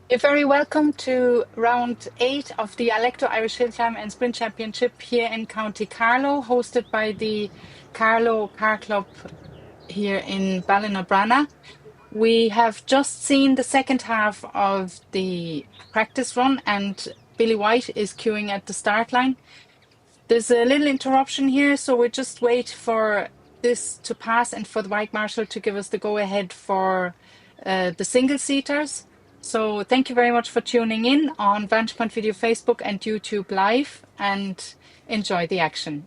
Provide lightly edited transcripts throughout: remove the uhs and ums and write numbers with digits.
You're very welcome to round 8 of the Alekto Irish Hillclimb and Sprint Championship here in County Carlow, hosted by the Carlow Car Club here in Ballinabrana. We have just seen the second half of the practice run, and Billy White is queuing at the start line. There's a little interruption here, so we just wait for this to pass and for the bike marshal to give us the go ahead for the single seaters. So thank you very much for tuning in on Vantage Point Video Facebook and YouTube Live, and enjoy the action.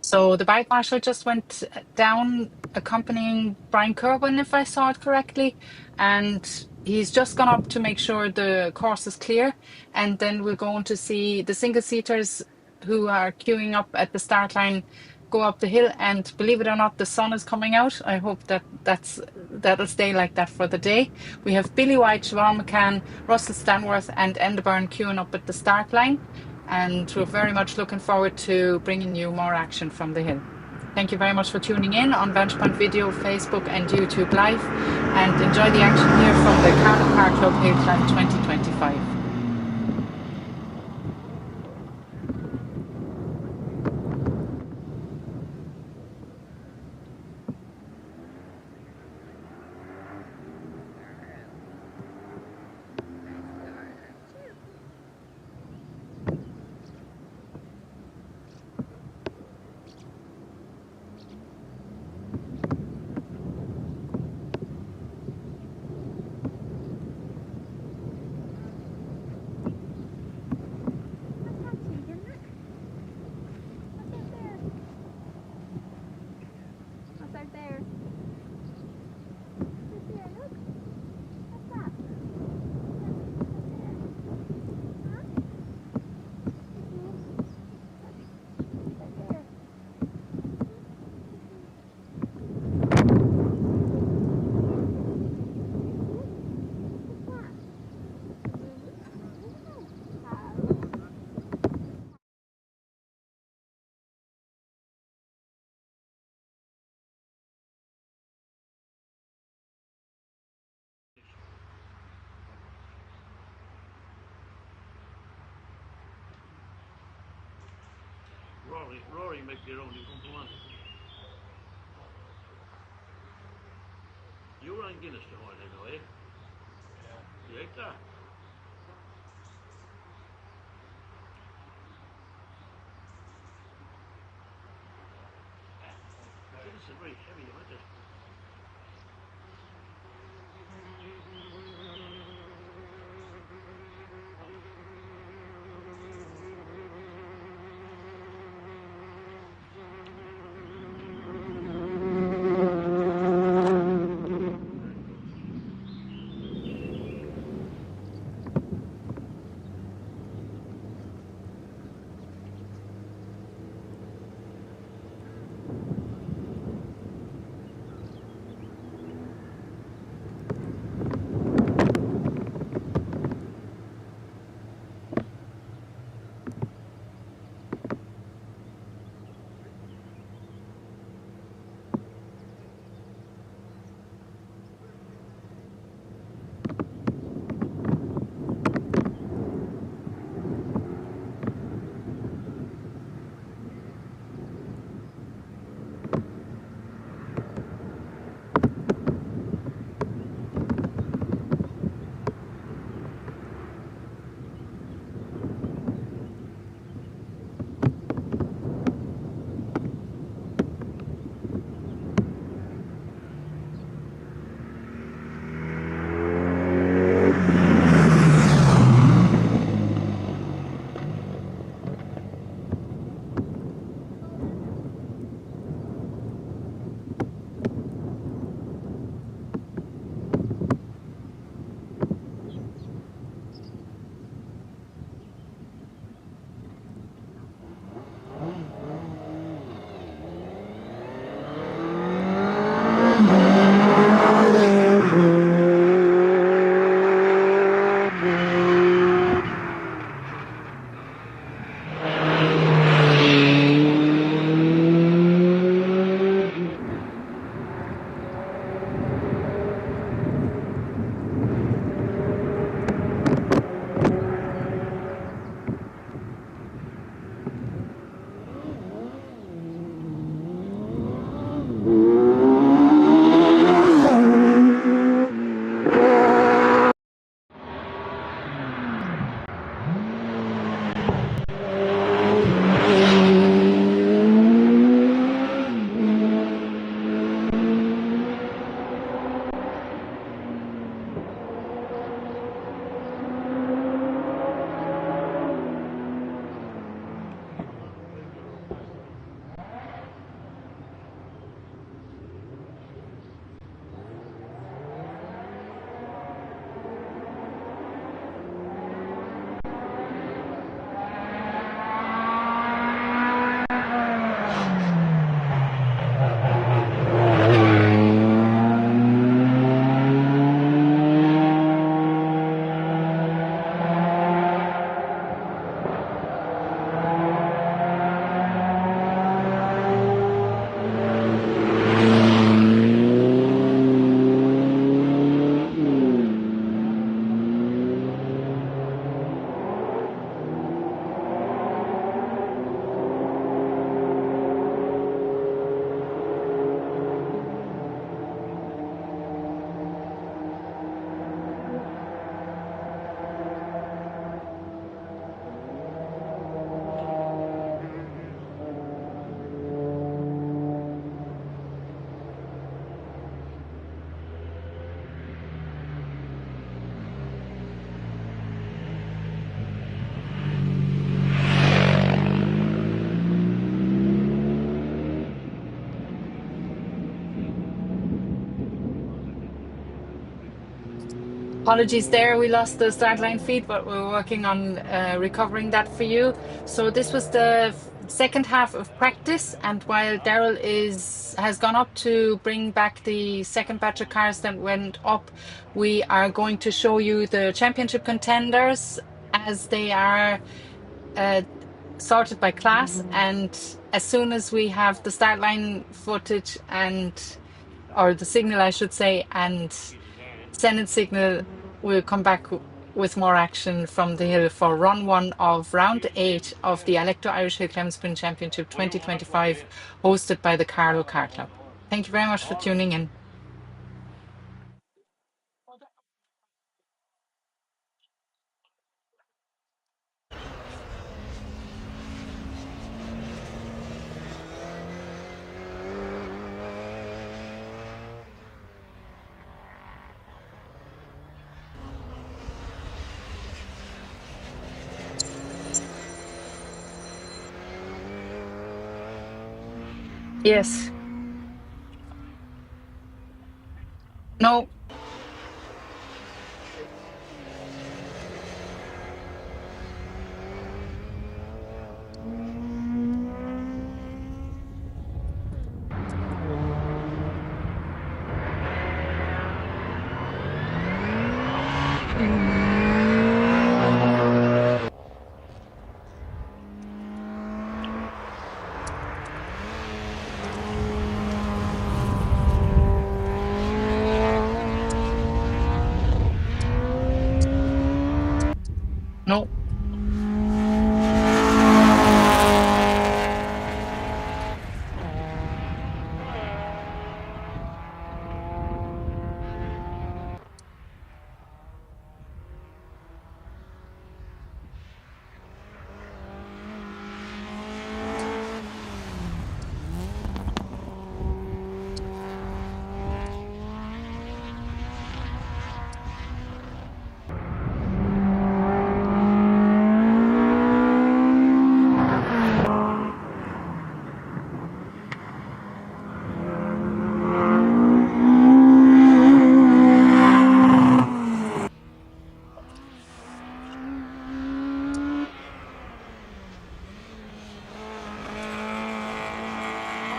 So the bike marshal just went down accompanying Brian Kerwin, if I saw it correctly, and he's just gone up to make sure the course is clear. And then we're going to see the single seaters who are queuing up at the start line go up the hill. And believe it or not, the sun is coming out. I hope that'll stay like that for the day. We have Billy White, Siobhan McCann, Russell Stanworth, and Enderburn queuing up at the start line. And we're very much looking forward to bringing you more action from the hill. Thank you very much for tuning in on Vantage Point Video, Facebook, and YouTube Live. And enjoy the action here from the Carlow Car Club Hillclimb 2025. Rory met je ook niet om. You were in Guinness to hold it away. Yeah. You that? Guinness is very heavy, isn't it? Apologies there, we lost the start line feed, but we're working on recovering that for you. So this was the second half of practice, and while Daryl has gone up to bring back the second batch of cars that went up, we are going to show you the championship contenders as they are uh, sorted by class. And as soon as we have the start line footage or the signal, I should say, and Senate signal, will come back with more action from the hill for run one of round 8 of the Alekto Irish Hillclimb Sprint Championship 2025, hosted by the Carlow Car Club. Thank you very much for tuning in. Yes. No. No.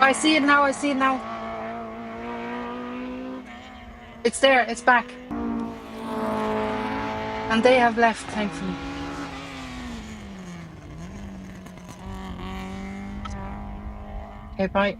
Oh, I see it now. I see it now. It's there. It's back. And they have left, thankfully. Okay, bye.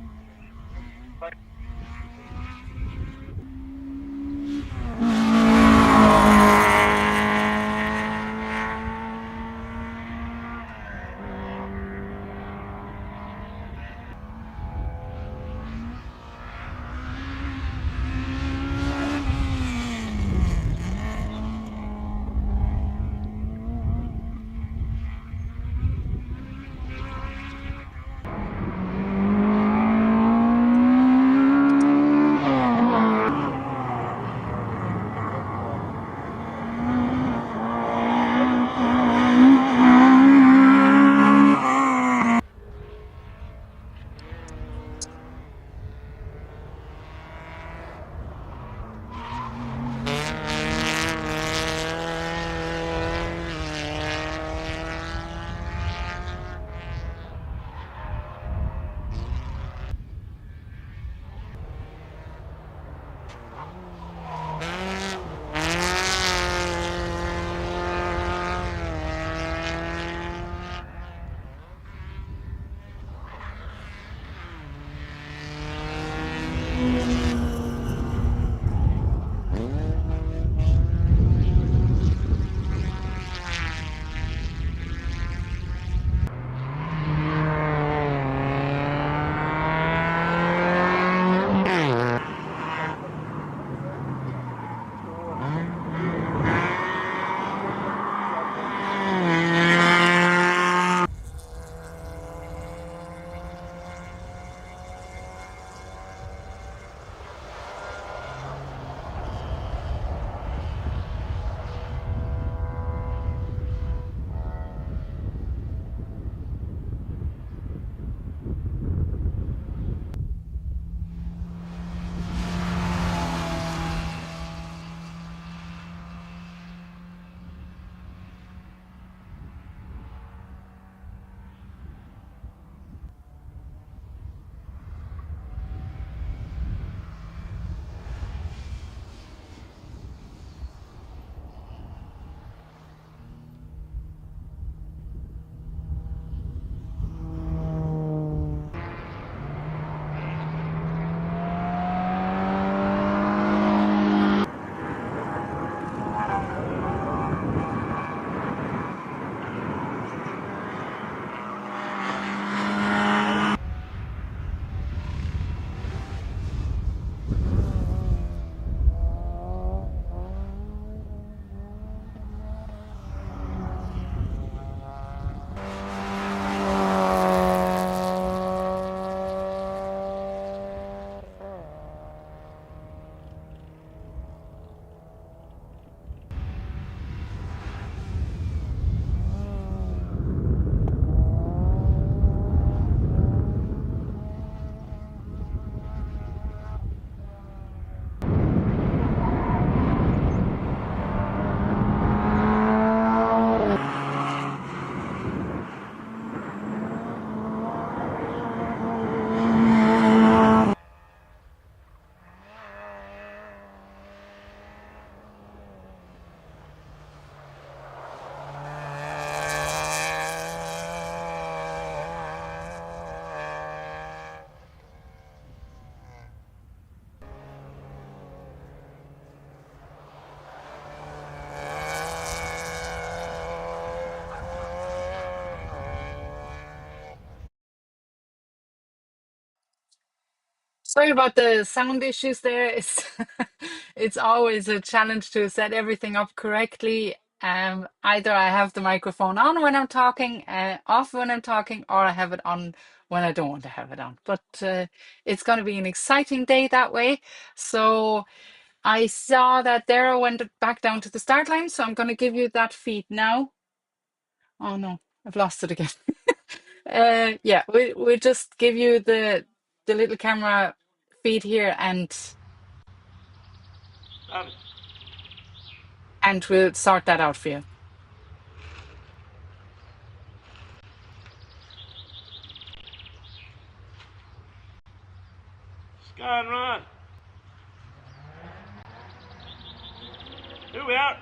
Sorry about the sound issues there. It's it's always a challenge to set everything up correctly. Either I have the microphone on when I'm talking, off when I'm talking, or I have it on when I don't want to have it on. But it's going to be an exciting day that way. So I saw that Dara went back down to the start line, so I'm going to give you that feed now. Oh no, I've lost it again. Yeah, we just give you the little camera feed here, Um, and we'll sort that out for you. Sky and run. Who we out?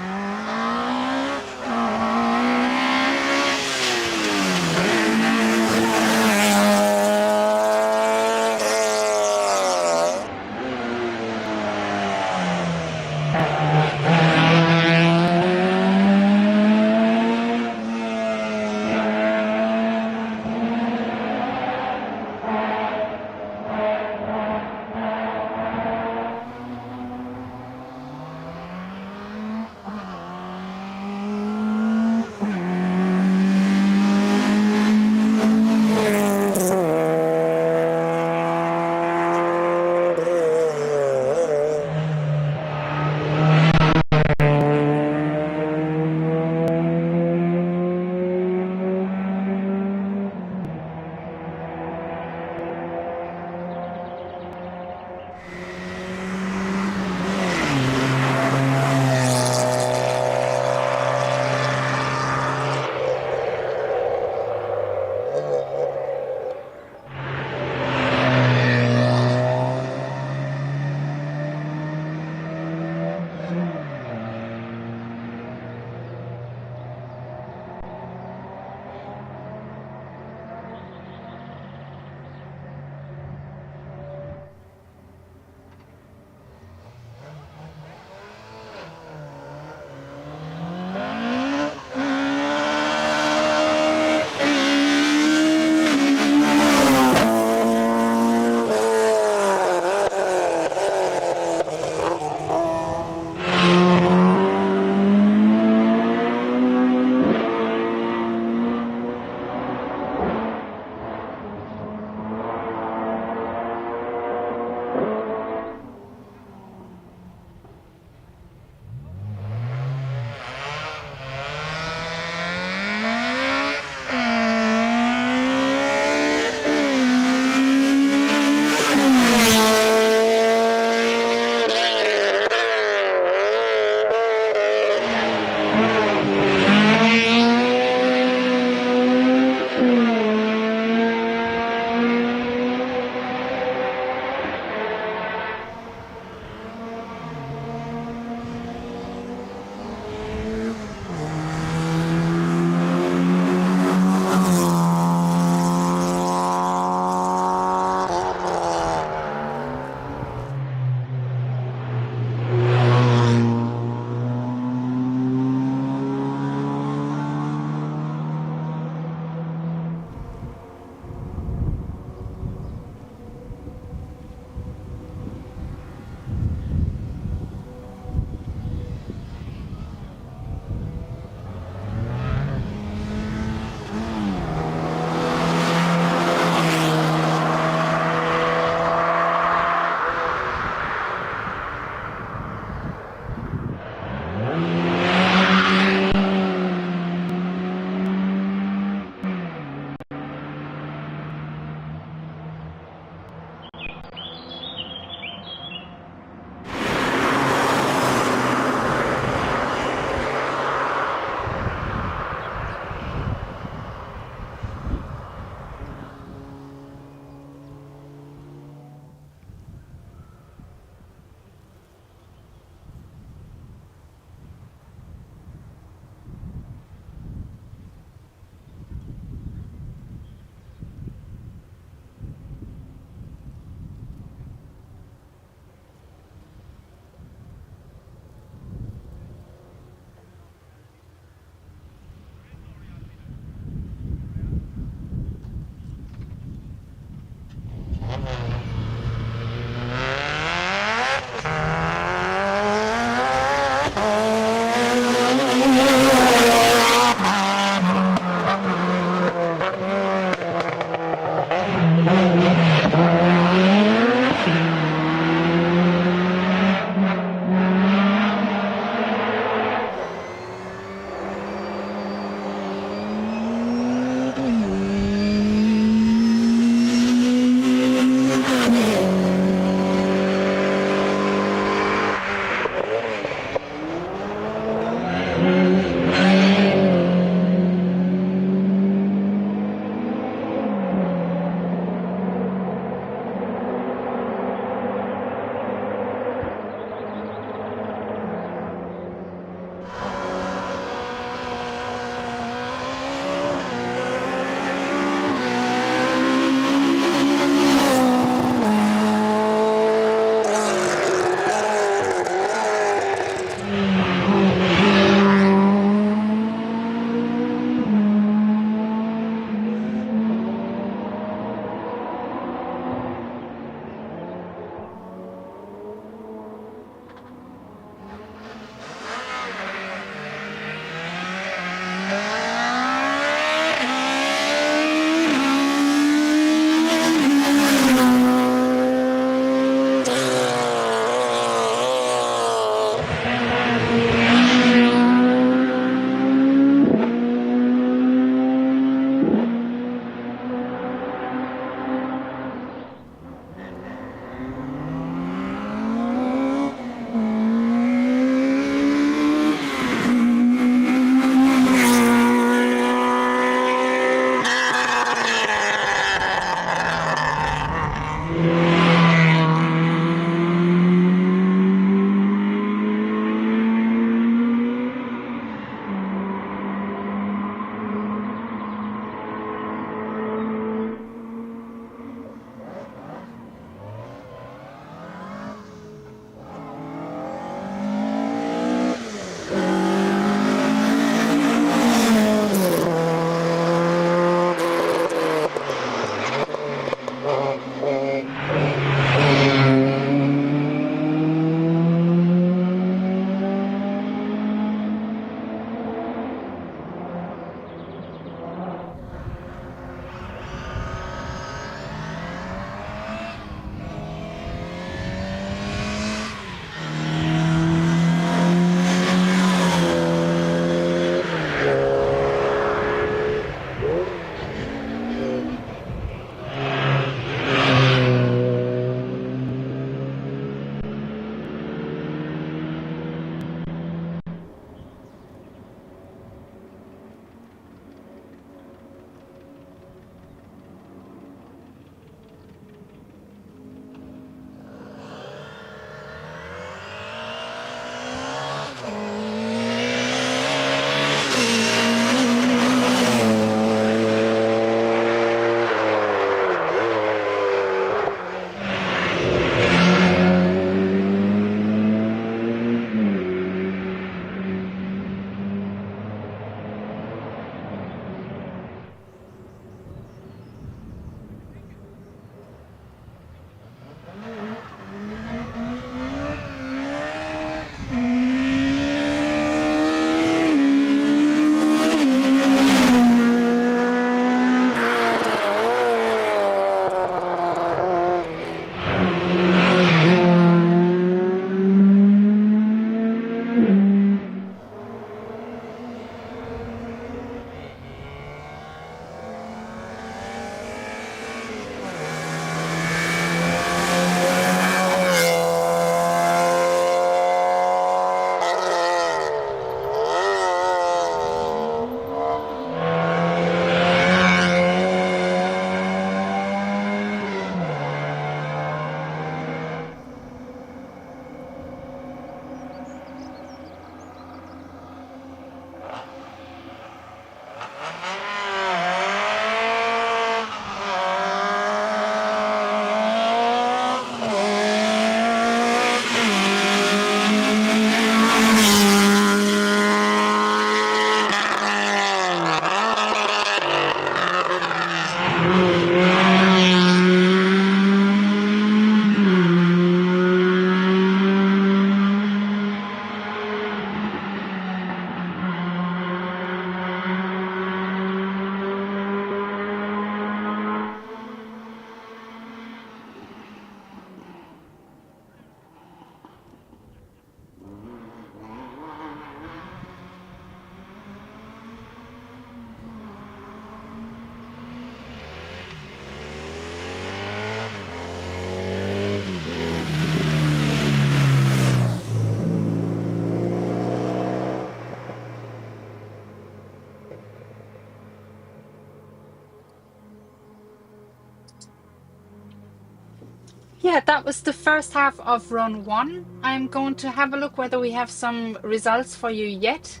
Yeah, that was the first half of run one. I'm going to have a look whether we have some results for you yet.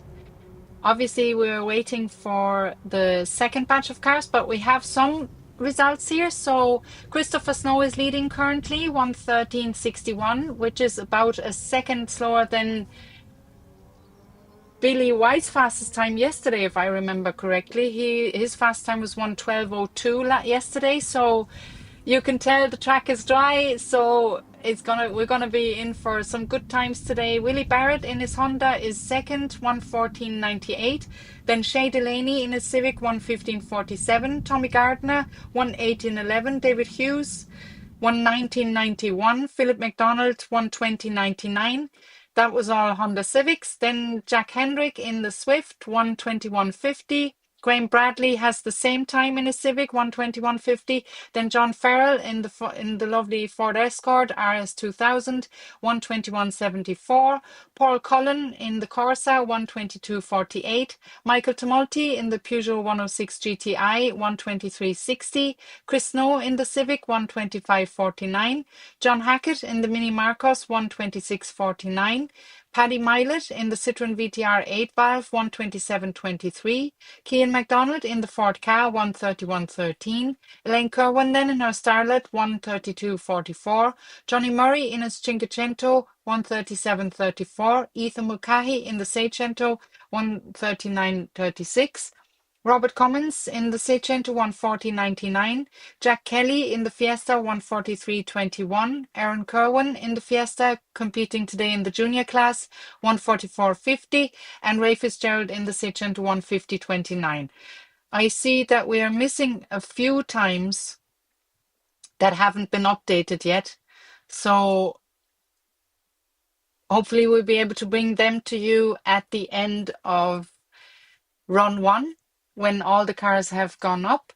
Obviously, we're waiting for the second batch of cars, but we have some results here. So Christopher Snow is leading currently, 1:13.61, which is about a second slower than Billy White's fastest time yesterday, if I remember correctly. His fast time was 1:12.02 yesterday. So you can tell the track is dry, so we're gonna be in for some good times today. Willie Barrett in his Honda is second, 1:14.98. Then Shay Delaney in his Civic, 1:15.47. Tommy Gardner, 1:18.11. David Hughes, 1:19.91. Philip McDonald, 1:20.99. That was all Honda Civics. Then Jack Hendrick in the Swift, 1:21.50. Graham Bradley has the same time in his Civic, 1:21.50. Then John Farrell in the lovely Ford Escort RS 2000, 1:21.74. Paul Cullen in the Corsa, 1:22.48. Michael Tumulty in the Peugeot 106 GTI, 1:23.60. Chris Snow in the Civic, 1:25.49. John Hackett in the Mini Marcos, 1:26.49. Paddy Milet in the Citroen VTR 8-valve, 1:27.23. Cian MacDonald in the Ford Ka, 1:31.13. Elaine Kerwin then in her Starlet, 1:32.44. Johnny Murray in his Cinquecento, 1:37.34. Ethan Mulcahy in the Seicento, 1:39.36. Robert Cummins in the Seicento, 1:40.99. Jack Kelly in the Fiesta, 1:43.21. Aaron Kerwin in the Fiesta, competing today in the junior class, 1:44.50. And Ray Fitzgerald in the Seicento, 1:50.29. I see that we are missing a few times that haven't been updated yet. So hopefully we'll be able to bring them to you at the end of run one when all the cars have gone up.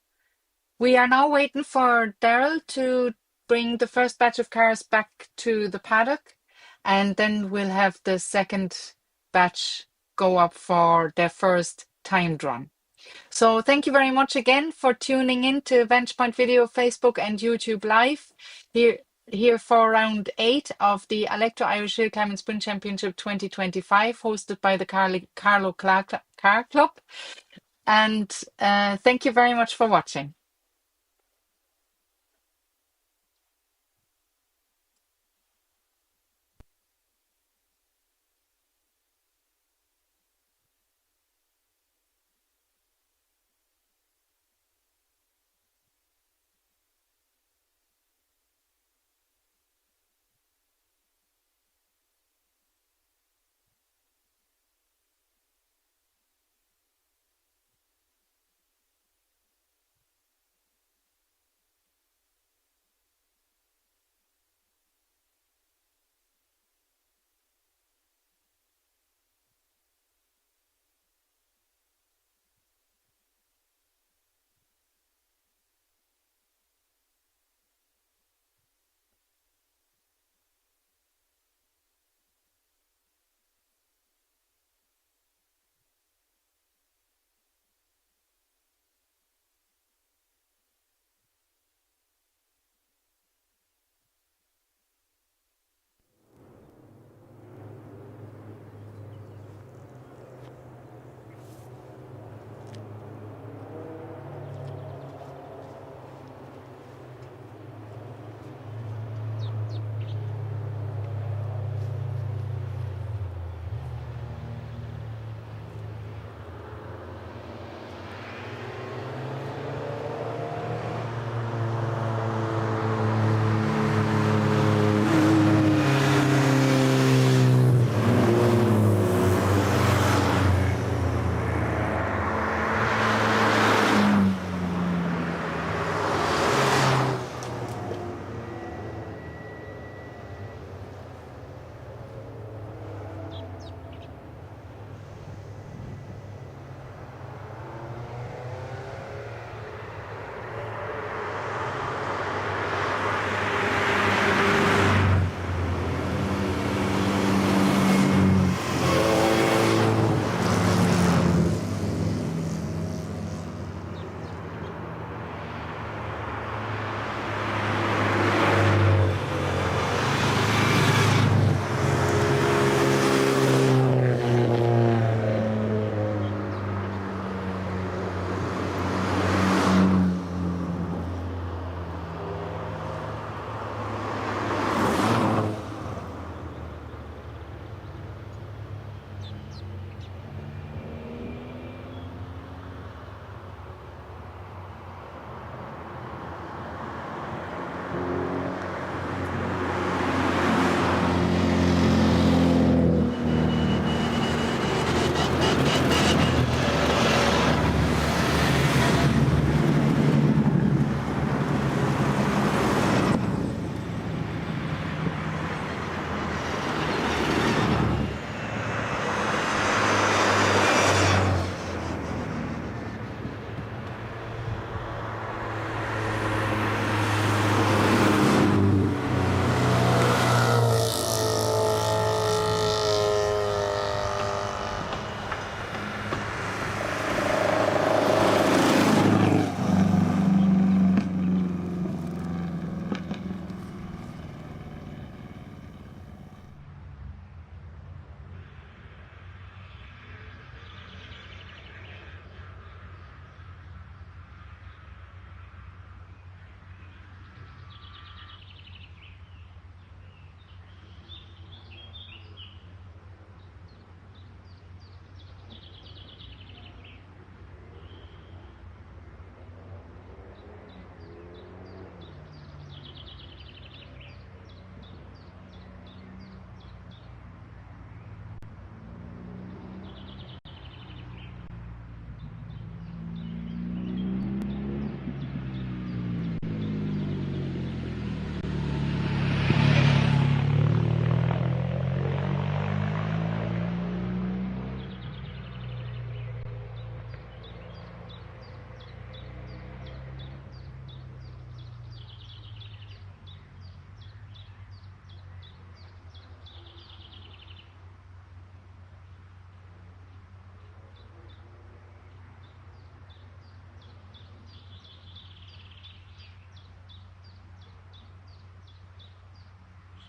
We are now waiting for Daryl to bring the first batch of cars back to the paddock, and then we'll have the second batch go up for their first timed run. So thank you very much again for tuning in to Vantage Point Video, Facebook and YouTube Live here for round 8 of the Alekto Irish Hillclimb and Sprint Championship 2025, hosted by the Carlow Car Club. And thank you very much for watching.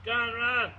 Gone, run!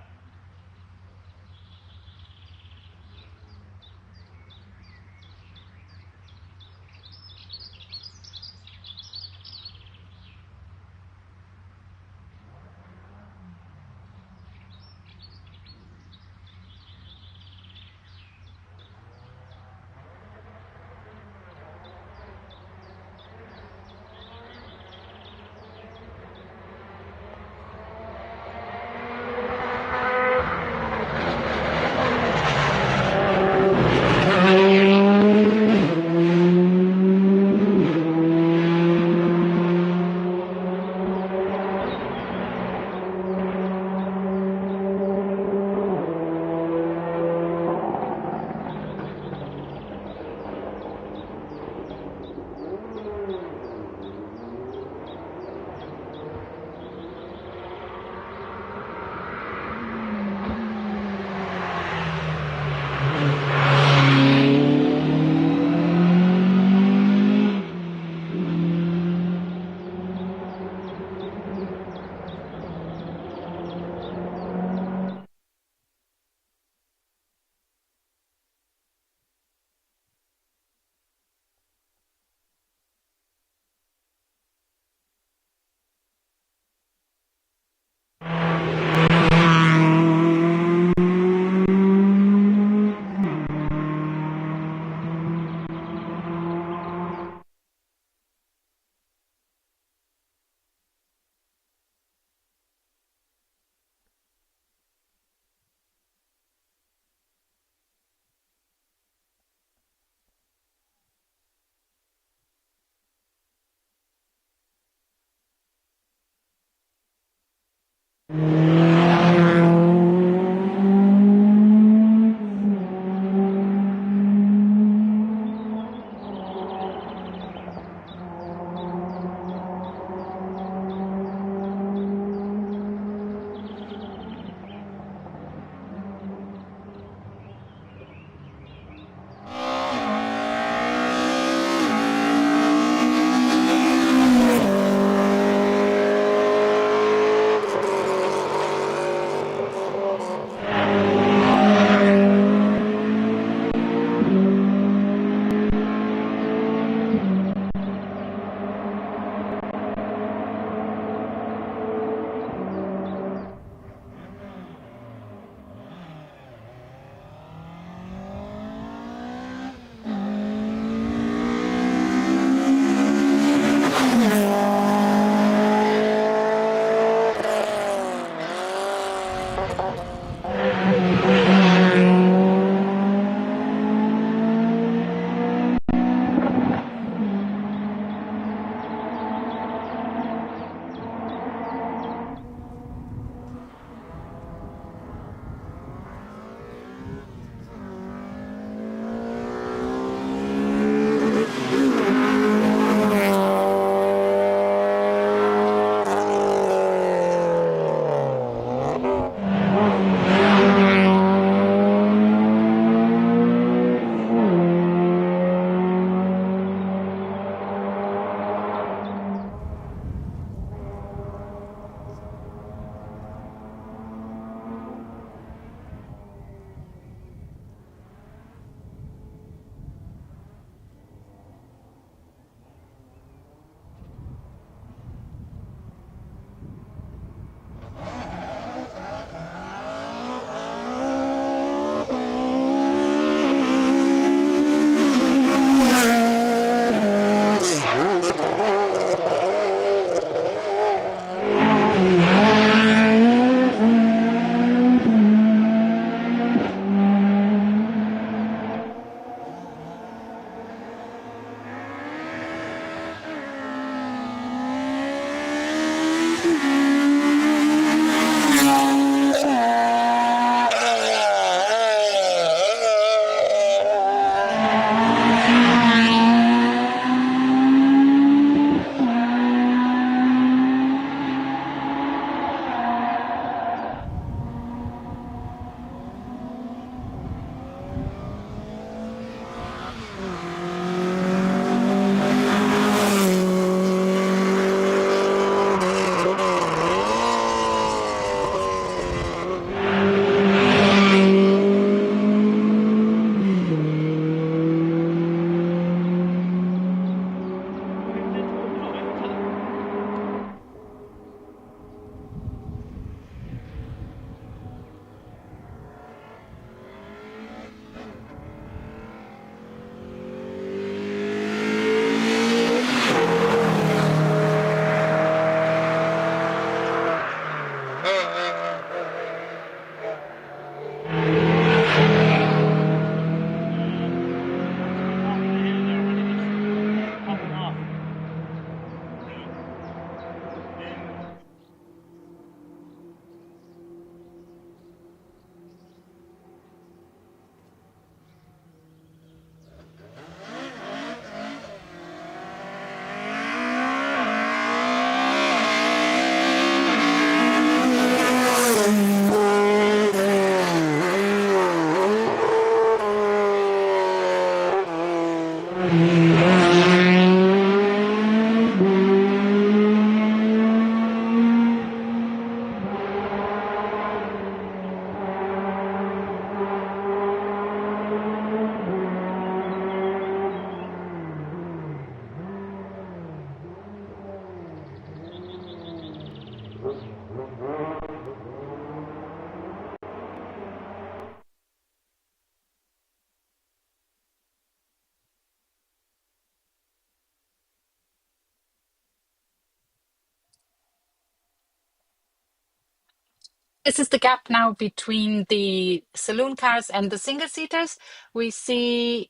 This is the gap now between the saloon cars and the single seaters. We see,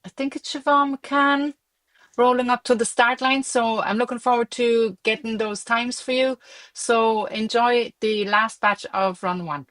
I think it's Siobhan McCann rolling up to the start line. So I'm looking forward to getting those times for you. So enjoy the last batch of run one.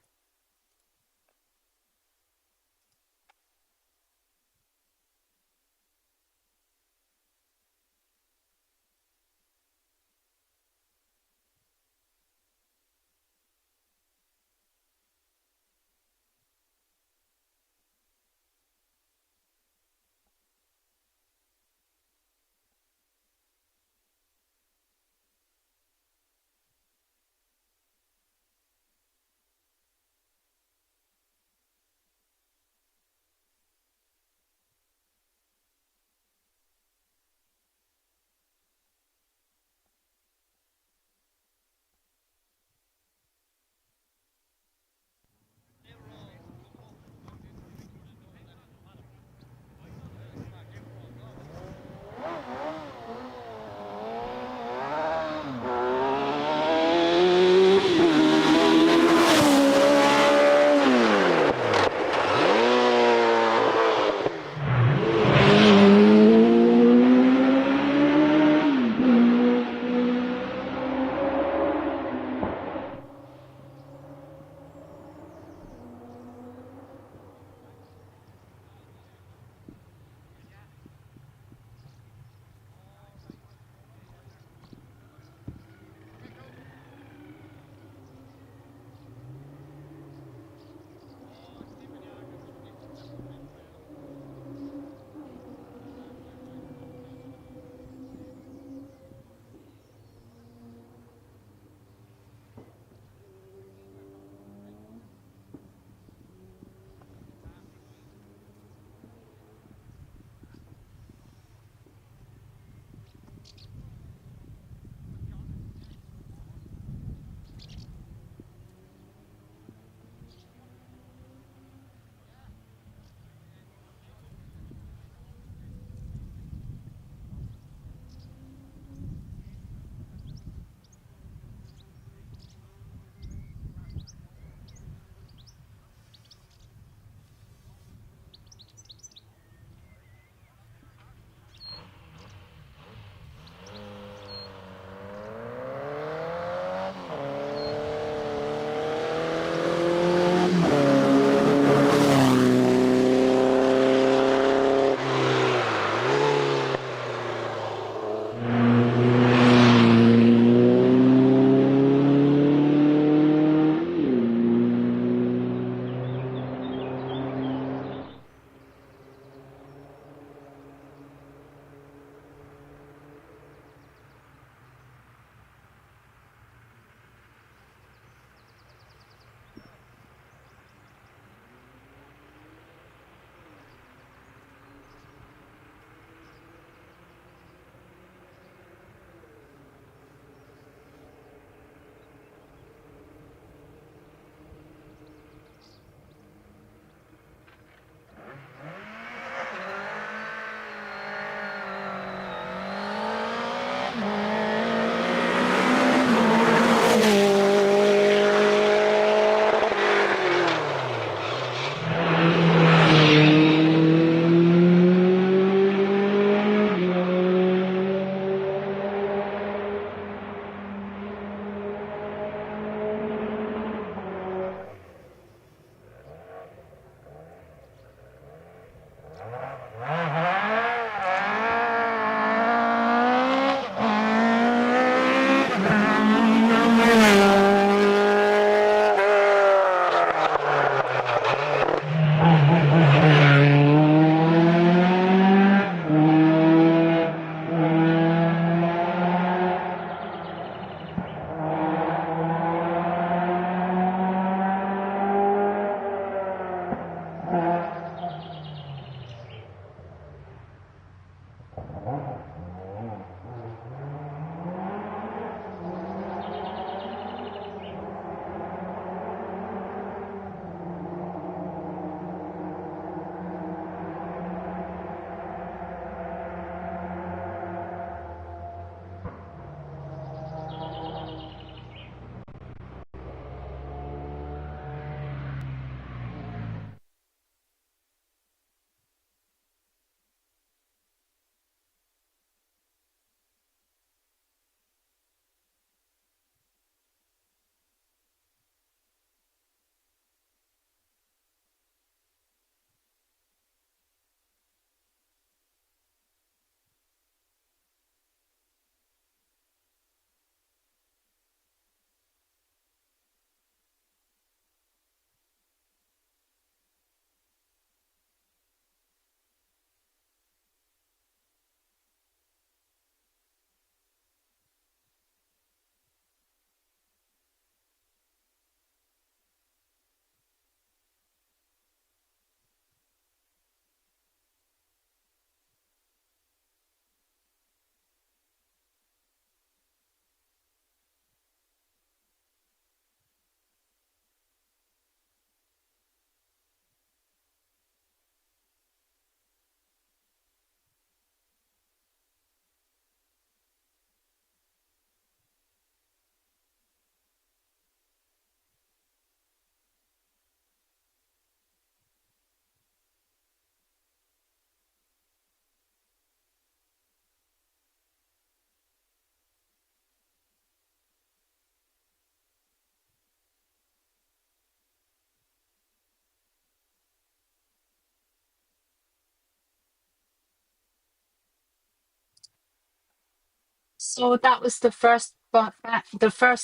So that was the first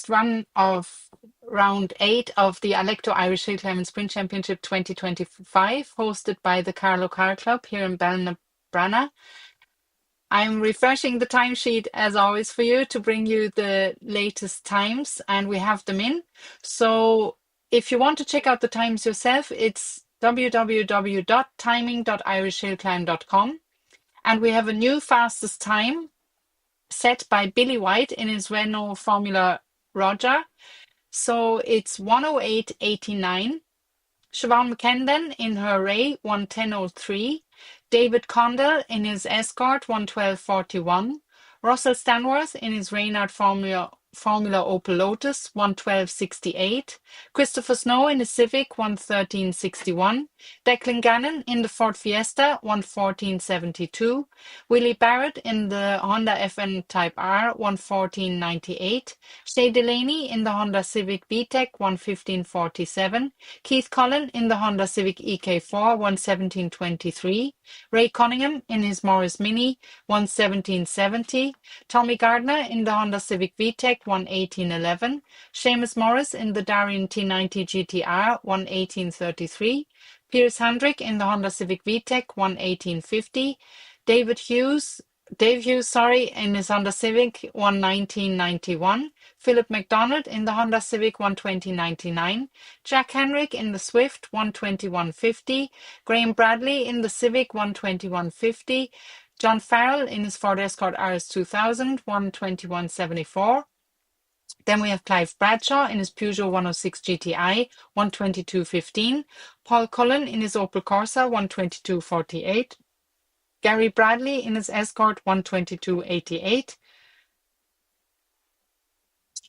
run of round 8 of the Alekto Irish Hillclimb and Sprint Championship 2025, hosted by the Carlow Car Club here in Ballinabrana. I'm refreshing the timesheet as always for you to bring you the latest times, and we have them in. So if you want to check out the times yourself, it's www.timing.irishhillclimb.com. And we have a new fastest time set by Billy White in his Renault Formula Roger. So it's 108.89. Siobhan McKendon in her Ray 110.03. David Condell in his Escort 112.41. Russell Stanworth in his Reynard Formula Opel Lotus 112.68. Christopher Snow in his Civic 113.61. Declan Gannon in the Ford Fiesta 114.72. Willie Barrett in the Honda FN Type R 114.98. Shay Delaney in the Honda Civic VTEC 115.47. Keith Cullen in the Honda Civic EK4 117.23. Ray Cunningham in his Morris Mini 117.70. Tommy Gardner in the Honda Civic VTEC 118.11. Seamus Morris in the Darien T90 GTR 118.33. Piers Handrick in the Honda Civic VTEC 118.50. Dave Hughes, in his Honda Civic 119.91. Philip McDonald in the Honda Civic 120.99. Jack Henrick in the Swift 121.50. Graham Bradley in the Civic 121.50. John Farrell in his Ford Escort RS 2000 121.74. Then we have Clive Bradshaw in his Peugeot 106 GTI 122.15. Paul Cullen in his Opel Corsa 122.48. Gary Bradley in his Escort 122.88.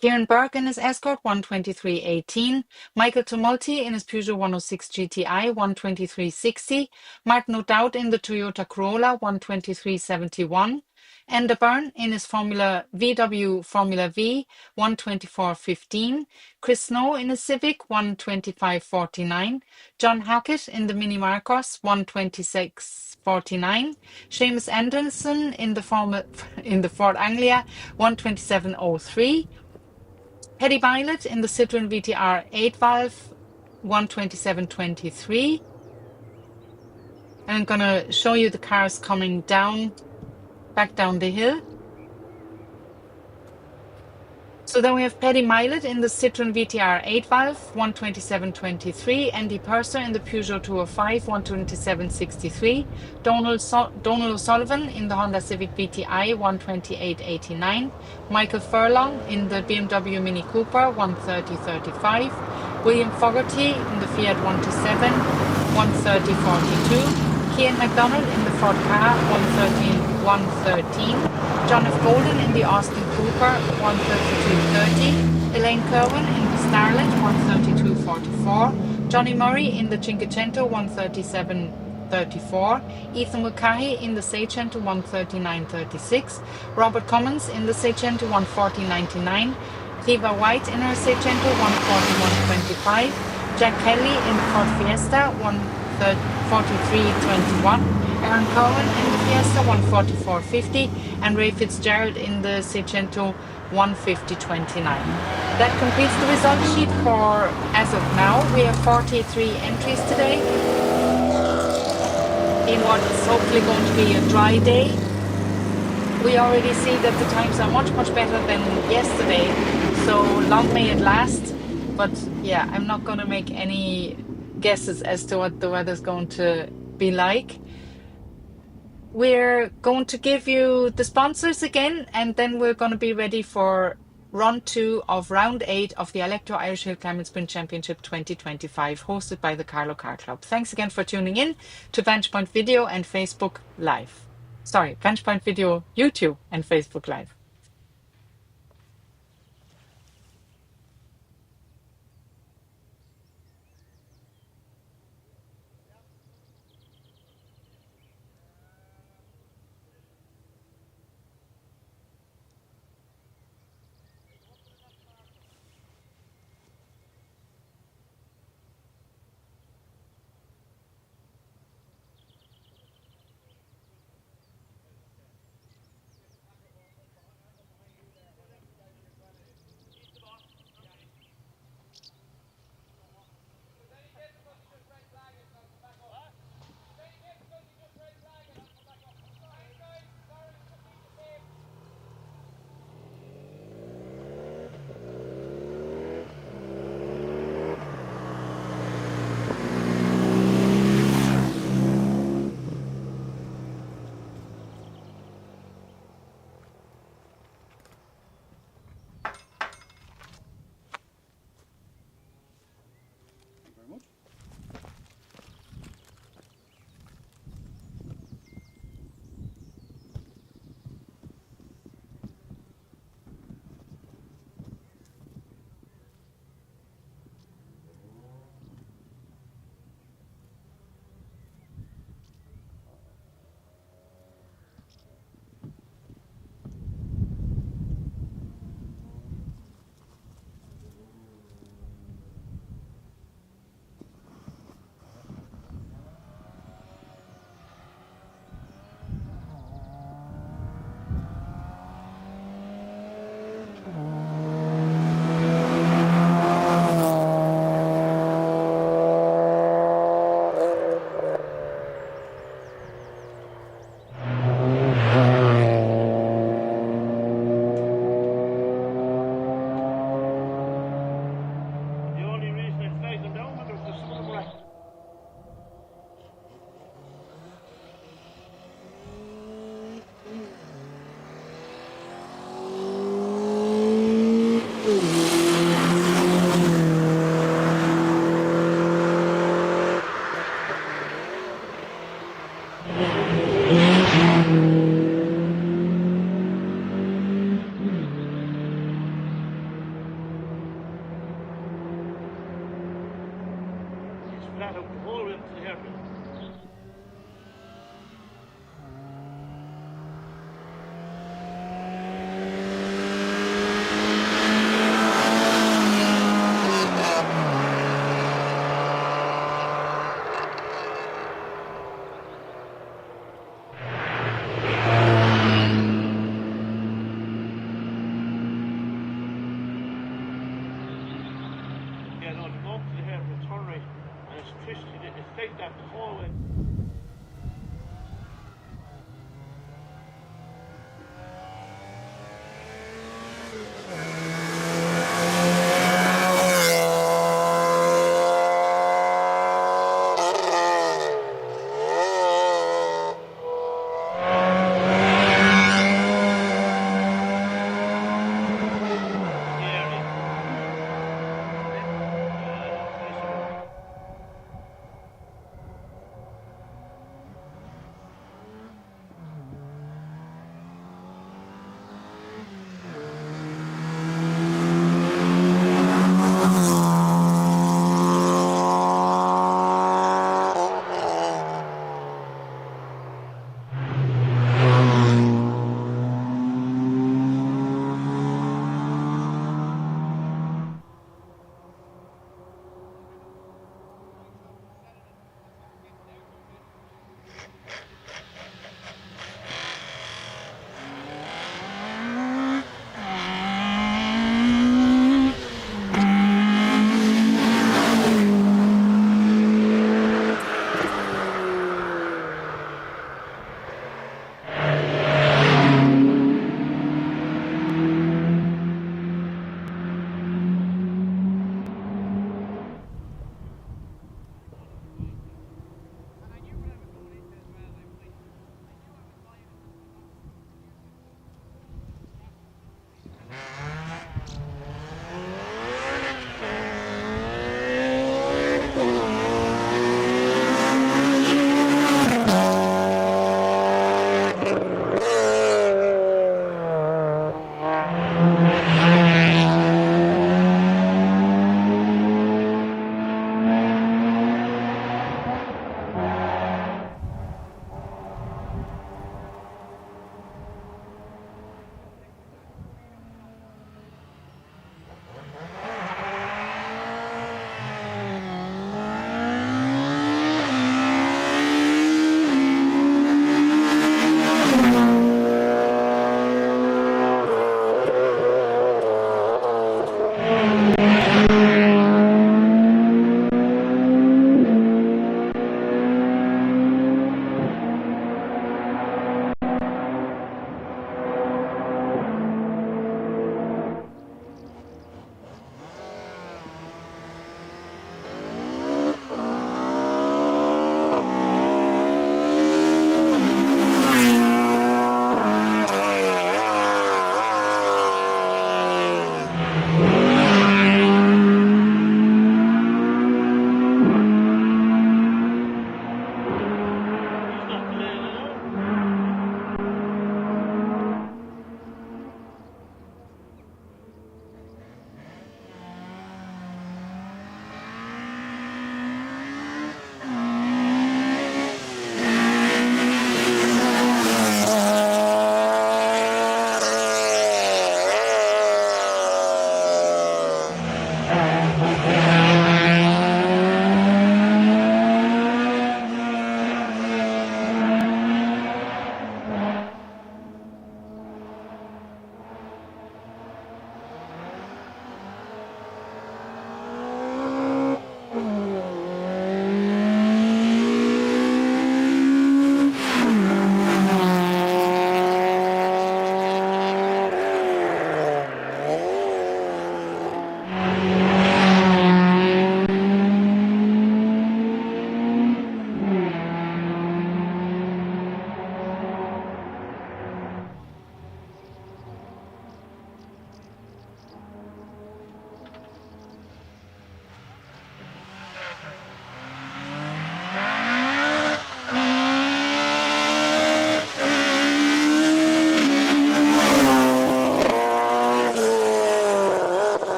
Kieran Burke in his Escort 123.18. Michael Tumulty in his Peugeot 106 GTI 123.60. Martin O'Dowd in the Toyota Corolla 123.71. Enda Byrne in his VW Formula V 124.15. Chris Snow in his Civic 125.49. John Hackett in the Mini Marcos 126.49. Seamus Anderson in the Ford Anglia 127.03. Paddy Violet in the Citroen VTR 8-valve 127.23. And I'm going to show you the cars coming back down the hill. So then we have Paddy Milet in the Citroen VTR 8-valve 127.23. Andy Purser in the Peugeot 205 127.63. Donald O'Sullivan in the Honda Civic VTI 128.89. Michael Furlong in the BMW Mini Cooper 130.35. William Fogarty in the Fiat 127 130.42. Cian McDonald in the Ford Ka 113. John F. Golden in the Austin Cooper 132.30. Elaine Kerwin in the Starlet 132.44. Johnny Murray in the Cinquecento 137.34. Ethan Mulcahy in the Seicento 139.36. Robert Cummins in the Seicento 140.99. Kiva White in her Seicento 141.25. Jack Kelly in the Ford Fiesta 143.21. Aaron Cohen in the Fiesta 144.50. And Ray Fitzgerald in the Seicento 150.29. That completes the result sheet for as of now. We have 43 entries today in what is hopefully going to be a dry day. We already see that the times are much better than yesterday, so long may it last. But yeah, I'm not going to make any guesses as to what the weather's going to be like. We're going to give you the sponsors again, and then we're going to be ready for run 2 of round 8 of the Alekto Irish Hillclimb and Sprint Championship 2025, hosted by the Carlow Car Club. Thanks again for tuning in to Vantage Point Video and Facebook Live. Sorry, Vantage Point Video, YouTube and Facebook Live.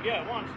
Yeah, once.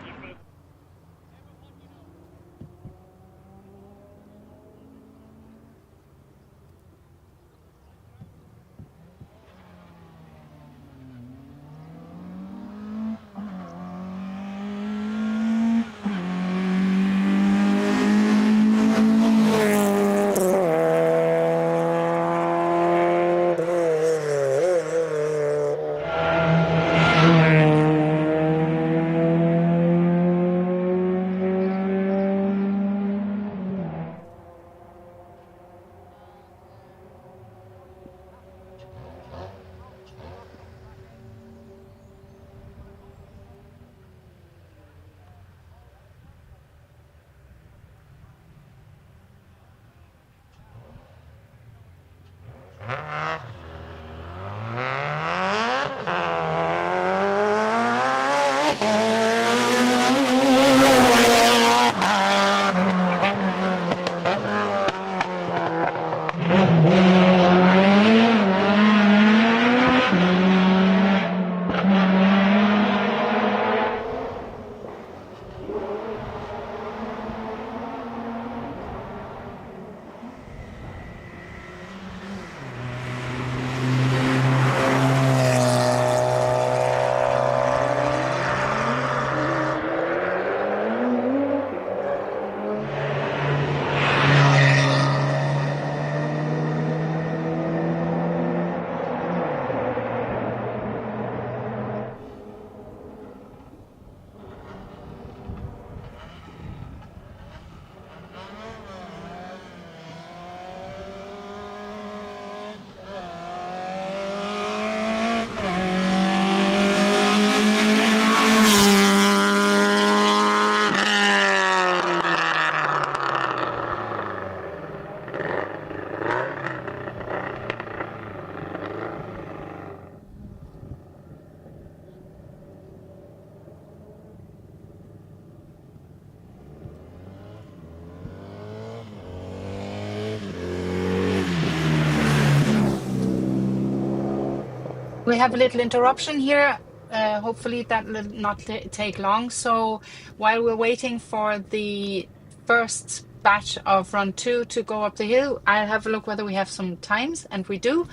We have a little interruption here. Hopefully that will not take long. So while we're waiting for the first batch of run two to go up the hill, I'll have a look whether we have some times, and we do.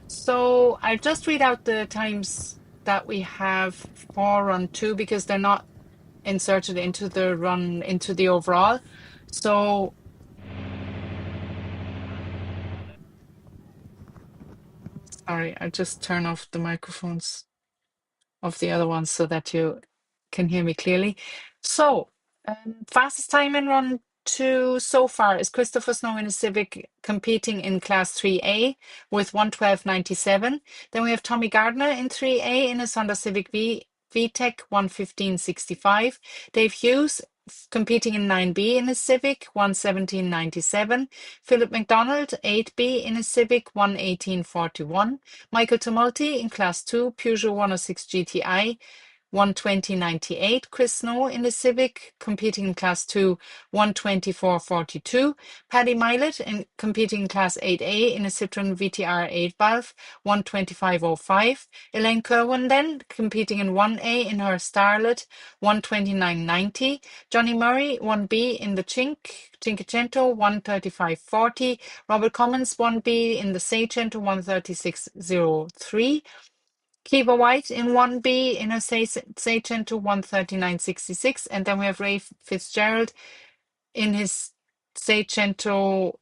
So I'll just read out the times that we have for run two because they're not inserted into the run, into the overall. So sorry, I'll just turn off the microphones of the other ones so that you can hear me clearly. So, fastest time in run two so far is Christopher Snow in a Civic competing in class 3A with 112.97. Then we have Tommy Gardner in 3A in his Honda Civic VTEC 115.65. Dave Hughes competing in 9B in his Civic 117.97. Philip McDonald 8B in his Civic 118.41. Michael Tumulty in Class 2, Peugeot 106 GTI, 120.98. Chris Snow in the Civic, competing in Class 2, 124.42. Paddy Milet competing in Class 8A in a Citroen VTR 8-valve, 125.05. Elaine Kerwin then competing in 1A in her Starlet, 129.90. Johnny Murray, 1B in the Cinquecento, 135.40. Robert Cummins, 1B in the Seicento, 136.03. Kiva White in 1B in her Seicento, 139.66. And then we have Ray Fitzgerald in his Seicento.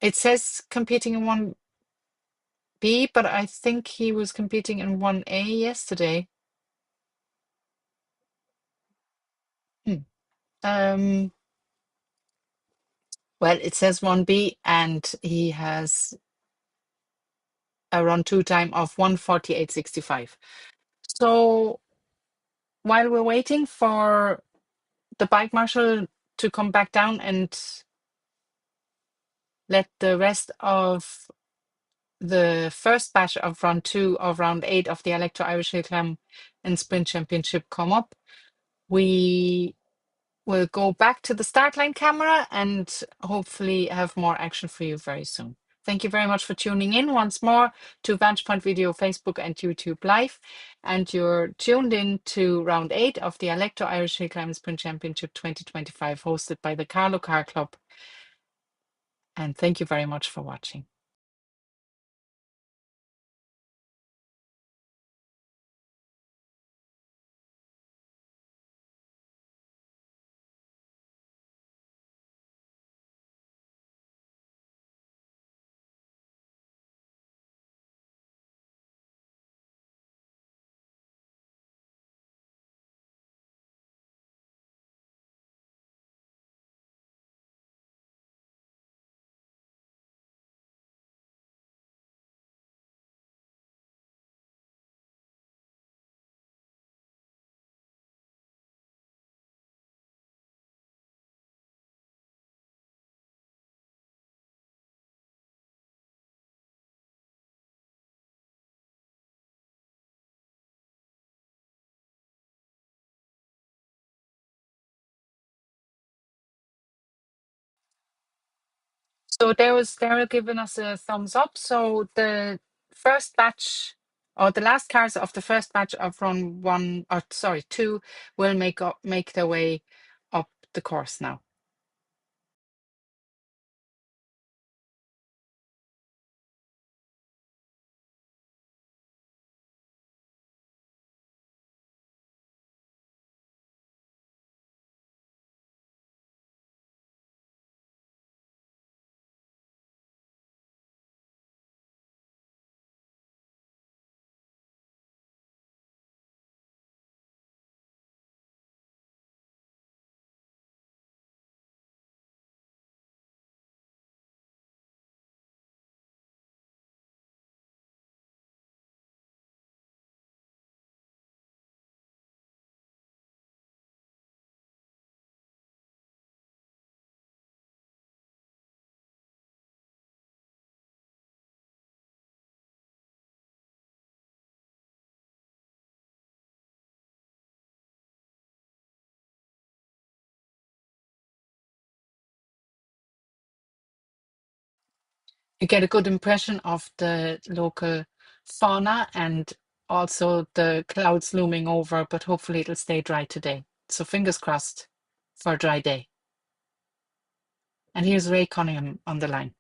It says competing in 1B, but I think he was competing in 1A yesterday. Hmm. Well, it says 1B, and he has a run two time of 1:48.65. So while we're waiting for the bike marshal to come back down and let the rest of the first batch of run two of round 8 of the Alekto Irish Hillclimb and Sprint Championship come up, we will go back to the start line camera and hopefully have more action for you very soon. Thank you very much for tuning in once more to Vantage Point Video, Facebook and YouTube Live. And you're tuned in to round 8 of the Alekto Irish Hillclimb and Sprint Championship 2025, hosted by the Carlow Car Club. And thank you very much for watching. So they were giving us a thumbs up. So the first batch or the last cars of the first batch of run one or sorry, two will make their way up the course now. You get a good impression of the local fauna and also the clouds looming over, but hopefully it'll stay dry today. So fingers crossed for a dry day. And here's Ray Cunningham on the line.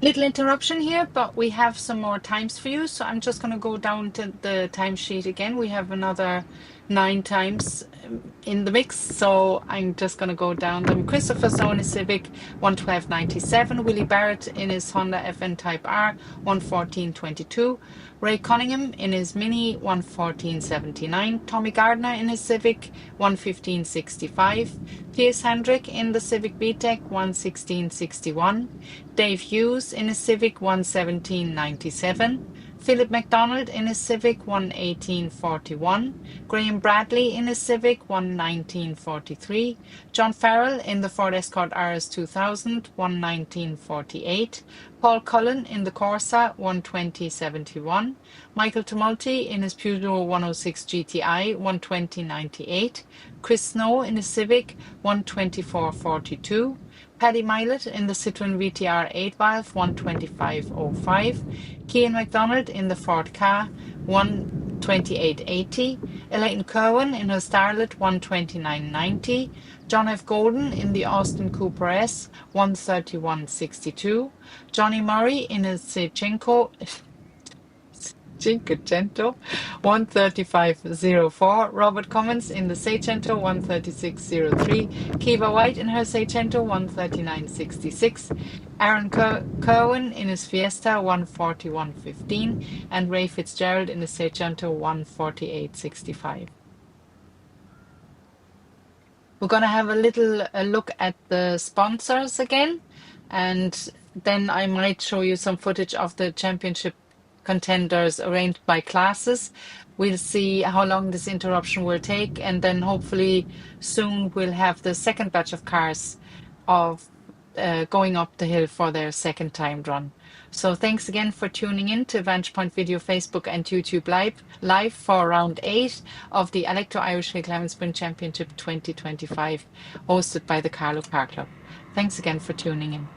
Little interruption here, but we have some more times for you. So I'm just going to go down to the timesheet again. We have another 9 times in the mix. So I'm just going to go down them. Christopher Zone is Civic 112.97. Willie Barrett in his Honda FN Type R 114.22. Ray Cunningham in his Mini 114.79. Tommy Gardner in his Civic 115.65. Piers Hendrick in the Civic BTEC 116.61. Dave Hughes in a Civic 117.97, Philip MacDonald in a Civic 118.41, Graham Bradley in a Civic 119.43, John Farrell in the Ford Escort RS 2000 119.48, Paul Cullen in the Corsa 120.71, Michael Tumulty in his Peugeot 106 GTI 120.98, Chris Snow in a Civic 124.42, Paddy Milet in the Citroen VTR 8-valve 125.05, Cian McDonald in the Ford Ka 128.80, Elaine Cowan in her Starlet 129.90, John F. Golden in the Austin Cooper S 131.62, Johnny Murray in his Sechenko Cinquecento 135.04, Robert Cummins in the Seicento 136.03, Kiva White in her Seicento 139.66, Aaron Kerwin in his Fiesta 141.15, and Ray Fitzgerald in the Seicento 148.65. We're going to have a little look at the sponsors again, and then I might show you some footage of the championship contenders arranged by classes. We'll see how long this interruption will take, and then hopefully soon we'll have the second batch of cars of going up the hill for their second timed run. So thanks again for tuning in to Vantage Point Video, Facebook and YouTube live for round 8 of the Alekto Irish Hillclimb and Sprint Championship 2025, hosted by the Carlow Car Club. Thanks again for tuning in.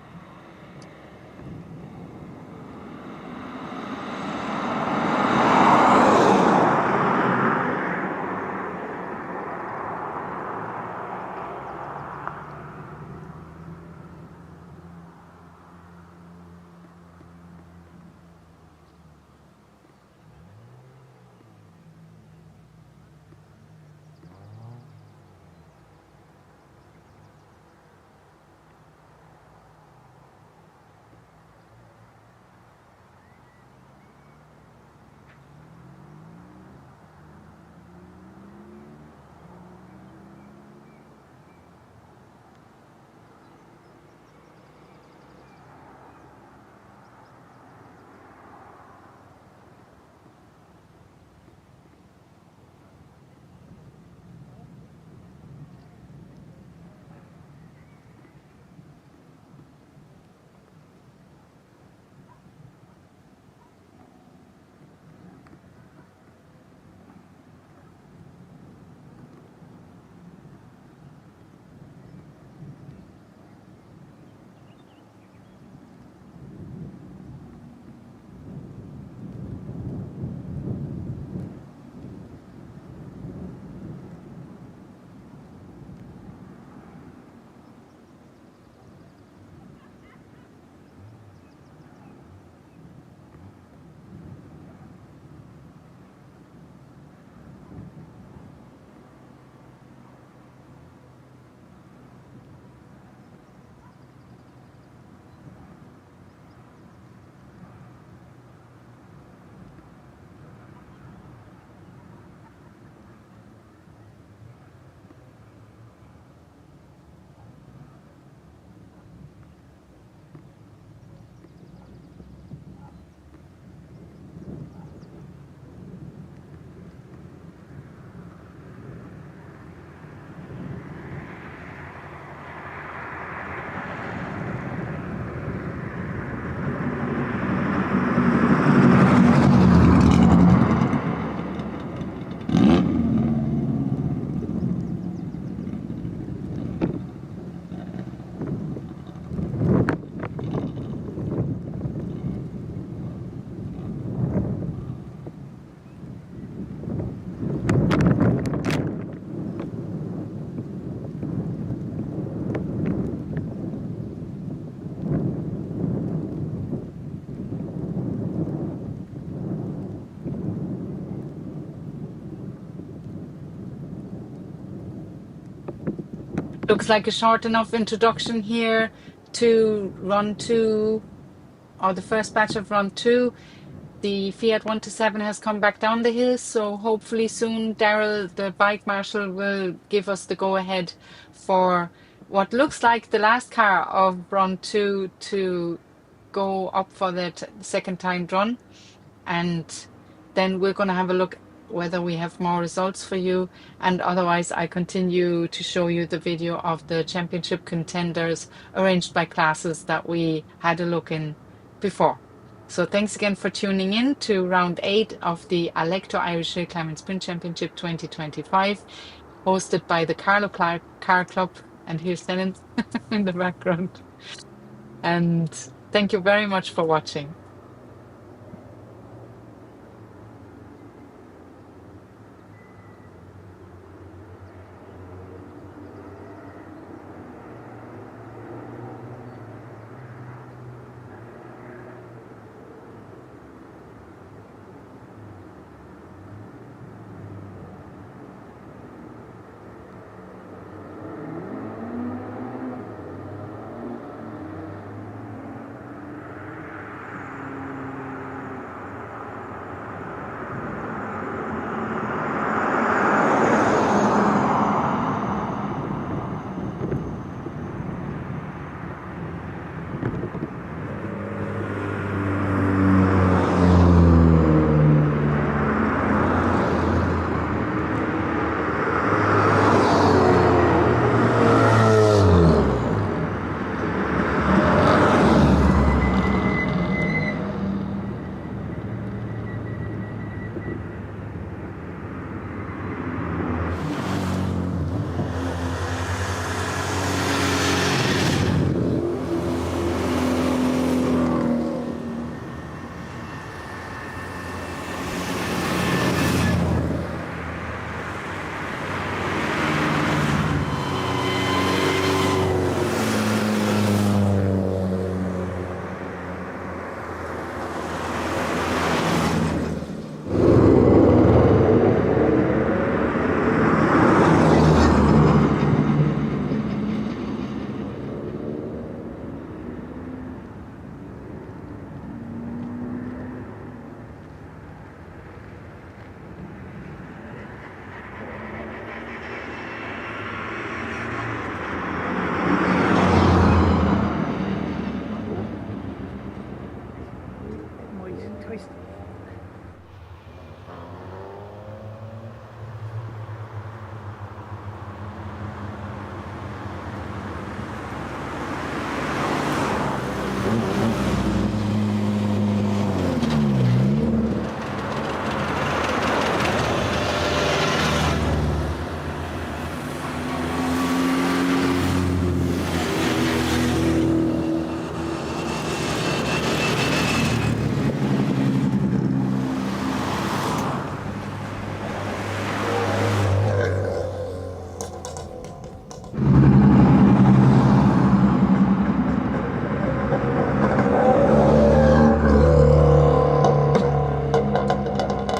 looks like a short enough introduction here to run two, or the first batch of run two. The Fiat 127 has come back down the hill, so hopefully soon Daryl, the bike marshal, will give us the go ahead for what looks like the last car of run two to go up for the second time run. And then we're going to have a look whether we have more results for you. And otherwise, I continue to show you the video of the championship contenders arranged by classes that we had a look in before. So thanks again for tuning in to round 8 of the Alekto Irish Hillclimb and Sprint Championship 2025, hosted by the Carlow Car Club. And here's Helen in the background. And thank you very much for watching.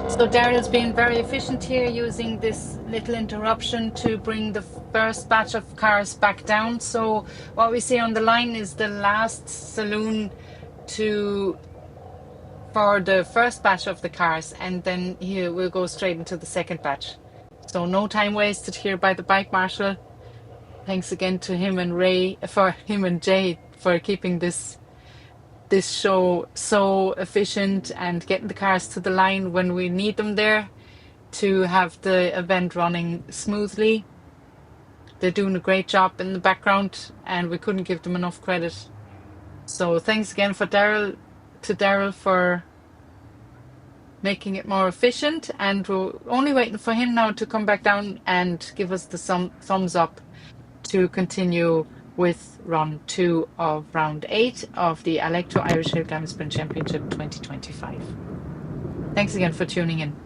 So Daryl's been very efficient here using this little interruption to bring the first batch of cars back down. So what we see on the line is the last saloon for the first batch of the cars, and then here we'll go straight into the second batch. So no time wasted here by the bike marshal. Thanks again to him and Jay for keeping this show so efficient and getting the cars to the line when we need them there to have the event running smoothly. They're doing a great job in the background and we couldn't give them enough credit. So thanks again to Daryl for making it more efficient, and we're only waiting for him now to come back down and give us the thumbs up to continue with run 2 of round 8 of the Alekto Irish Hillclimb Sprint Championship 2025. Thanks again for tuning in.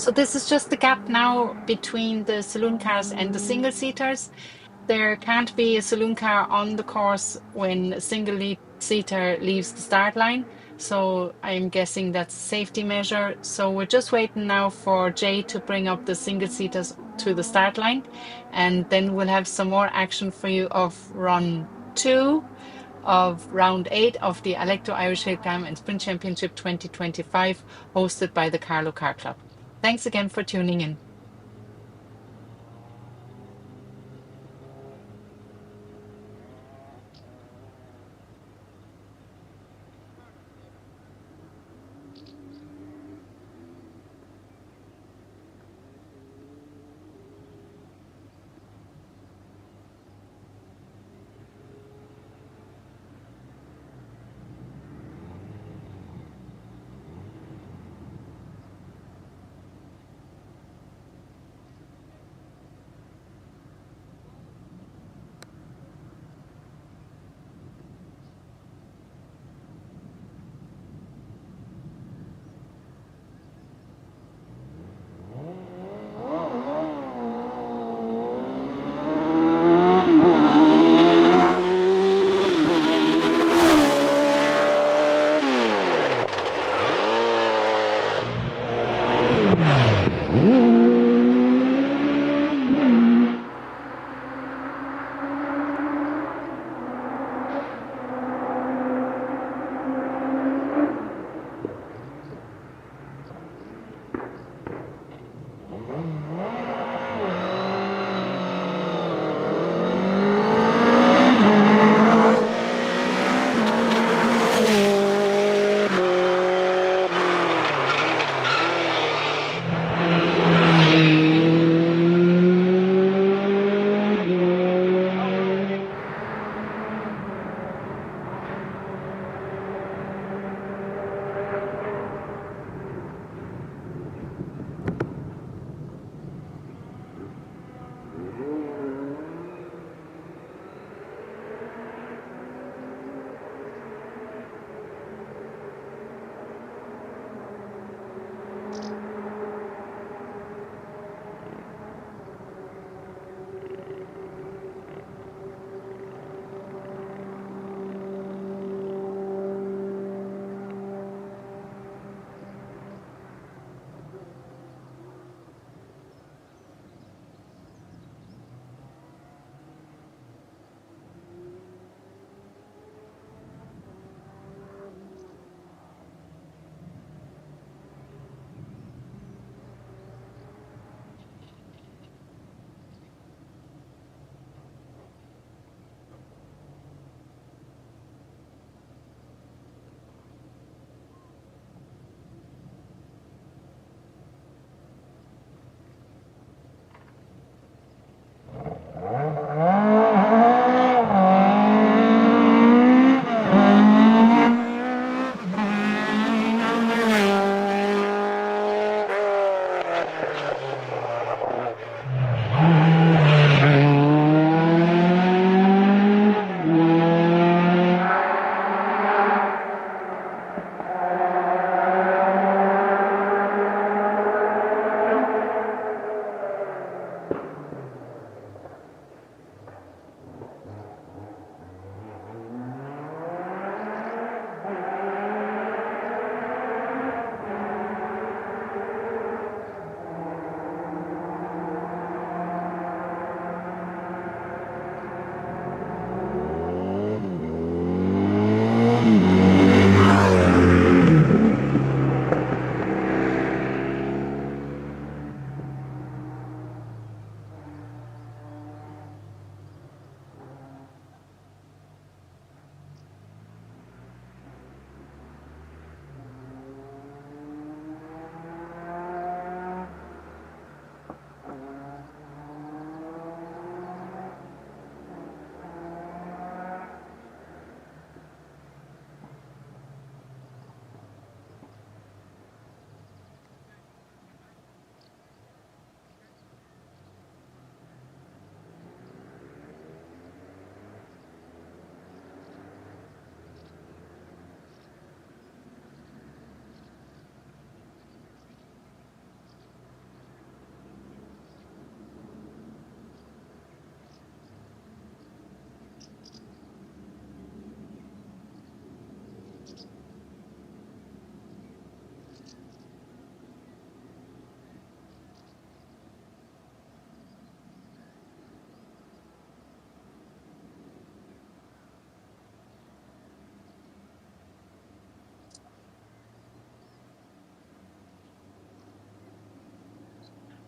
So this is just the gap now between the saloon cars and the single seaters. There can't be a saloon car on the course when a seater leaves the start line. So I'm guessing that's a safety measure. So we're just waiting now for Jay to bring up the single seaters to the start line. And then we'll have some more action for you of run two of round eight of the Alekto Irish Hillclimb and Sprint Championship 2025, hosted by the Carlow Car Club. Thanks again for tuning in.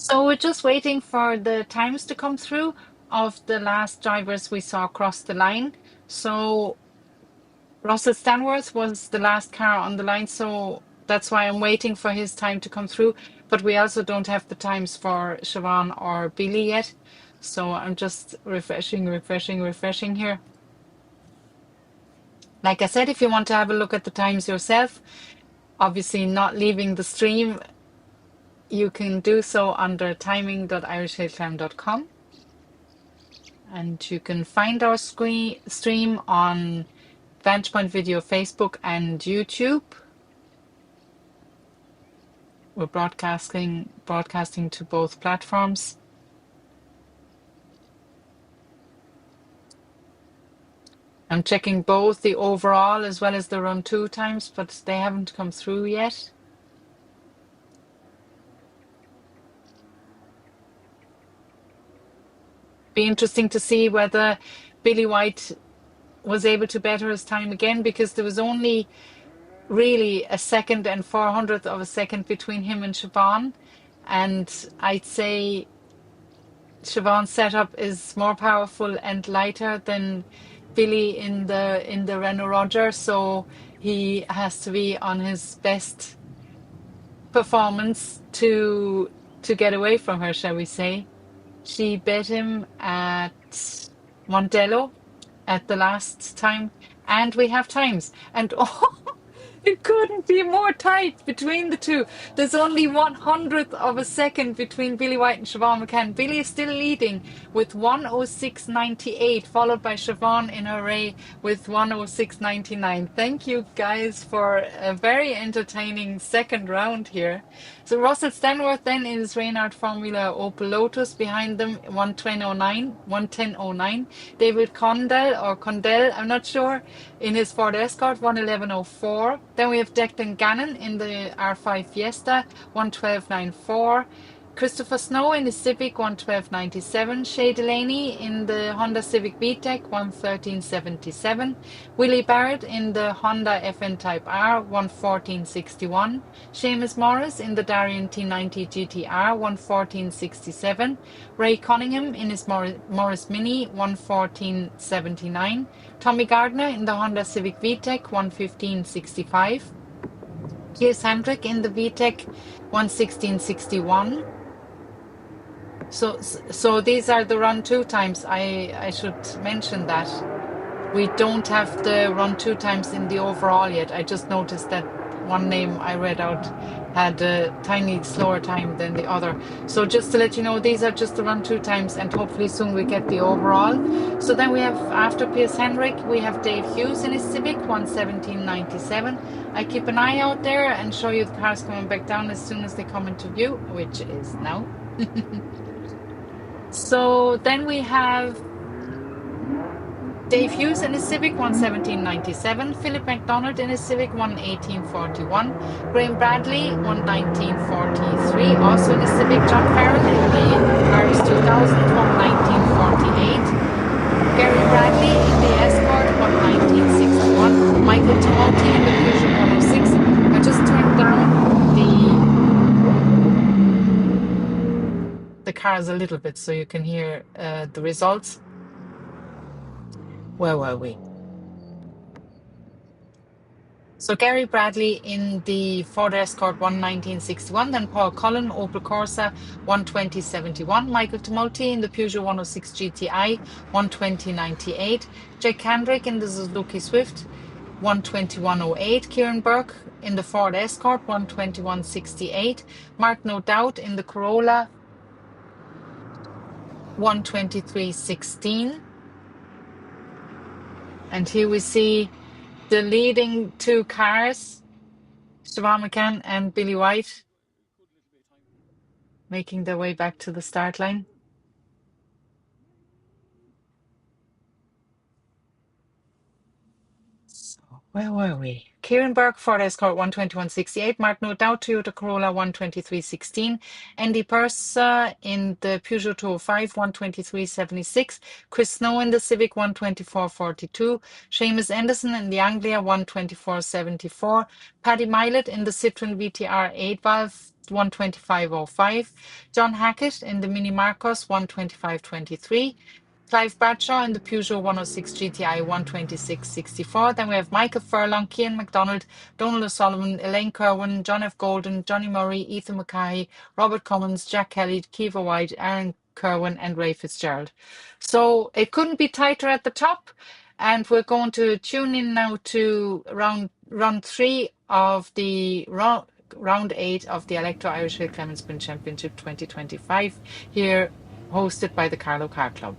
So we're just waiting for the times to come through of the last drivers we saw cross the line. So Russell Stanworth was the last car on the line, so that's why I'm waiting for his time to come through. But we also don't have the times for Siobhan or Billy yet. So I'm just refreshing here. Like I said, if you want to have a look at the times yourself, obviously not leaving the stream, you can do so under timing.irishhillclimb.com. And you can find our stream on Vantage Point Video, Facebook, and YouTube. We're broadcasting to both platforms. I'm checking both the overall as well as the run 2 times, but they haven't come through yet. Be interesting to see whether Billy White was able to better his time again, because there was only really a second and 400th of a second between him and Siobhan. And I'd say Siobhan's setup is more powerful and lighter than Billy in the Renault Roger, so he has to be on his best performance to get away from her, shall we say. She bet him at Montello at the last time, and we have times. And oh, it couldn't be more tight between the two. There's only 100th of a second between Billy White and Siobhan McCann. Billy is still leading with 106.98, followed by Siobhan in array with 106.99. Thank you guys for a very entertaining second round here. So Russell Stanworth then in his Reynard Formula Opel Lotus, behind them 110.09. David Condell, I'm not sure, in his Ford Escort 111.04. Then we have Declan Gannon in the R5 Fiesta 112.94. Christopher Snow in the Civic 112.97. Shay Delaney in the Honda Civic VTEC 113.77. Willie Barrett in the Honda FN Type R 114.61. Seamus Morris in the Darien T90 GTR 114.67. Ray Cunningham in his Morris Mini 114.79. Tommy Gardner in the Honda Civic VTEC 115.65. Piers Hendrick in the VTEC 116.61. So these are the run 2 times. I should mention that we don't have the run 2 times in the overall yet. I just noticed that one name I read out had a tiny slower time than the other. So just to let you know, these are just the run 2 times, and hopefully soon we get the overall. So then we have, after Piers Henrik, we have Dave Hughes in his Civic 117.97. I keep an eye out there and show you the cars coming back down as soon as they come into view, which is now. So then we have Dave Hughes in his Civic 117.97, Philip McDonald in his Civic 118.41, Graham Bradley 119.43, also in his Civic, John Farrell in the Irish 2000 119.48, Gary Bradley in the Escort 119.61, Michael Tumulty in the Peugeot 106. I just turned down the cars a little bit so you can hear the results. Where were we? So Gary Bradley in the Ford Escort 119.61, then Paul Cullen, Opel Corsa 120.71, Michael Tumulty in the Peugeot 106 GTI 120.98, Jake Kendrick in the Suzuki Swift 121.08, Kieran Burke in the Ford Escort 121.68, Mark No Doubt in the Corolla 123.16. And here we see the leading 2 cars, Siobhan McCann and Billy White, making their way back to the start line. So Where were we? Kierenberg, Ford Escort 121.68, Martin O'Dowd, Toyota Corolla 123.16, Andy Purser in the Peugeot 205 123.76, Chris Snow in the Civic 124.42, Seamus Anderson in the Anglia 124.74, Paddy Milet in the Citroen VTR 8 valve 125.05, John Hackett in the Mini Marcos 125.23, Clive Bradshaw in the Peugeot 106 GTI 126.64. Then we have Michael Furlong, Cian McDonald, Donald O'Sullivan, Elaine Kerwin, John F. Golden, Johnny Murray, Ethan Mackay, Robert Cummins, Jack Kelly, Kiva White, Aaron Kerwin, and Ray Fitzgerald. So it couldn't be tighter at the top. And we're going to tune in now to round three of the round eight of the Alekto Irish Hillclimb and Sprint Championship 2025, here hosted by the Carlow Car Club.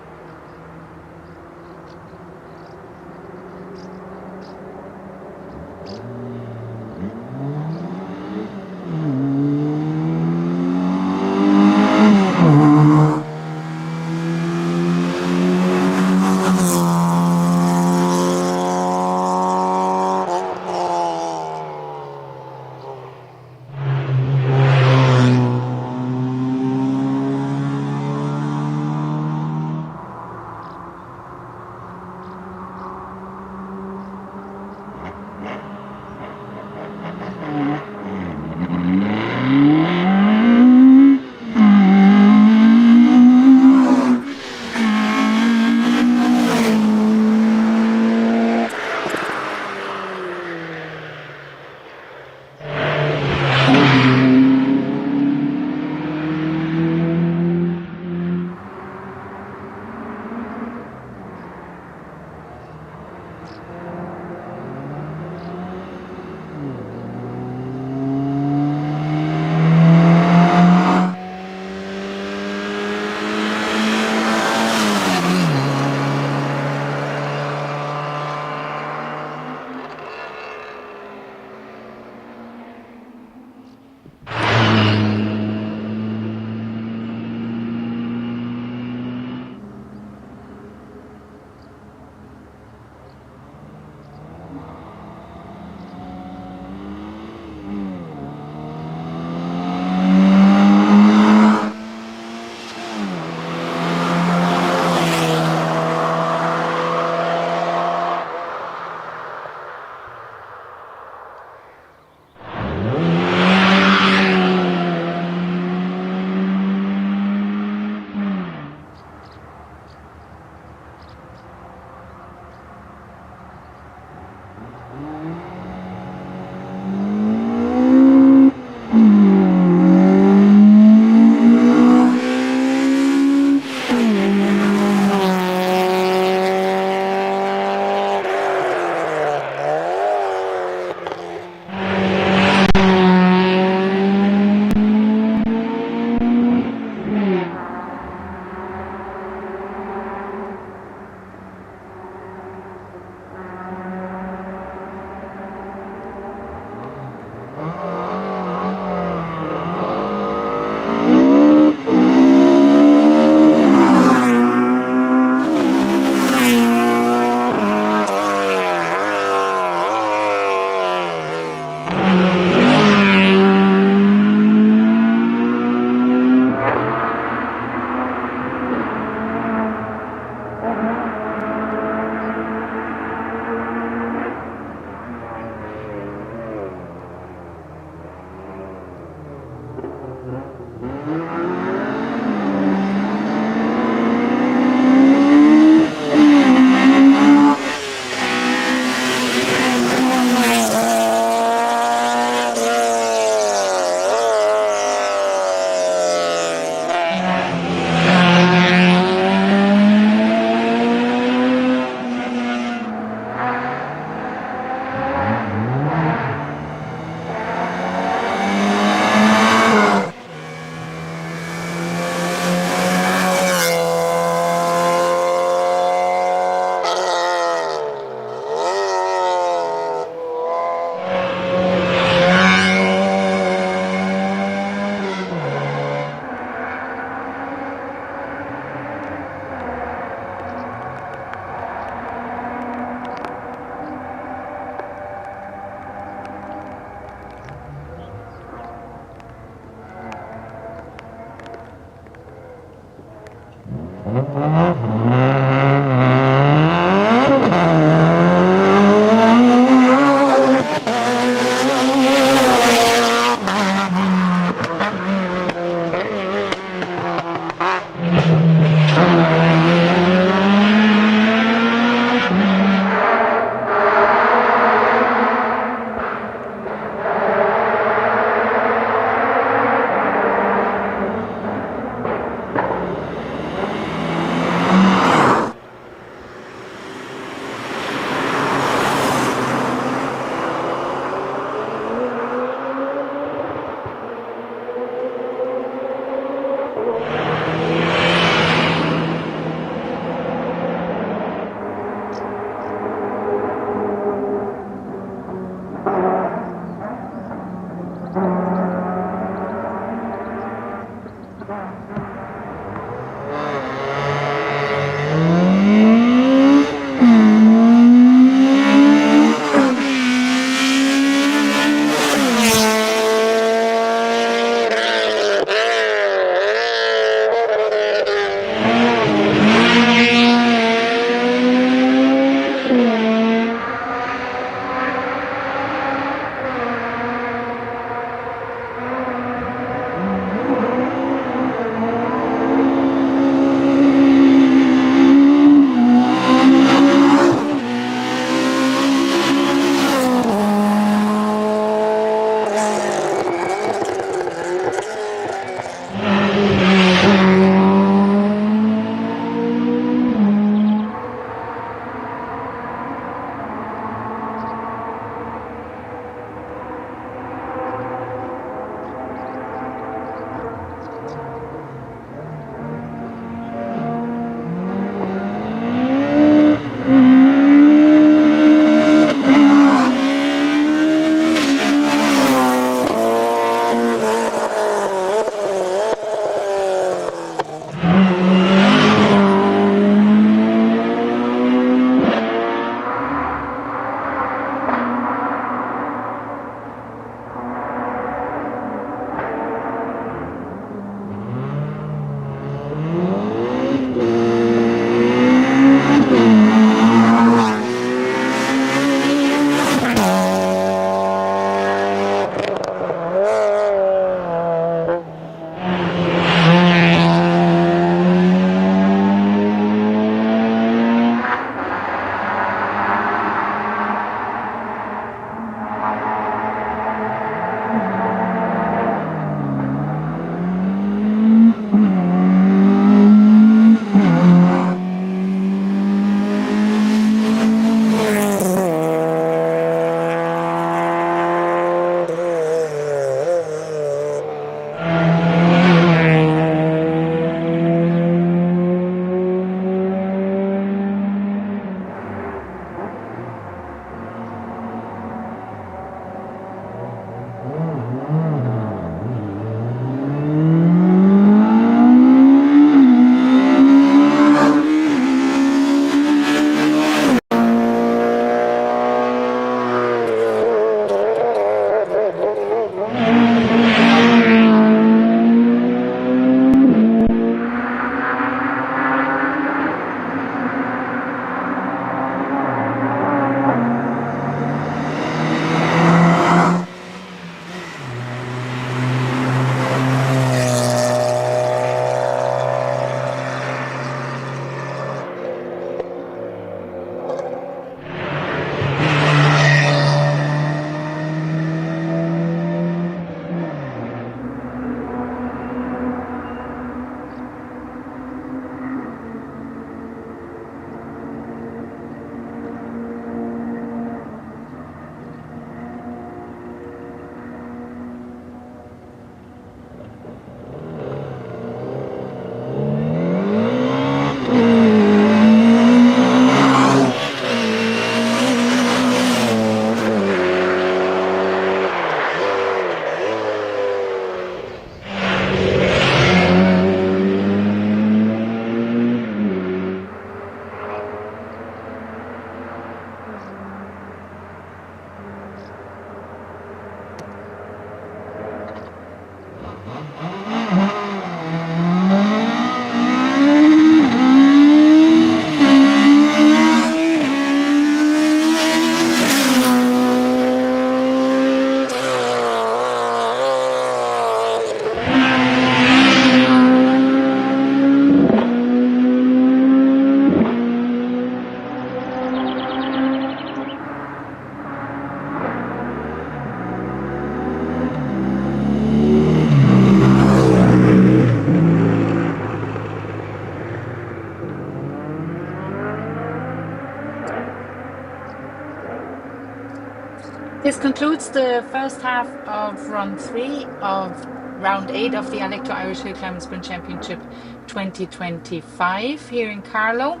This concludes the first half of run 3 of round 8 of the Alekto Irish Hillclimb and Sprint Championship 2025 here in Carlow.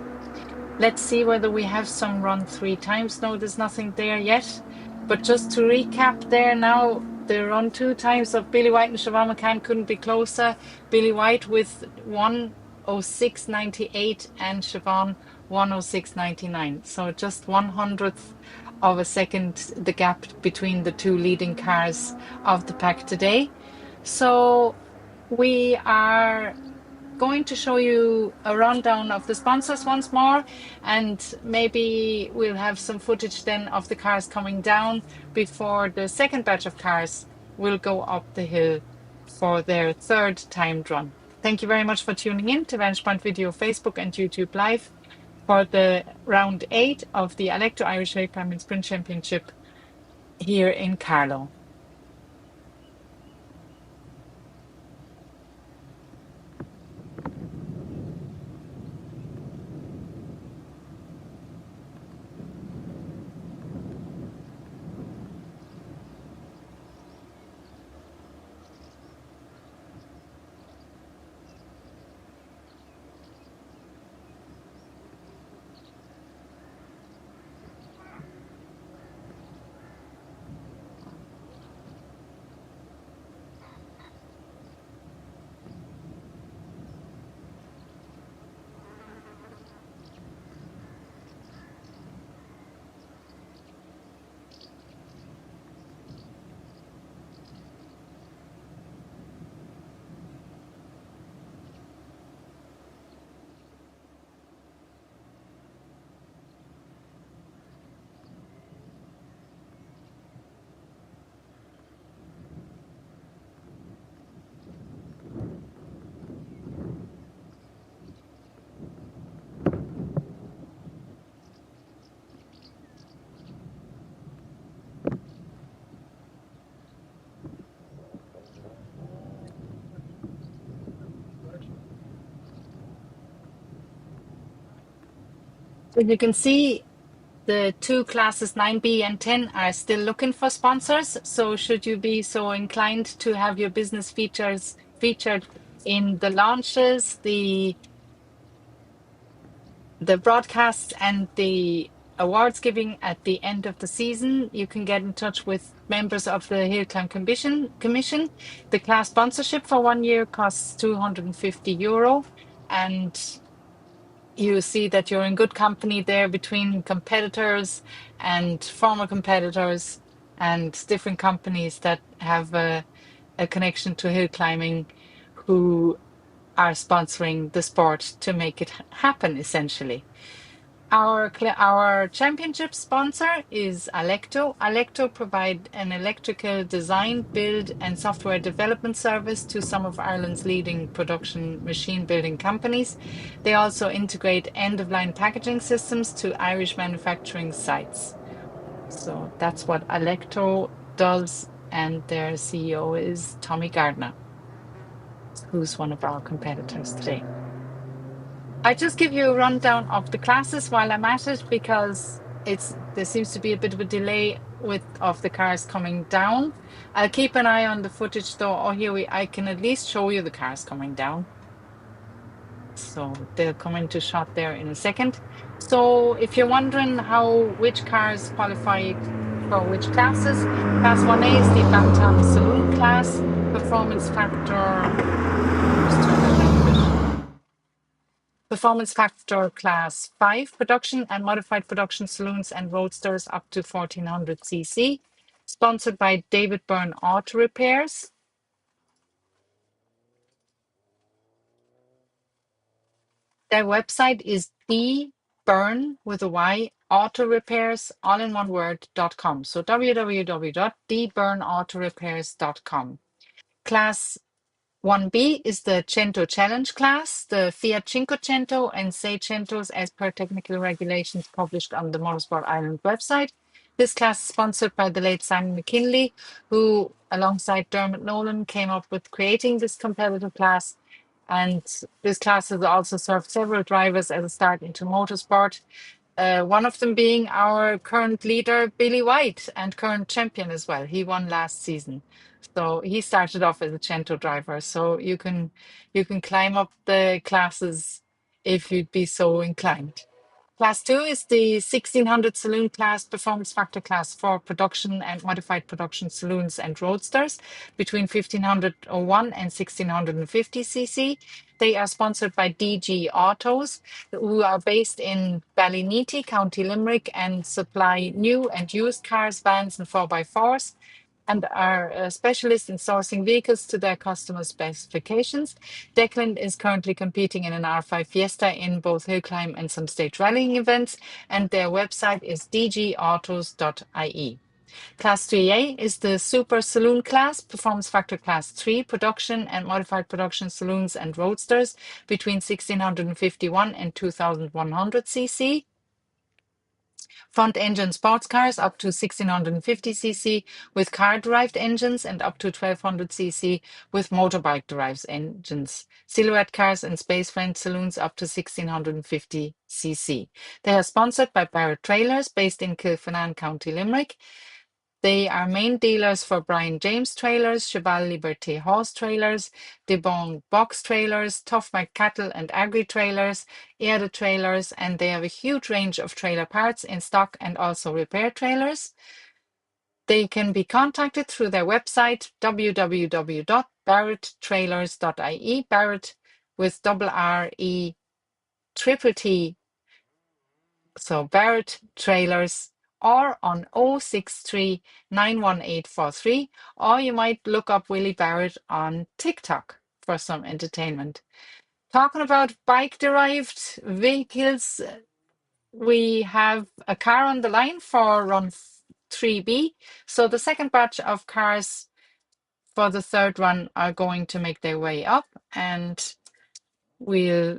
Let's see whether we have some run 3 times. No, there's nothing there yet. But just to recap there now, the run 2 times of Billy White and Siobhan McCann couldn't be closer. Billy White with 1:06.98 and Siobhan 1:06.99. So just 100th of a second, the gap between the two leading cars of the pack today. So we are going to show you a rundown of the sponsors once more, and maybe we'll have some footage then of the cars coming down before the second batch of cars will go up the hill for their third timed run. Thank you very much for tuning in to Vantage Point Video, Facebook and YouTube Live for the round 8 of the Alekto Irish Hillclimb and Sprint Championship here in Carlow. So you can see the two classes 9B and 10 are still looking for sponsors. So should you be so inclined to have your business features featured in the launches, the broadcasts and the awards giving at the end of the season, you can get in touch with members of the Hillclimb Commission. The class sponsorship for 1 year costs €250, and you see that you're in good company there between competitors and former competitors and different companies that have a connection to hill climbing who are sponsoring the sport to make it happen, essentially. Our championship sponsor is Alekto. Alekto provide an electrical design, build, and software development service to some of Ireland's leading production machine building companies. They also integrate end-of-line packaging systems to Irish manufacturing sites. So that's what Alekto does, and their CEO is Tommy Gardner, who's one of our competitors today. I just give you a rundown of the classes while I'm at it, because there seems to be a bit of a delay of the cars coming down. I'll keep an eye on the footage though. Oh, I can at least show you the cars coming down. So they'll come into shot there in a second. So if you're wondering which cars qualify for which classes, class 1A is the Bantam Saloon class, performance factor. Just turn that down a bit. Performance Factor Class 5 production and modified production saloons and roadsters up to 1400cc. Sponsored by David Byrne Auto Repairs. Their website is dbyrne with a Y auto repairs all in one word.com. So www.dbyrneautorepairs.com. Class 1B is the Cento Challenge class, the Fiat Cinquecento and Seicentos as per technical regulations published on the Motorsport Ireland website. This class is sponsored by the late Simon McKinley, who, alongside Dermot Nolan, came up with creating this competitive class. And this class has also served several drivers as a start into motorsport. One of them being our current leader, Billy White, and current champion as well. He won last season. So he started off as a Cento driver. So you can climb up the classes if you'd be so inclined. Class 2 is the 1600 saloon class, performance factor class for production and modified production saloons and roadsters between 1501 and 1650 cc. They are sponsored by DG Autos, who are based in Ballyneety, County Limerick, and supply new and used cars, vans, and 4x4s, and are a specialist in sourcing vehicles to their customer specifications. Declan is currently competing in an R5 Fiesta in both Hillclimb and some state rallying events, and their website is dgautos.ie. Class 3A is the Super Saloon class, Performance Factor Class 3, production and modified production saloons and roadsters between 1651 and 2100 cc. Front engine sports cars up to 1650 cc with car derived engines and up to 1200 cc with motorbike derived engines. Silhouette cars and space frame saloons up to 1650 cc. They are sponsored by Barrett Trailers based in Kilfinane, County Limerick. They are main dealers for Brian James Trailers, Cheval Liberté Horse Trailers, DeBong Box Trailers, Tough Mike Cattle and Agri Trailers, Erde Trailers, and they have a huge range of trailer parts in stock and also repair trailers. They can be contacted through their website, www.barretttrailers.ie, Barrett with double R-E triple T, so Barrett Trailers, or on 063 91843, or you might look up Willie Barrett on TikTok for some entertainment. Talking about bike derived vehicles, we have a car on the line for run 3B. So the second batch of cars for the third run are going to make their way up, and we'll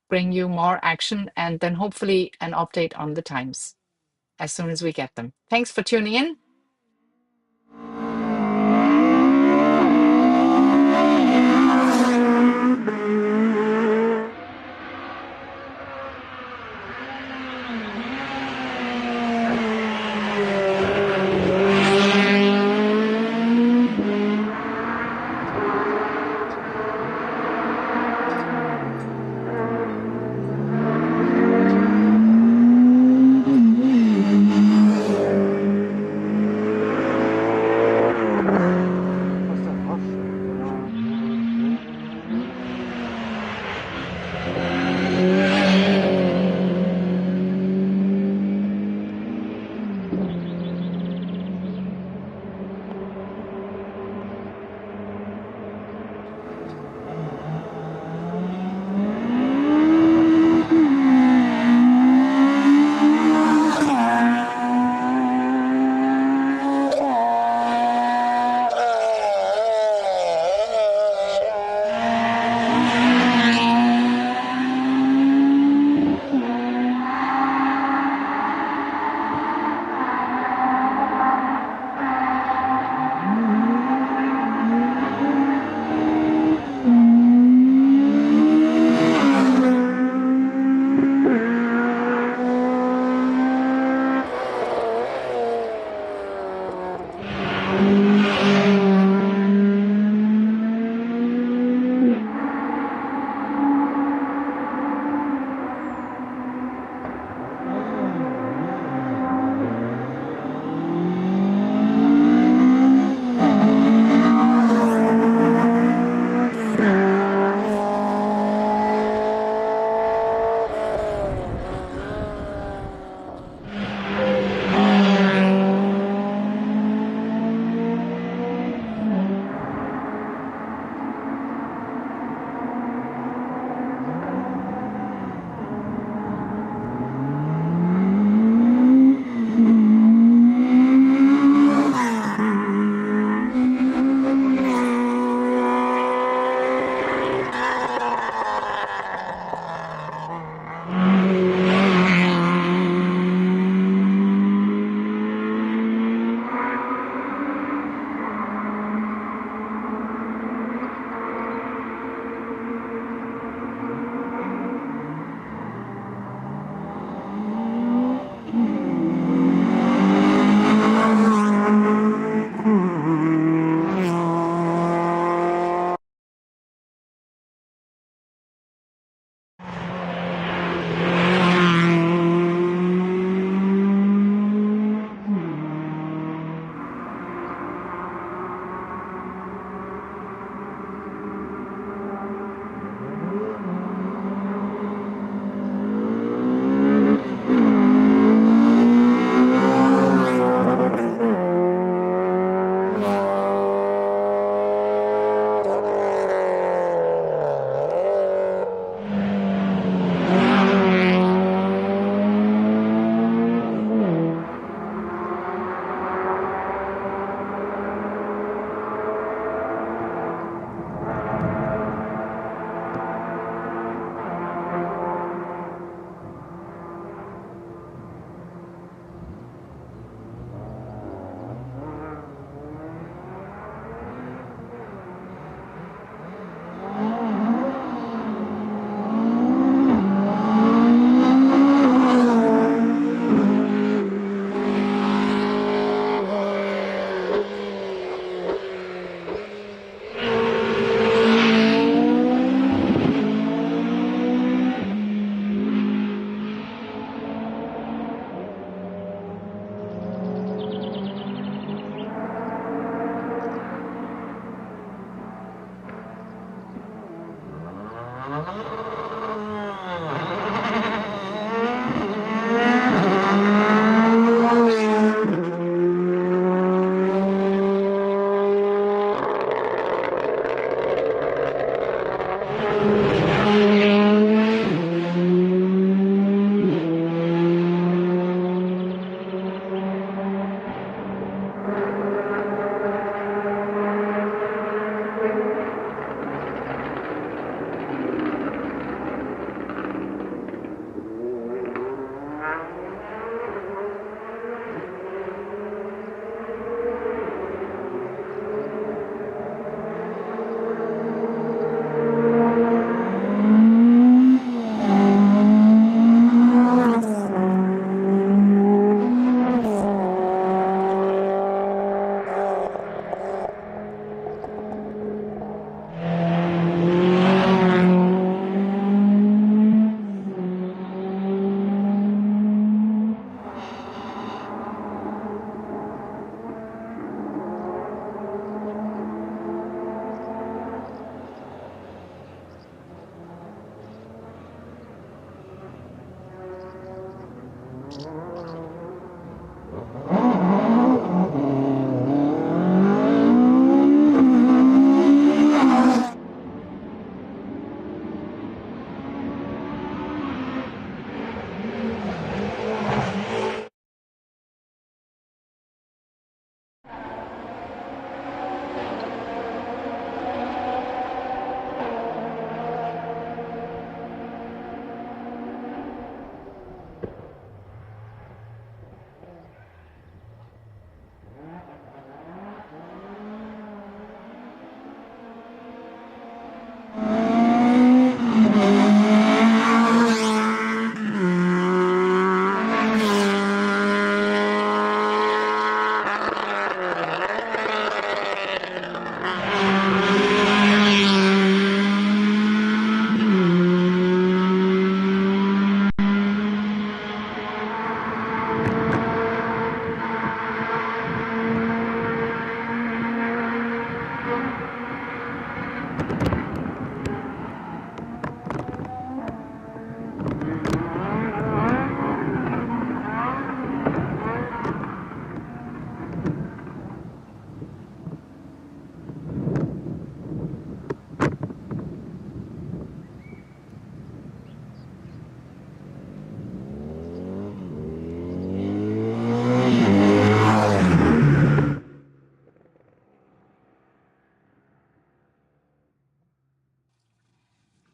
bring you more action and then hopefully an update on the times as soon as we get them. Thanks for tuning in.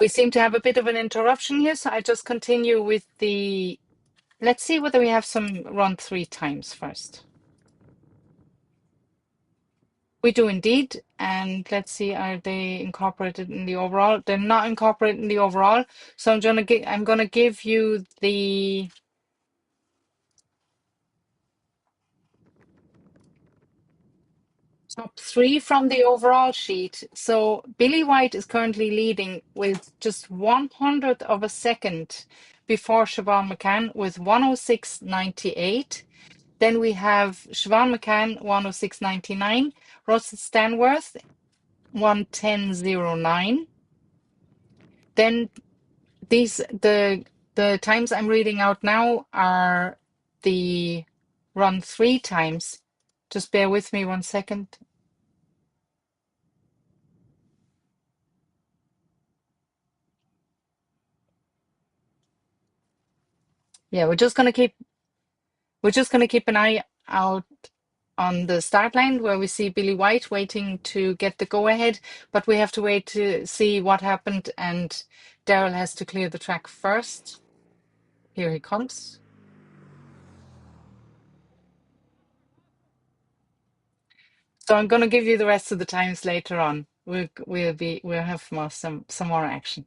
We seem to have a bit of an interruption here, so I just continue with the. Let's see whether we have some run three times first. We do indeed, and let's see, are they incorporated in the overall? They're not incorporated in the overall, so I'm gonna give you the top three from the overall sheet. So Billy White is currently leading with just 100th of a second before Siobhan McCann with 106.98. Then we have Siobhan McCann 106.99, Russell Stanworth 110.09. Then these the times I'm reading out now are the run three times. Just bear with me 1 second. Yeah, we're just gonna keep an eye out on the start line where we see Billy White waiting to get the go ahead, but we have to wait to see what happened, and Daryl has to clear the track first. Here he comes. So I'm gonna give you the rest of the times later on. We'll have some more action.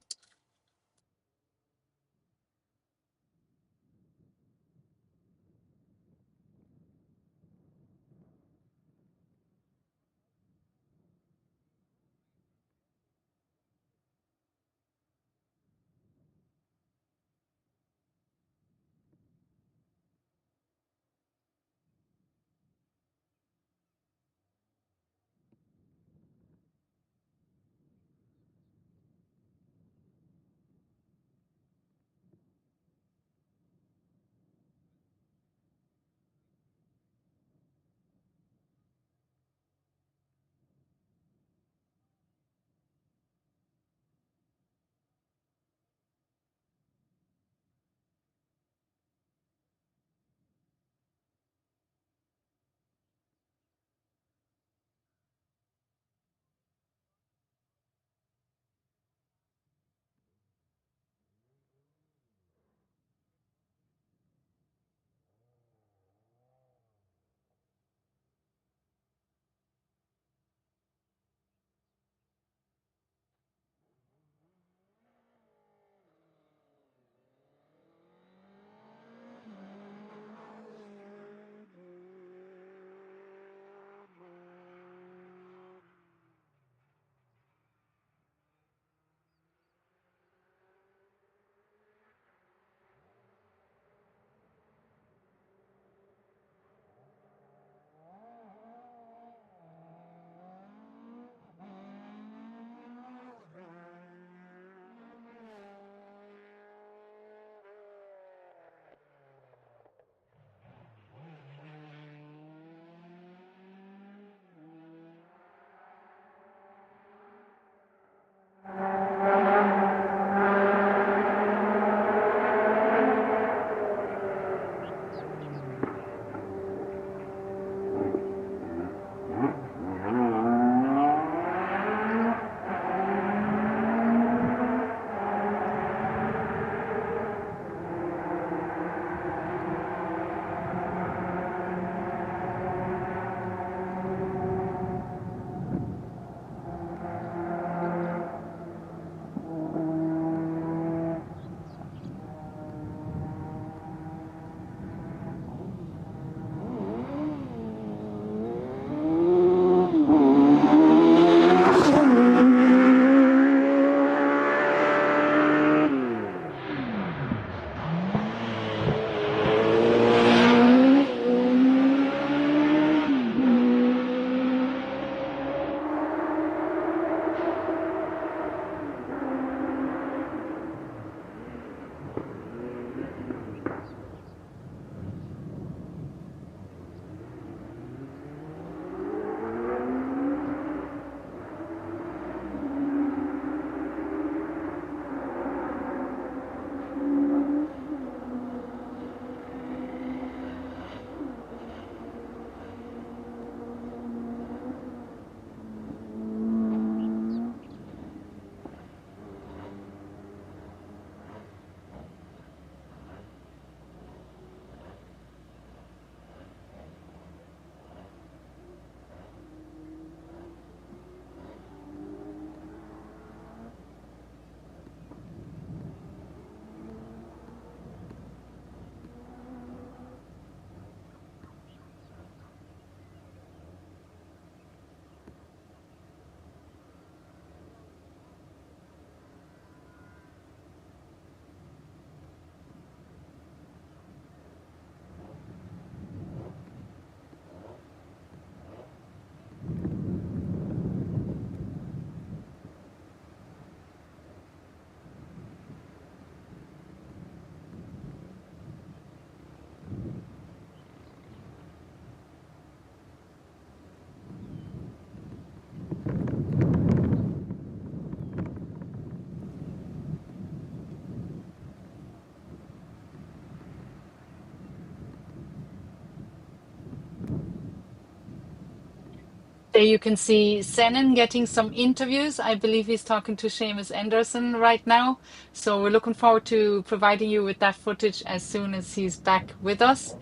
There you can see Senan getting some interviews. I believe he's talking to Seamus Anderson right now. So we're looking forward to providing you with that footage as soon as he's back with us.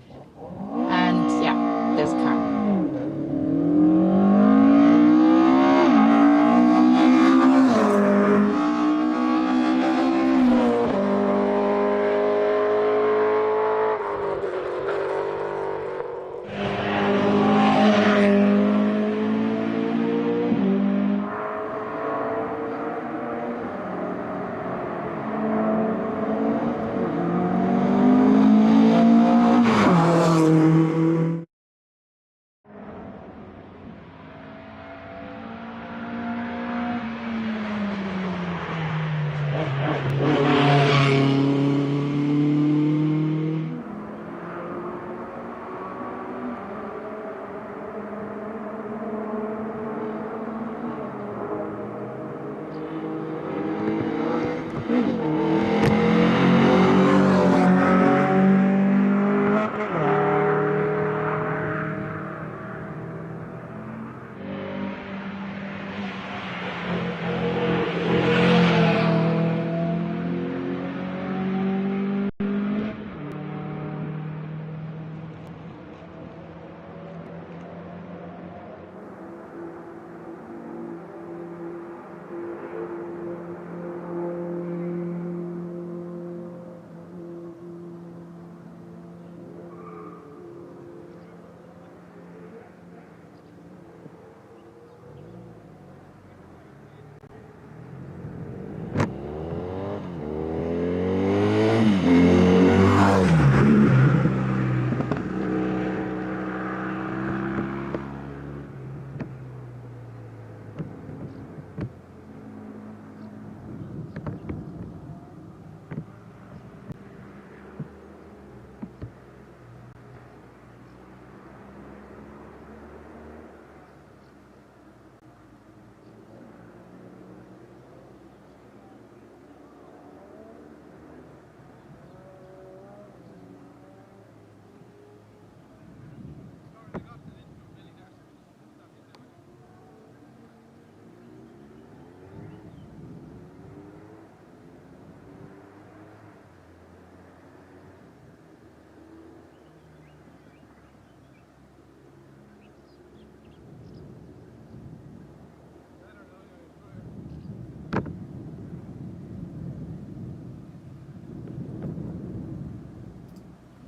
And yeah, there's a car.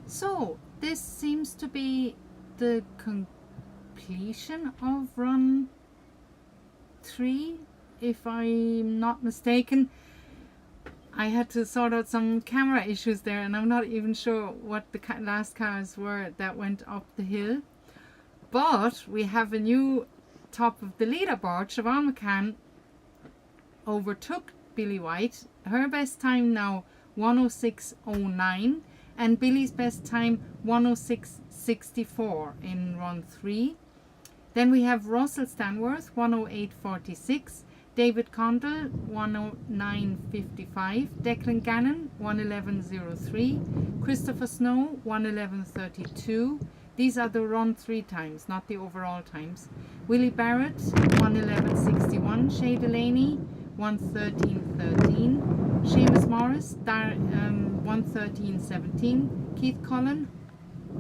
So this seems to be the completion of run 3, if I'm not mistaken. I had to sort out some camera issues there, and I'm not even sure what the last cars were that went up the hill. But we have a new top of the leaderboard. Siobhan McCann overtook Billy White. Her best time now 106.09, and Billy's best time 106.64 in run 3. Then we have Russell Stanworth 108.46, David Condell 109.55, Declan Gannon 111.03, Christopher Snow 111.32. These are the run 3 times, not the overall times. Willie Barrett 111.61, Shay Delaney 113.13, Seamus Morris 113.17, Keith Cullen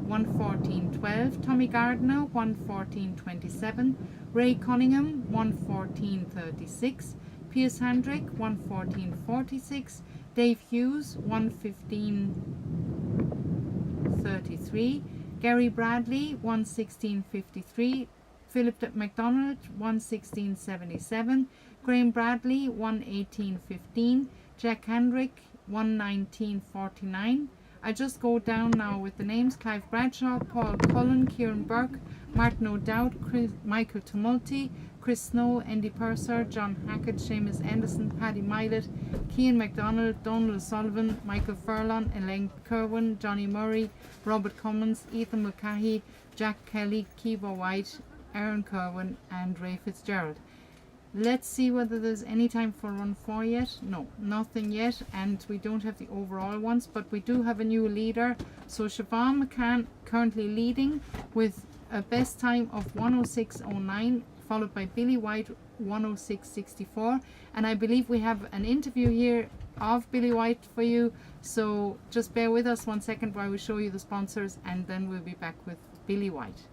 114.12, Tommy Gardner 114.27, Ray Cunningham 114.36, Piers Handrick 114.46, Dave Hughes 115.33, Gary Bradley 116.53, Philip McDonald 116.77, Graham Bradley 118.15, Jack Hendrick 119.49. I just go down now with the names: Clive Bradshaw, Paul Cullen, Kieran Burke, Martin O'Dowd, Michael Tumulty, Chris Snow, Andy Purser, John Hackett, Seamus Anderson, Paddy Milet, Cian MacDonald, Donald Sullivan, Michael Furlong, Elaine Kerwin, Johnny Murray, Robert Cummins, Ethan Mulcahy, Jack Kelly, Kiva White, Aaron Kerwin and Ray Fitzgerald. Let's see whether there's any time for run 4 yet. No, nothing yet, and we don't have the overall ones, but we do have a new leader. So Siobhan McCann currently leading with a best time of 106.09, followed by Billy White, 106.64. And I believe we have an interview here of Billy White for you. So just bear with us 1 second while we show you the sponsors, and then we'll be back with Billy White.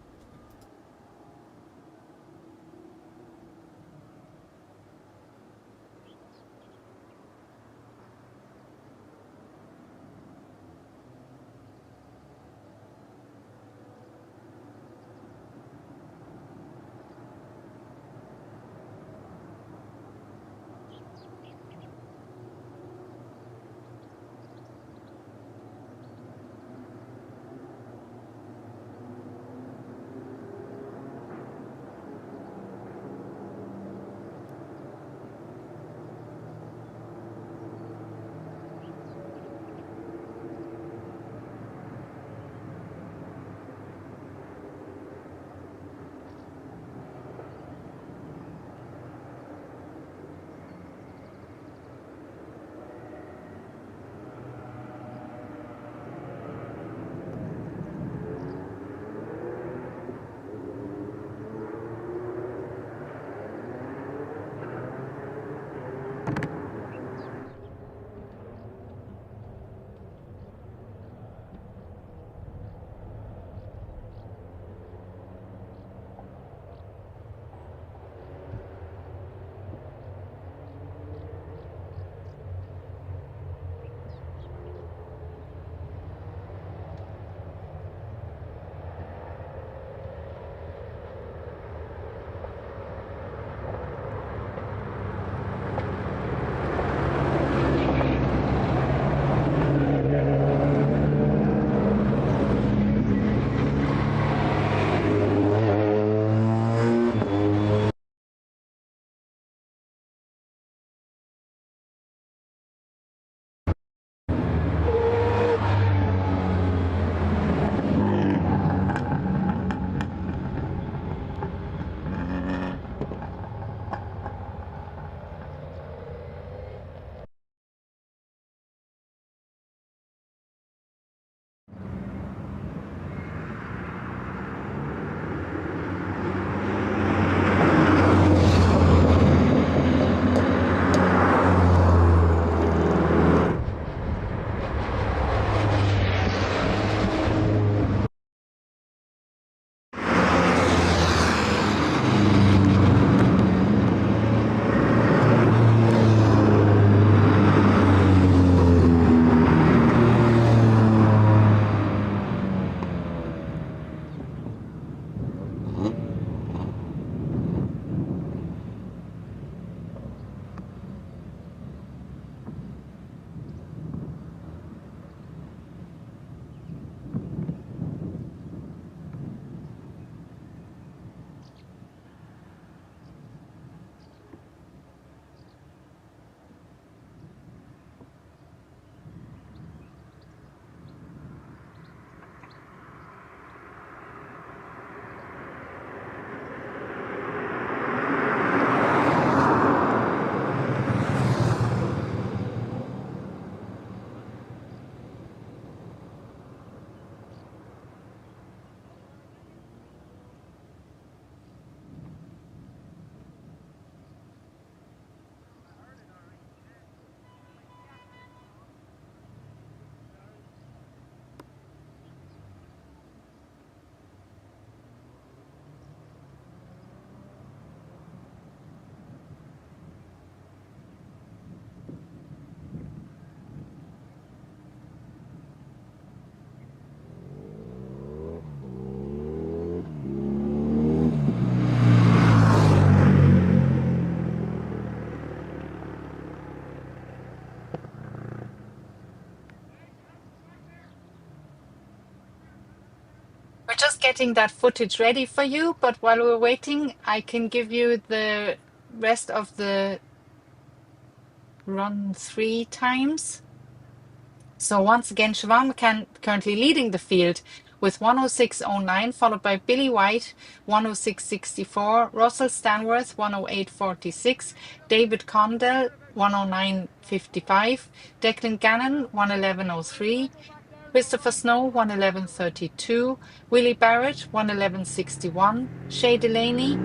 We're just getting that footage ready for you, but while we're waiting, I can give you the rest of the run 3 times. So once again, Siobhan currently leading the field with 106.09, followed by Billy White, 106.64, Russell Stanworth, 108.46, David Condell, 109.55, Declan Gannon, 111.03, Christopher Snow, 111.32. Willie Barrett, 111.61. Shay Delaney,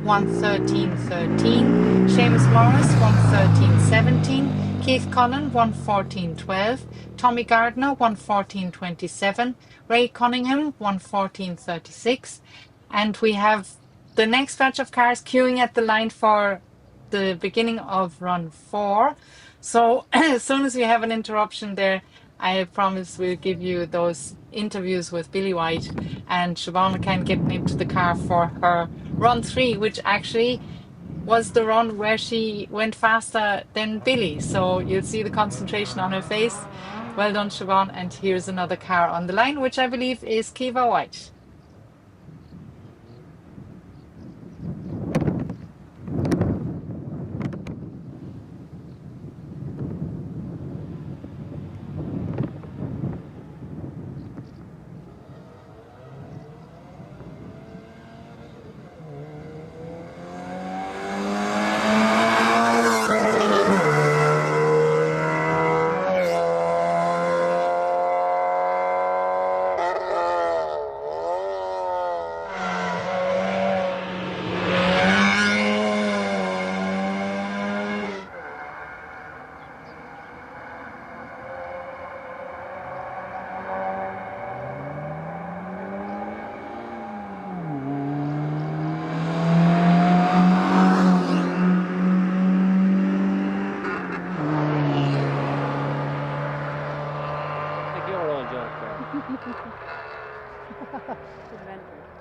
113.13. Seamus Morris, 113.17. Keith Cullen, 114.12. Tommy Gardner, 114.27. Ray Cunningham, 114.36. And we have the next batch of cars queuing at the line for the beginning of run 4. So as soon as we have an interruption there, I promise we'll give you those interviews with Billy White and Siobhan McCann getting into the car for her run 3, which actually was the run where she went faster than Billy. So you'll see the concentration on her face. Well done, Siobhan. And here's another car on the line, which I believe is Kiva White.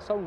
Sâu.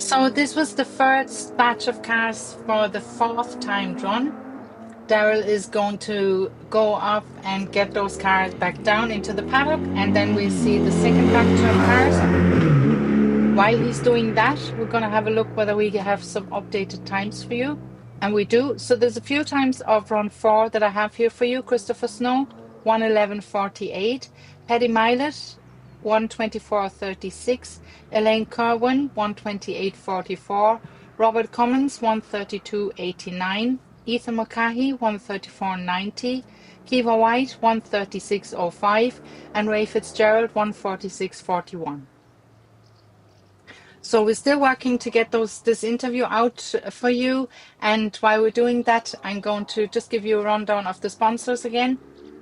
So this was the first batch of cars for the fourth timed run. Daryl is going to go up and get those cars back down into the paddock, and then we see the second batch of cars. While he's doing that, we're going to have a look whether we have some updated times for you. And we do. So there's a few times of run 4 that I have here for you. Christopher Snow, 1:11:48. Paddy Milet, 1:24:36. Elaine Kerwin, 1:28:44. Robert Cummins, 1:32:89. Ethan Mulcahy, 1:34:90. Kiva White, 1:36:05. And Ray Fitzgerald, 1:46:41. So we're still working to get this interview out for you. And while we're doing that, I'm going to just give you a rundown of the sponsors again,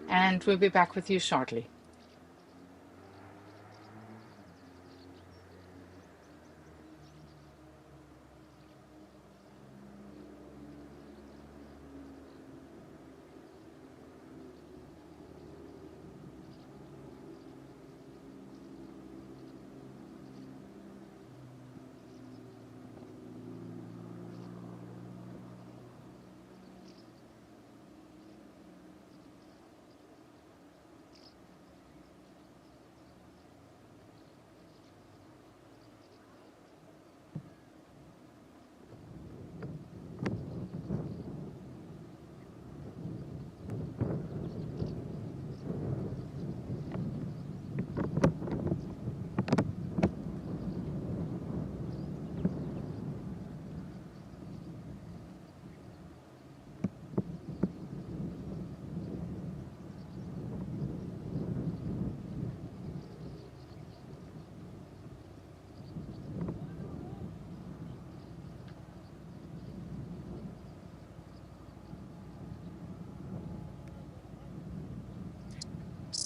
and we'll be back with you shortly.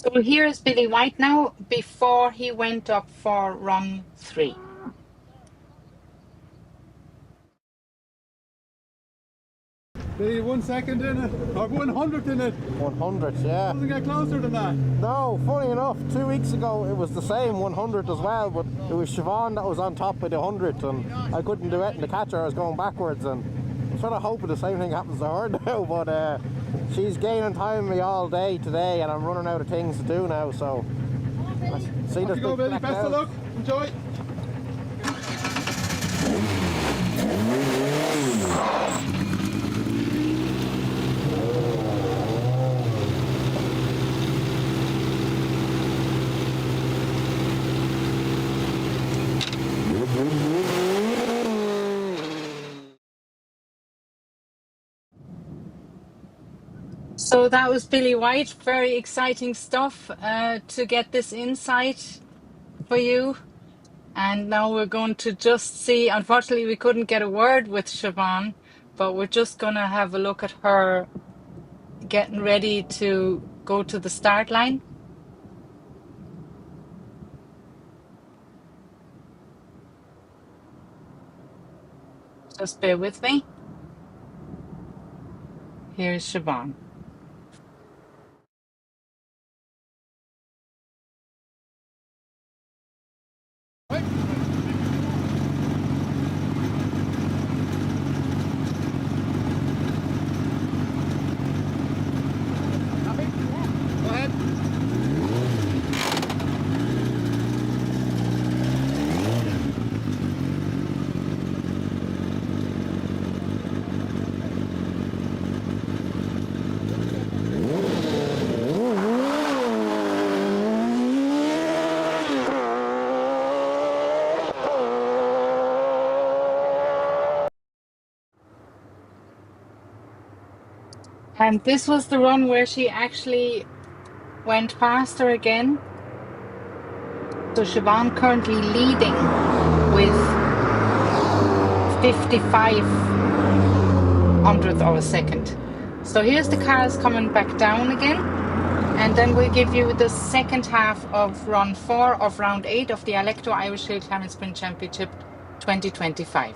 So here is Billy White now before he went up for run 3. Billy, 1 second in it, or 100th in it. 100, yeah. Doesn't get closer than that. No, funny enough, 2 weeks ago it was the same 100 as well, but it was Siobhan that was on top with the 100th, and I couldn't do anything to catch her. I was going backwards, and I'm sort of hoping the same thing happens to her now, but she's gaining time with me all day today, and I'm running out of things to do now, so see this Off you go, Billy. Best of luck. Enjoy. So that was Billy White. Very exciting stuff to get this insight for you. And now we're going to just see, unfortunately, we couldn't get a word with Siobhan, but we're just going to have a look at her getting ready to go to the start line. Just bear with me. Here's Siobhan. And this was the run where she actually went past her again. So Siobhan currently leading with 55 hundredth of a second. So here's the cars coming back down again. And then we'll give you the second half of run 4 of round 8 of the Alekto Irish Hillclimb and Sprint Championship 2025.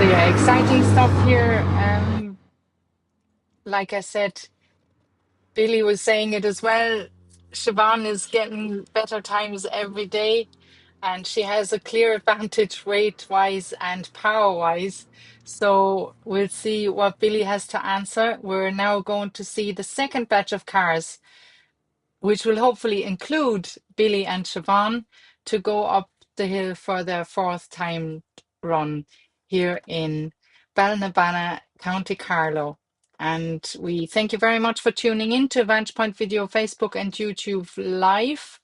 So yeah, exciting stuff here. Like I said, Billy was saying it as well. Siobhan is getting better times every day, and she has a clear advantage weight-wise and power-wise. So we'll see what Billy has to answer. We're now going to see the second batch of cars, which will hopefully include Billy and Siobhan, to go up the hill for their fourth time run here in Ballinabana, County Carlow. And we thank you very much for tuning in to Vantage Point Video, Facebook and YouTube Live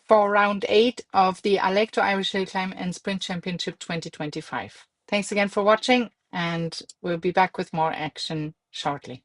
for round 8 of the Alekto Irish Hillclimb and Sprint Championship 2025. Thanks again for watching, and we'll be back with more action shortly.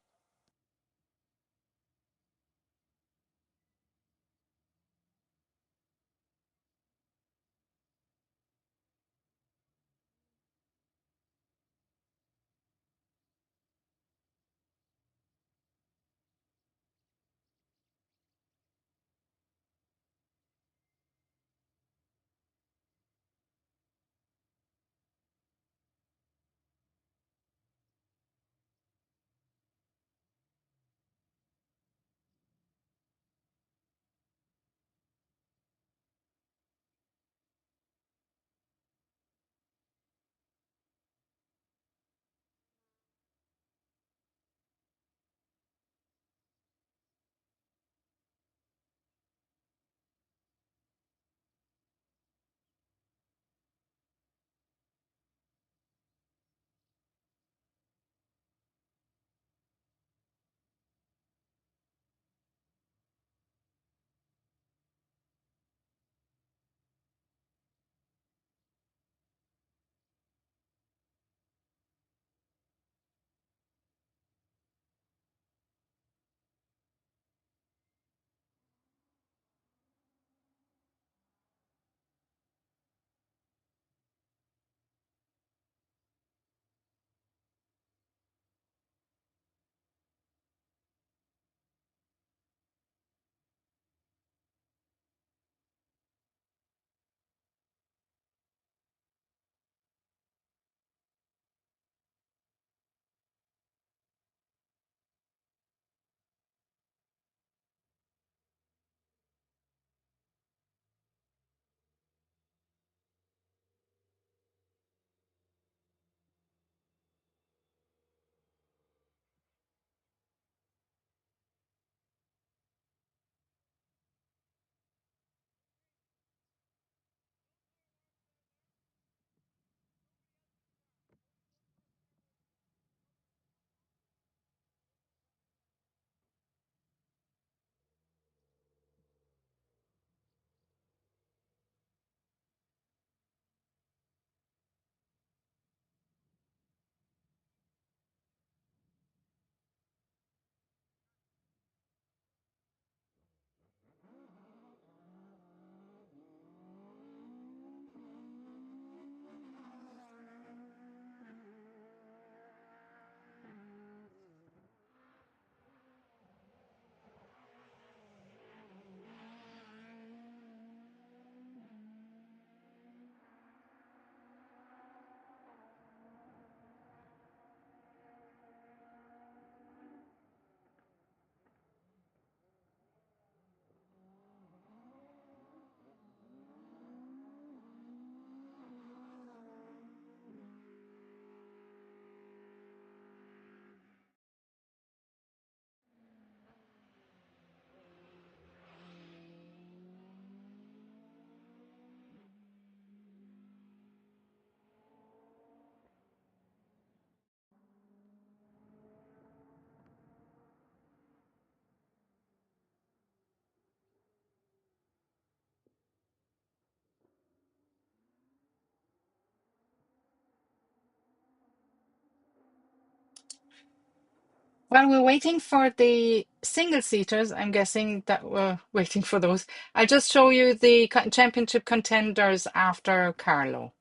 While we're waiting for the single seaters, I'm guessing that we're waiting for those. I'll just show you the championship contenders after Carlow.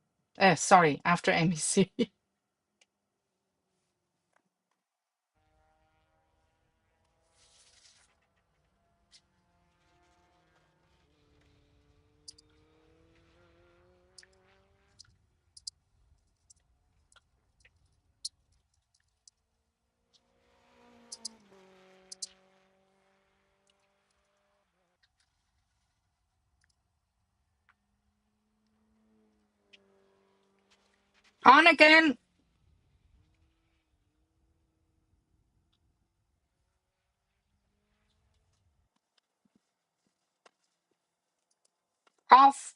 Sorry, after MEC. On again. Off.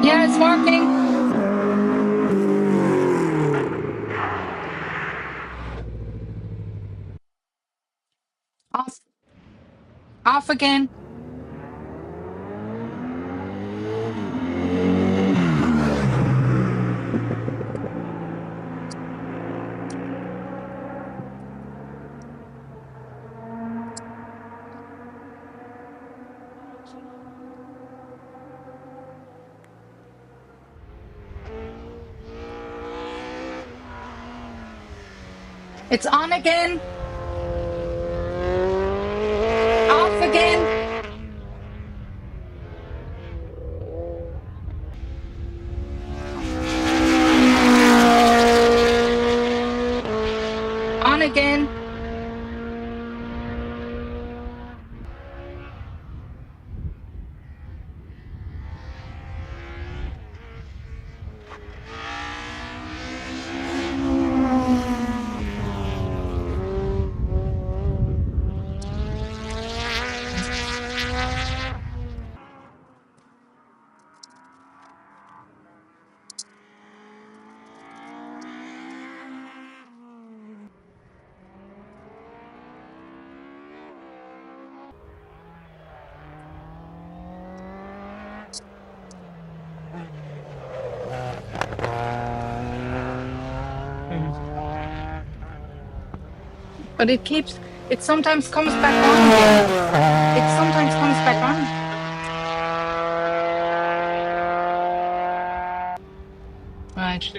Yeah, it's working. Off. Off again. It's on again. Off again. On again. But it sometimes comes back on again. It sometimes comes back on. Right.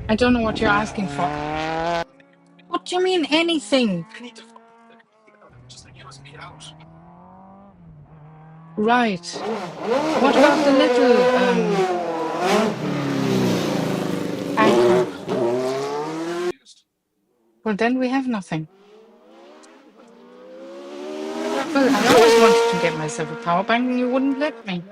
I don't know what you're asking for. What do you mean anything? Right. What about the little anchor? Well, then we have nothing. Well, I always wanted to get myself a power bank and you wouldn't let me.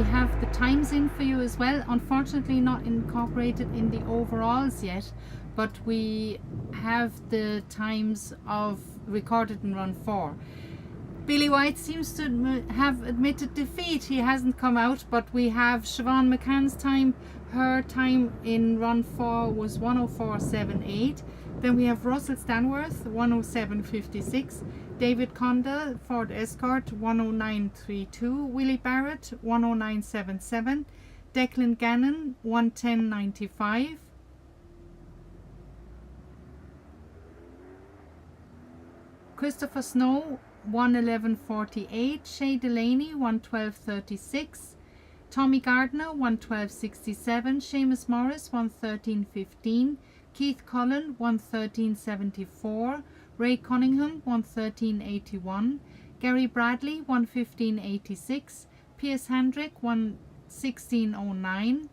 we have the times in for you as well. Unfortunately not incorporated in the overalls yet, but we have the times of recorded in run 4. Billy White seems to have admitted defeat. He hasn't come out, but we have Siobhan McCann's time. Her time in run 4 was 104.78. Then we have Russell Stanworth, 107.56. David Condell, Ford Escort, 109.32. Willie Barrett, 109.77. Declan Gannon, 110.95. Christopher Snow, 111.48. Shay Delaney, 112.36. Tommy Gardner, 112.67. Seamus Morris, 113.15. Keith Cullen, 113.74. Ray Cunningham, 113.81. Gary Bradley, 115.86. Piers Hendrick, 116.09.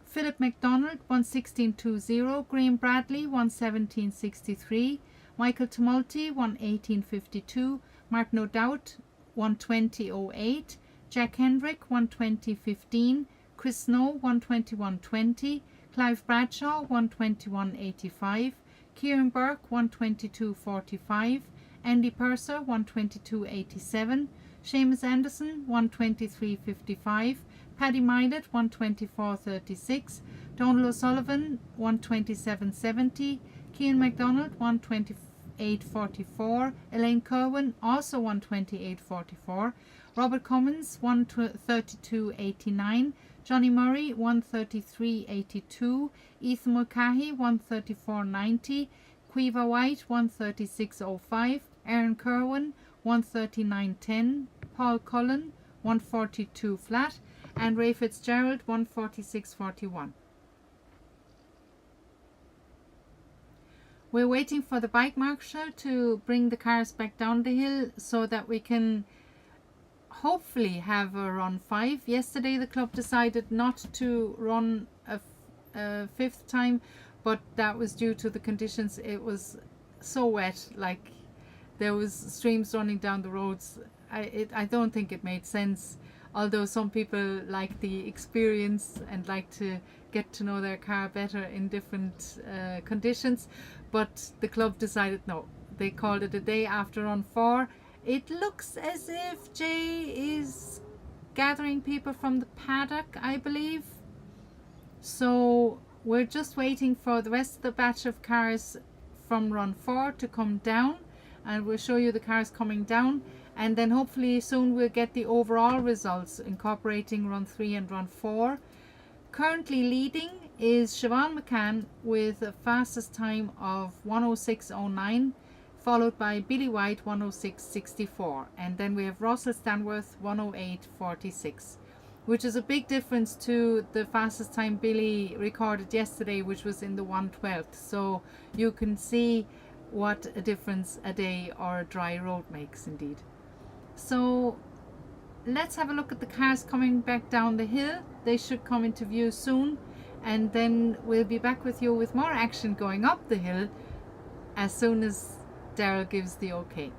Philip McDonald, 116.20. Graham Bradley, 117.63. Michael Tumulty, 118.52. Martin O'Dowd, 120.08. Jack Hendrick, 120.15. Chris Snow, 121.20. Clive Bradshaw, 121.85. Kieran Burke, 122.45. Andy Purser, 122.87. Seamus Anderson, 123.55. Paddy Milet, 124.36. Donald O'Sullivan, 127.70. Cian MacDonald, 128.44. Elaine Kerwin, also 128.44. Robert Cummins, 132.89. Johnny Murray, 133.82. Ethan Mulcahy, 134.90. Quiva White, 136.05. Aaron Kerwin, 139.10. Paul Cullen, 142 flat. And Ray Fitzgerald, 146.41. We're waiting for the bike marshal to bring the cars back down the hill so that we can hopefully have a run 5. Yesterday the club decided not to run a 5th time, but that was due to the conditions. It was so wet, like there was streams running down the roads. I don't think it made sense, although some people like the experience and like to get to know their car better in different conditions. But the club decided no. They called it a day after run 4. It looks as if Jay is gathering people from the paddock, I believe. So we're just waiting for the rest of the batch of cars from run 4 to come down, and we'll show you the cars coming down, and then hopefully soon we'll get the overall results incorporating run 3 and run 4. Currently leading is Siobhan McCann with the fastest time of 106.09, followed by Billy White 106.64, and then we have Russell Stanworth 108.46, which is a big difference to the fastest time Billy recorded yesterday, which was in the 112th. So you can see what a difference a day or a dry road makes indeed. So let's have a look at the cars coming back down the hill. They should come into view soon, and then we'll be back with you with more action going up the hill as soon as Daryl gives the okay.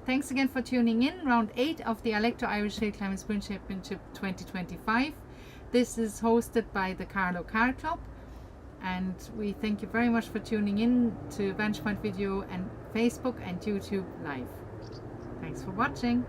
Thanks again for tuning in. Round 8 of the Alekto Irish Hillclimb and Sprint Championship 2025. This is hosted by the Carlow Car Club, and we thank you very much for tuning in to Vantage Point Video and Facebook and YouTube Live. Thanks for watching.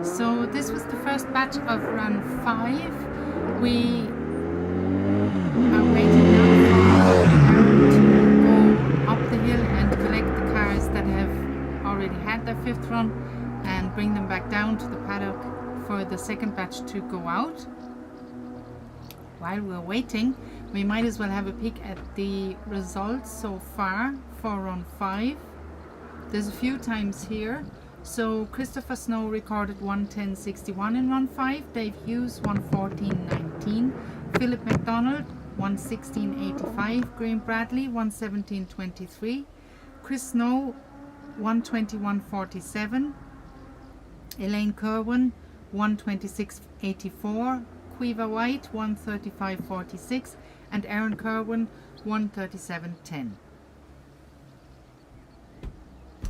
So this was the first batch of run 5. We are waiting now to go up the hill and collect the cars that have already had their 5th run and bring them back down to the paddock for the second batch to go out. While we're waiting, we might as well have a peek at the results so far for run 5. There's a few times here. So Christopher Snow recorded 1:10.61 in run 5, Dave Hughes 1:14.19, Philip McDonald 1:16.85, Graham Bradley 1:17.23, Chris Snow 1:21.47, Elaine Kerwin 1:26.84, Quiva White 1:35.46 and Aaron Kerwin 1:37.10.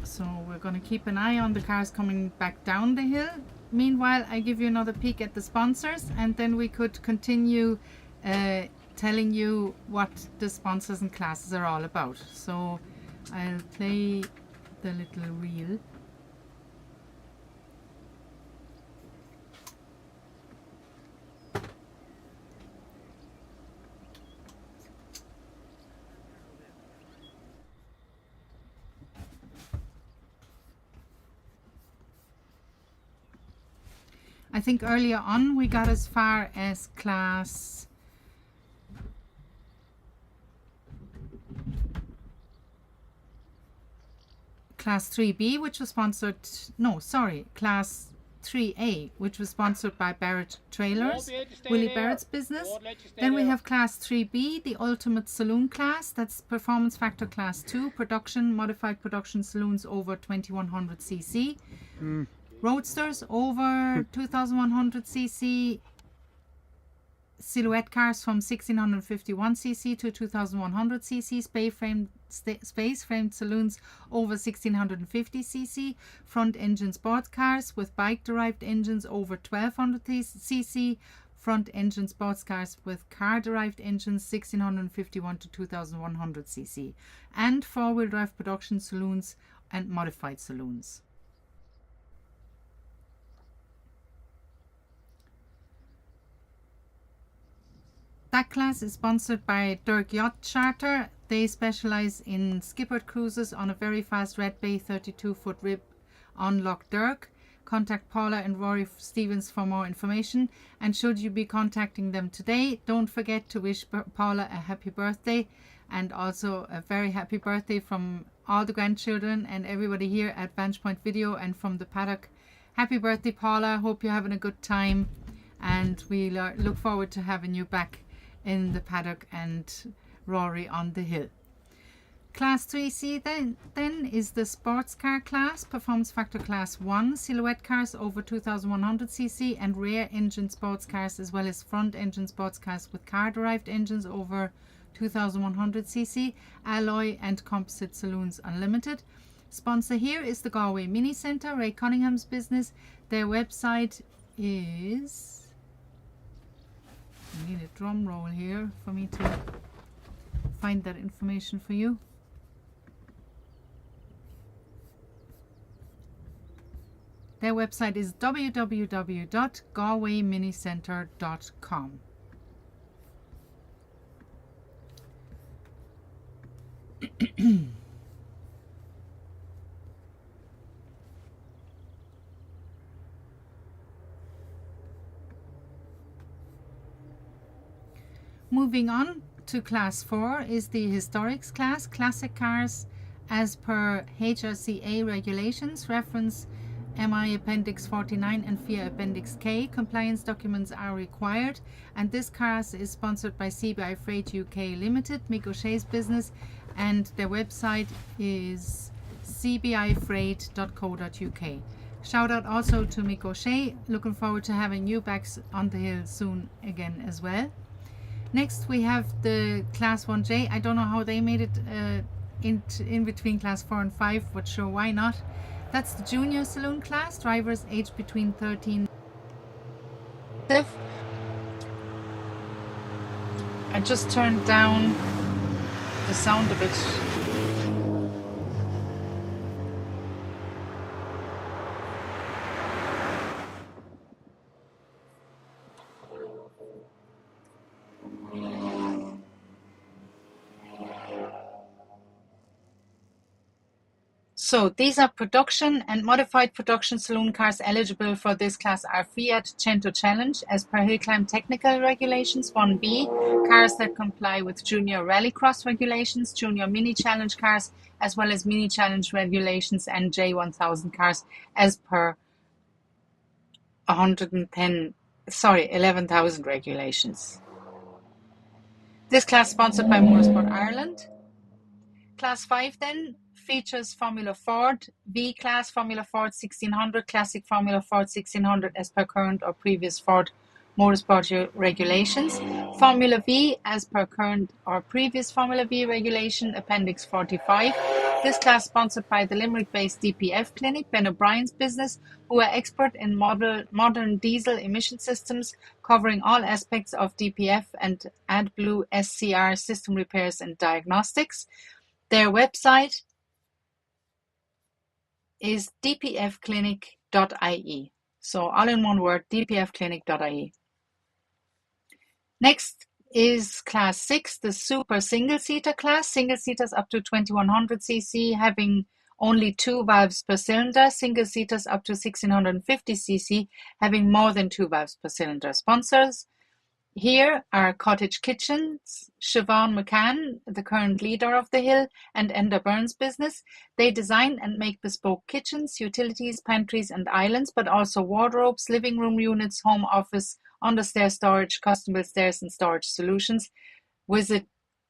So we're going to keep an eye on the cars coming back down the hill. Meanwhile, I give you another peek at the sponsors and then we could continue telling you what the sponsors and classes are all about. So I'll play the little reel. I think earlier on we got as far as class 3B, which was sponsored, no, sorry, class 3A, which was sponsored by Barrett Trailers, Willie Barrett's business. Then we have class 3B, the ultimate saloon class, that's performance factor class 2, production, modified production saloons over 2100 cc. Roadsters over 2100 cc, silhouette cars from 1651cc to 2100cc, space-framed saloons over 1650cc, front-engine sports cars with bike-derived engines over 1200cc, front-engine sports cars with car-derived engines 1651 to 2100cc, and four-wheel drive production saloons and modified saloons. That class is sponsored by Dirk Yacht Charter. They specialize in skippered cruises on a very fast Red Bay 32-foot rib on Loch Dirk. Contact Paula and Rory Stevens for more information. And should you be contacting them today, don't forget to wish Paula a happy birthday, and also a very happy birthday from all the grandchildren and everybody here at Vantage Point Video and from the paddock. Happy birthday, Paula. Hope you're having a good time, and we look forward to having you back in the paddock and Rory on the hill. Class 3C then is the sports car class, performance factor class 1, silhouette cars over 2100cc and rear engine sports cars, as well as front engine sports cars with car derived engines over 2100cc, alloy and composite saloons unlimited. Sponsor here is the Galway Mini Centre, Ray Cunningham's business. Their website is, I need a drum roll here for me to find that information for you. Their website is www.galwayminicenter.com. Moving on to class 4 is the historics class, classic cars as per HRCA regulations, reference MI Appendix 49 and FIA Appendix K. Compliance documents are required, and this class is sponsored by CBI Freight UK Limited, Mick O'Shea's business, and their website is cbifreight.co.uk. Shout out also to Mick O'Shea. Looking forward to having you back on the hill soon again as well. Next we have the class 1J. I don't know how they made it in between class 4 and 5, but sure, why not? That's the junior saloon class, drivers aged between 13. I just turned down the sound a bit. So these are production and modified production saloon cars eligible for this class are Fiat Cento Challenge as per Hillclimb technical regulations 1B, cars that comply with junior rallycross regulations, junior mini challenge cars, as well as mini challenge regulations, and J1000 cars as per 11,000 regulations. This class sponsored by Motorsport Ireland. Class 5 then features Formula Ford, V-Class, Formula Ford 1600, Classic Formula Ford 1600 as per current or previous Ford Motorsport regulations, Formula V as per current or previous Formula V regulation, Appendix 45. This class sponsored by the Limerick-based DPF clinic, Ben O'Brien's business, who are expert in modern diesel emission systems, covering all aspects of DPF and AdBlue SCR system repairs and diagnostics. Their website is dpfclinic.ie. So all in one word, dpfclinic.ie. Next is class 6, the super single-seater class. Single-seaters up to 2100cc having only 2 valves per cylinder. Single-seaters up to 1650cc having more than 2 valves per cylinder. Sponsors here are Cottage Kitchens, Siobhan McCann, the current leader of the Hill, and Enda Burns' business. They design and make bespoke kitchens, utilities, pantries, and islands, but also wardrobes, living room units, home office, under-stair storage, custom-built stairs, and storage solutions. Visit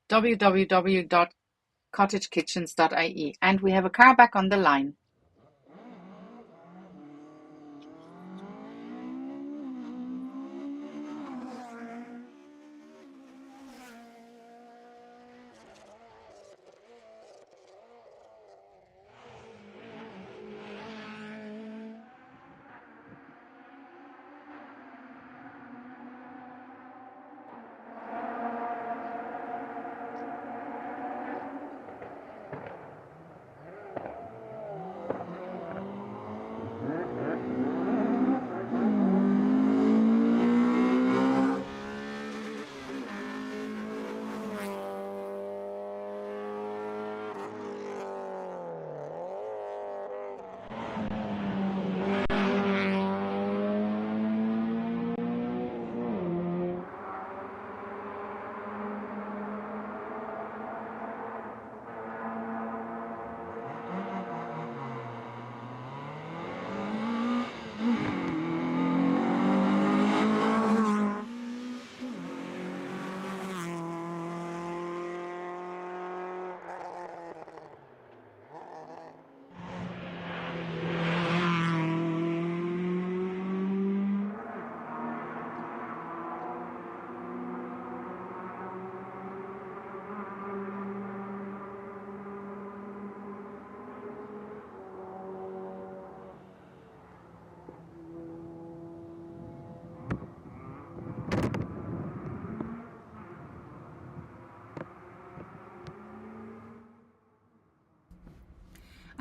www.cottagekitchens.ie. And we have a car back on the line.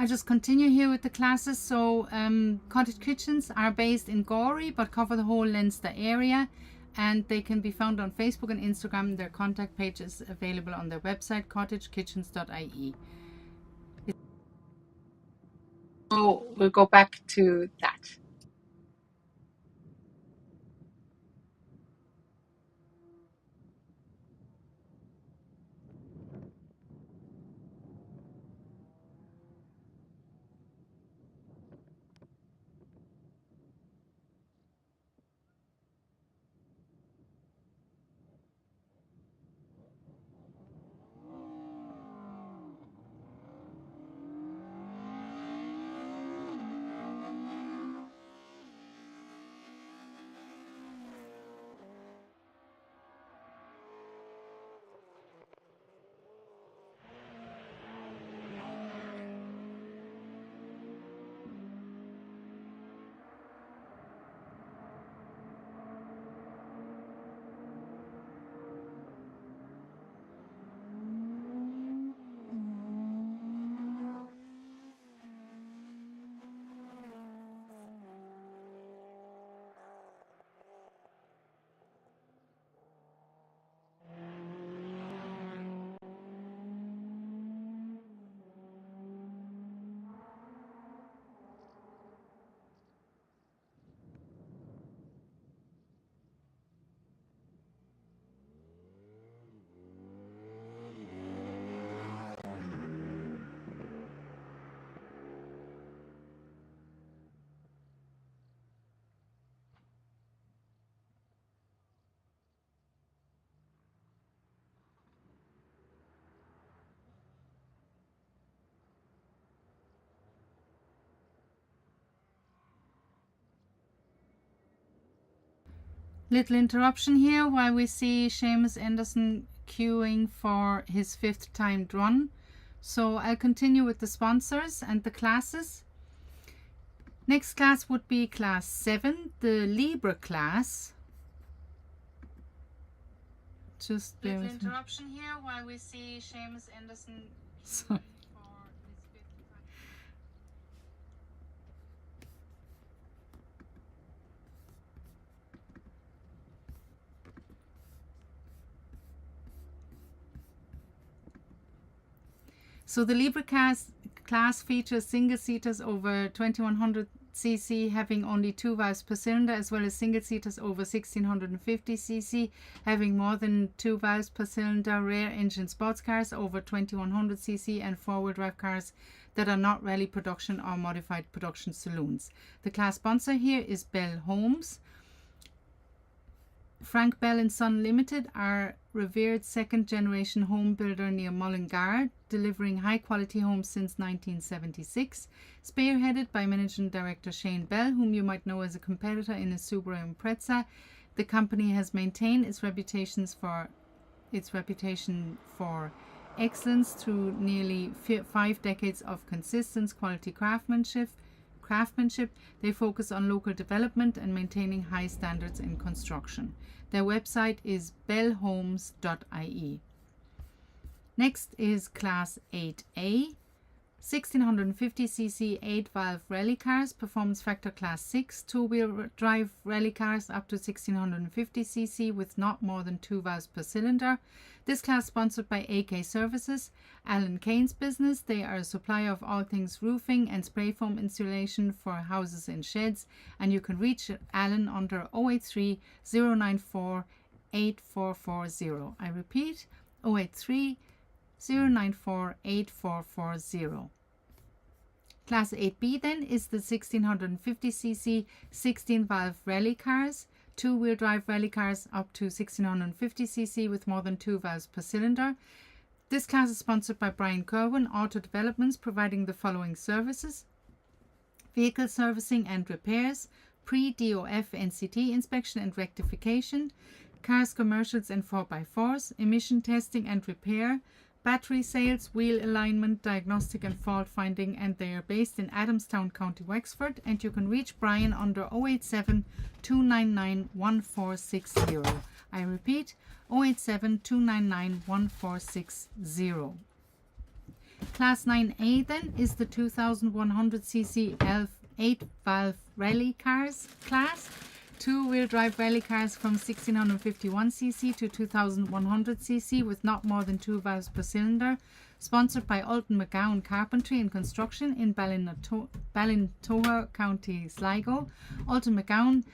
I'll just continue here with the classes. So cottage kitchens are based in Gorey but cover the whole Leinster area, and they can be found on Facebook and Instagram. Their contact page is available on their website, cottagekitchens.ie. So we'll go back to that. Little interruption here while we see Seamus Anderson queuing for his 5th timed run. So I'll continue with the sponsors and the classes. Next class would be class 7, the Libra class. Just bear with me. Little interruption here while we see Seamus Anderson. Sorry. So the Libra class features single seaters over 2100 cc having only 2 valves per cylinder, as well as single seaters over 1650 cc having more than 2 valves per cylinder, rear engine sports cars over 2100 cc, and 4-wheel drive cars that are not rally production or modified production saloons. The class sponsor here is Bell Homes. Frank Bell and Son Limited are revered 2nd generation home builder near Mullingar, delivering high quality homes since 1976. Spearheaded by Managing Director Shane Bell, whom you might know as a competitor in a Subaru Impreza, the company has maintained its reputation for excellence through nearly 5 decades of consistent quality craftsmanship. They focus on local development and maintaining high standards in construction. Their website is bellhomes.ie. Next is Class 8A, 1650cc 8-valve rally cars, performance factor Class 6, 2-wheel drive rally cars up to 1650cc with not more than 2 valves per cylinder. This class sponsored by AK Services, Alan Kane's business. They are a supplier of all things roofing and spray foam insulation for houses and sheds, and you can reach Alan under 083 094 8440. I repeat, 083 094 8440. Class 8B then is the 1650cc 16-valve rally cars, 2-wheel drive rally cars up to 1650cc with more than 2 valves per cylinder. This class is sponsored by Brian Kerwin Auto Developments, providing the following services: vehicle servicing and repairs, pre-DOF NCT inspection and rectification, cars commercials and 4x4s, emission testing and repair, battery sales, wheel alignment, diagnostic and fault finding, and they are based in Adamstown, County Wexford, and you can reach Brian under 087 299 1460. I repeat, 087 299 1460. Class 9A then is the 2100cc 8-valve rally cars class. Two-wheel drive rally cars from 1651cc to 2100cc with not more than 2 valves per cylinder. Sponsored by Alton McGowan Carpentry and Construction in Ballintoa, County Sligo. Alton McGowan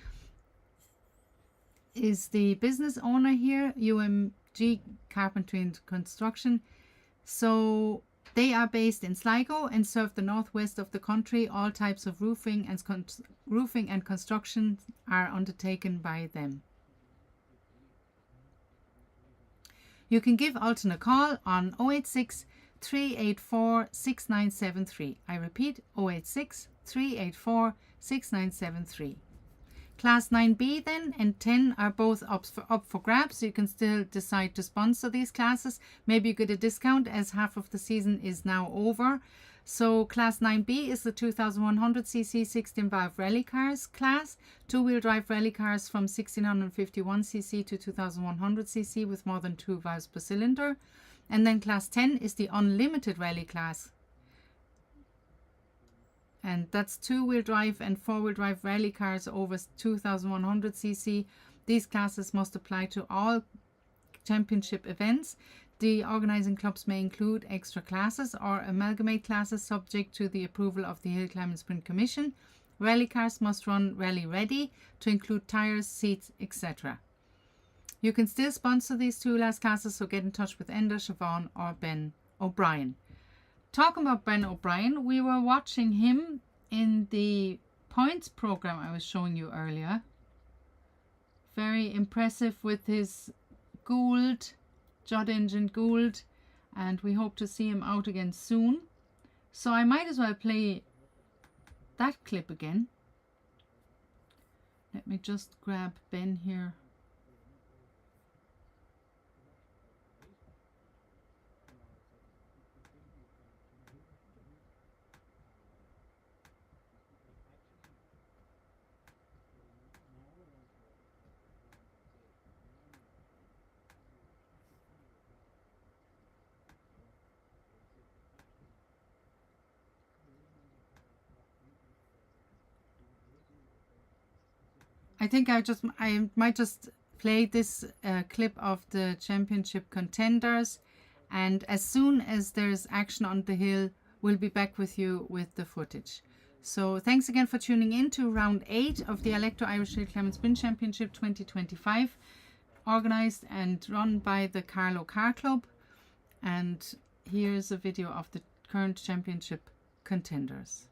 is the business owner here, UMG Carpentry and Construction. So they are based in Sligo and serve the northwest of the country. All types of roofing and construction are undertaken by them. You can give Alton a call on 086 384 6973. I repeat, 086 384 6973. Class 9B then and 10 are both up for grabs, so you can still decide to sponsor these classes. Maybe you get a discount as half of the season is now over. So Class 9B is the 2100cc 16-valve rally cars class. Two-wheel drive rally cars from 1651cc to 2100cc with more than 2 valves per cylinder. And then Class 10 is the unlimited rally class. And that's two-wheel drive and four-wheel drive rally cars over 2100cc. These classes must apply to all championship events. The organising clubs may include extra classes or amalgamate classes subject to the approval of the Hillclimb and Sprint Commission. Rally cars must run rally ready to include tyres, seats, etc. You can still sponsor these two last classes, so get in touch with Enda, Siobhan or Ben O'Brien. Talking about Ben O'Brien, we were watching him in the points program I was showing you earlier. Very impressive with his Gould, Judd Engine Gould, and we hope to see him out again soon. So I might as well play that clip again. Let me just grab Ben here. I think I might just play this clip of the championship contenders, and as soon as there's action on the hill, we'll be back with you with the footage. So thanks again for tuning in to round 8 of the Alekto Irish Hillclimb and Sprint Championship 2025, organised and run by the Carlow Car Club. And here's a video of the current championship contenders.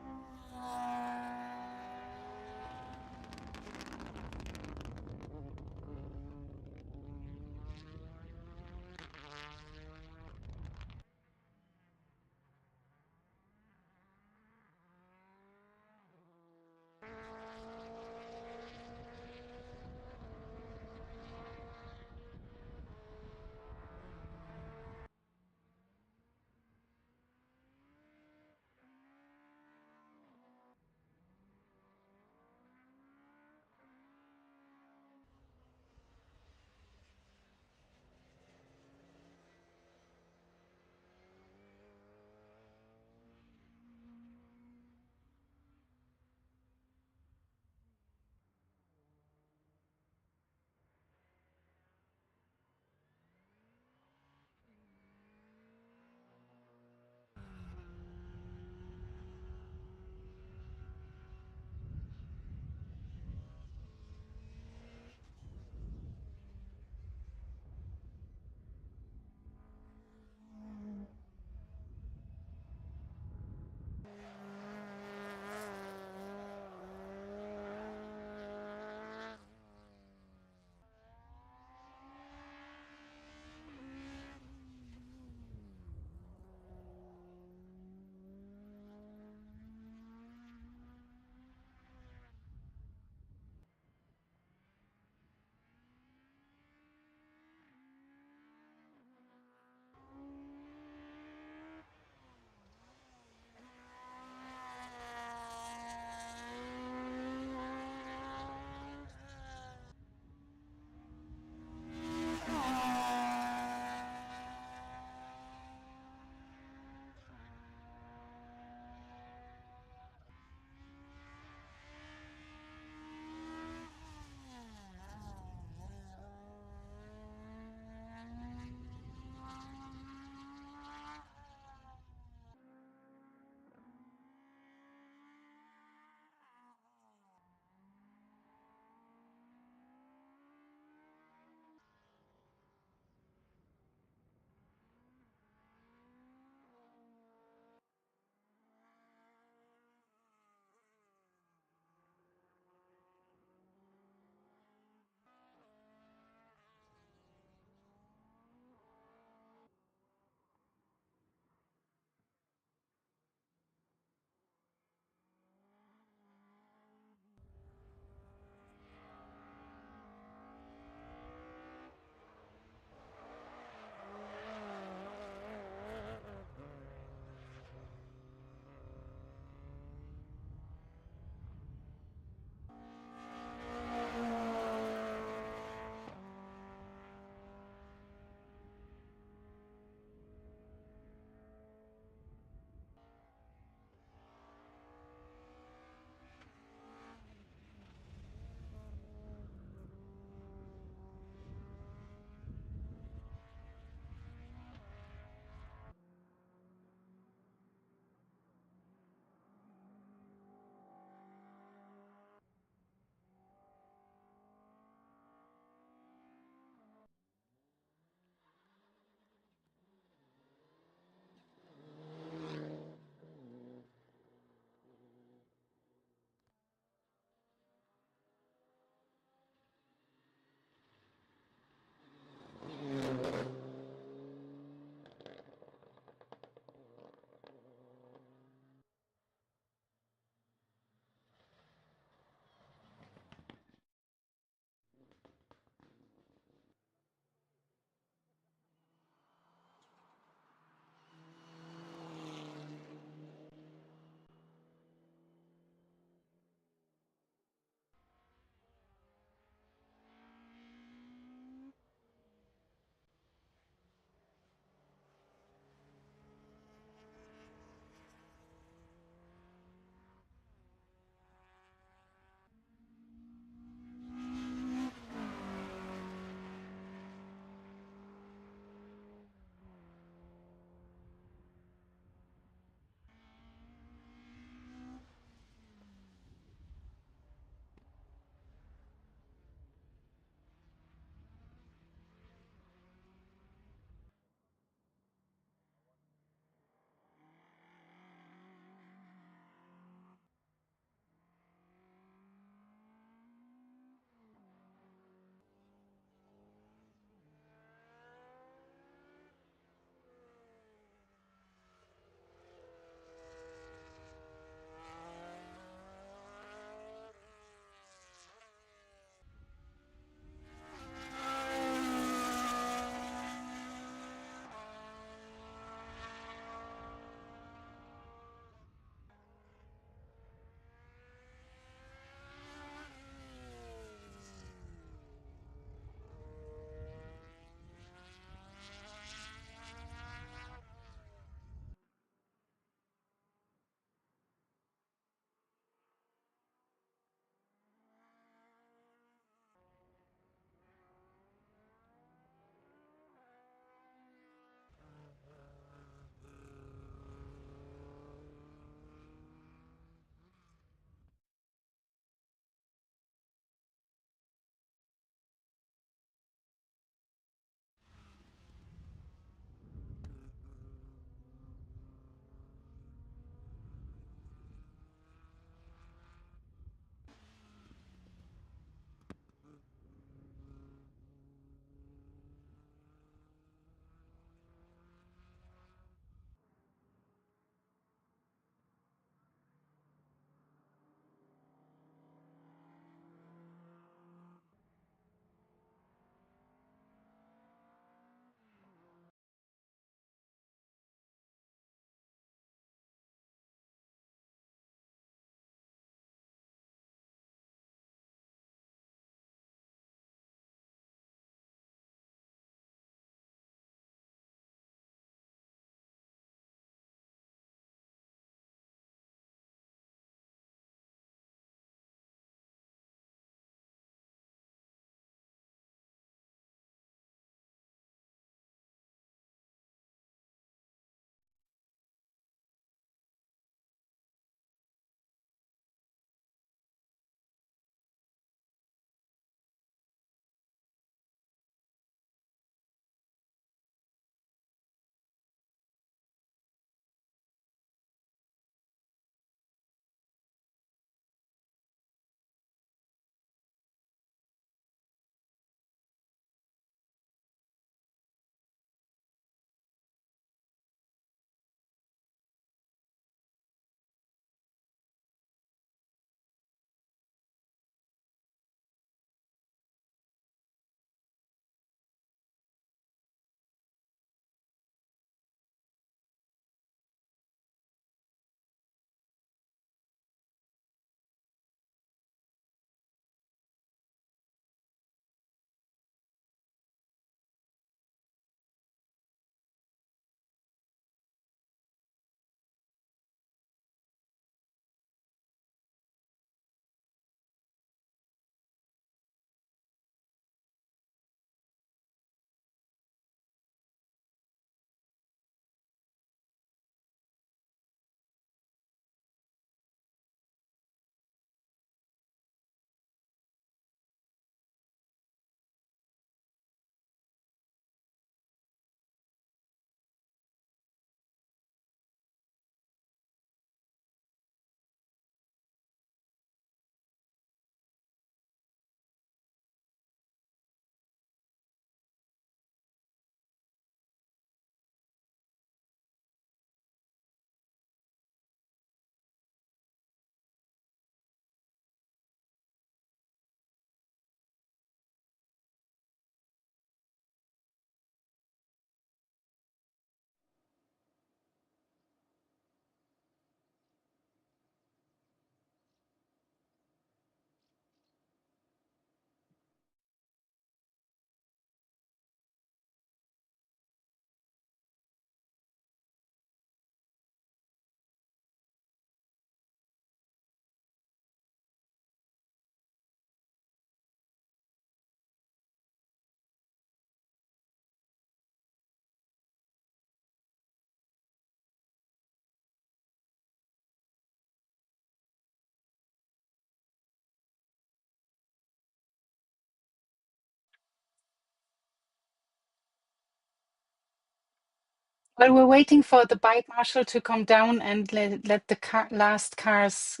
While we're waiting for the bike marshal to come down and let the last cars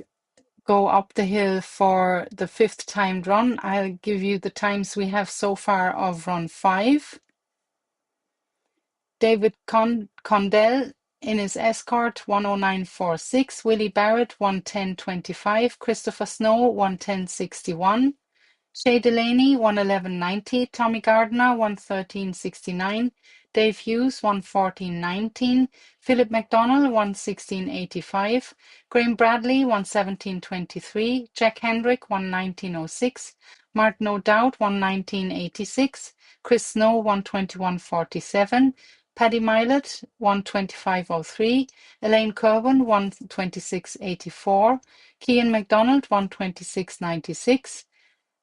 go up the hill for the 5th timed run, I'll give you the times we have so far of run 5. David Condell in his escort 109.46, Willie Barrett 110.25, Christopher Snow 110.61, Shay Delaney 111.90, Tommy Gardner 113.69, Dave Hughes 114.19, Philip McDonnell 116.85, Graham Bradley 117.23, Jack Hendrick 119.06, Martin O'Dowd 119.86, Chris Snow 121.47, Paddy Milet 125.03, Elaine Kerwin 126.84, Cian McDonald 126.96,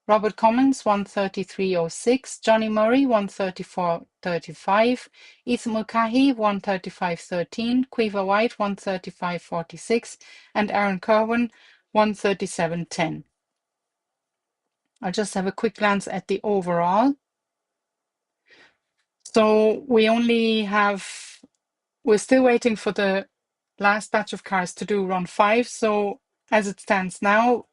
Robert Cummins 133.06, Johnny Murray 134.35, Ethan Mulcahy 135.13, Quiver White 135.46, and Aaron Kerwin 137.10. I'll just have a quick glance at the overall. So we're still waiting for the last batch of cars to do run 5. So as it stands now,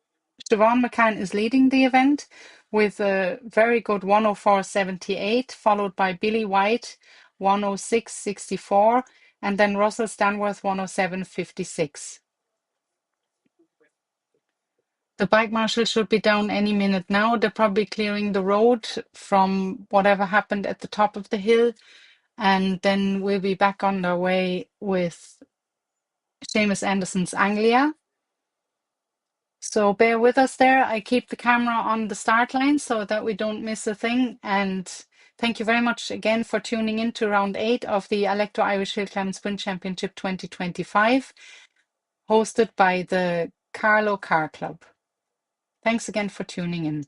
Siobhan McCann is leading the event with a very good 104.78, followed by Billy White 106.64, and then Russell Stanworth 107.56. The bike marshal should be down any minute now. They're probably clearing the road from whatever happened at the top of the hill, and then we'll be back on our way with Seamus Anderson's Anglia. So bear with us there. I keep the camera on the start line so that we don't miss a thing. And thank you very much again for tuning in to round 8 of the Alekto Irish Hillclimb Sprint Championship 2025, hosted by the Carlow Car Club. Thanks again for tuning in.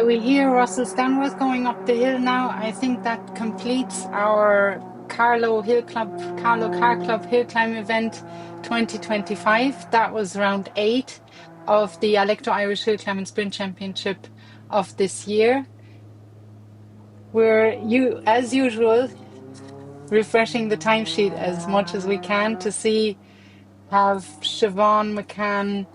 We hear Russell Stanworth going up the hill now. I think that completes our Carlow Car Club Hill Climb event 2025. That was round 8 of the Alekto Irish Hill Climb and Sprint Championship of this year. As usual, refreshing the timesheet as much as we can to see have Siobhan McCann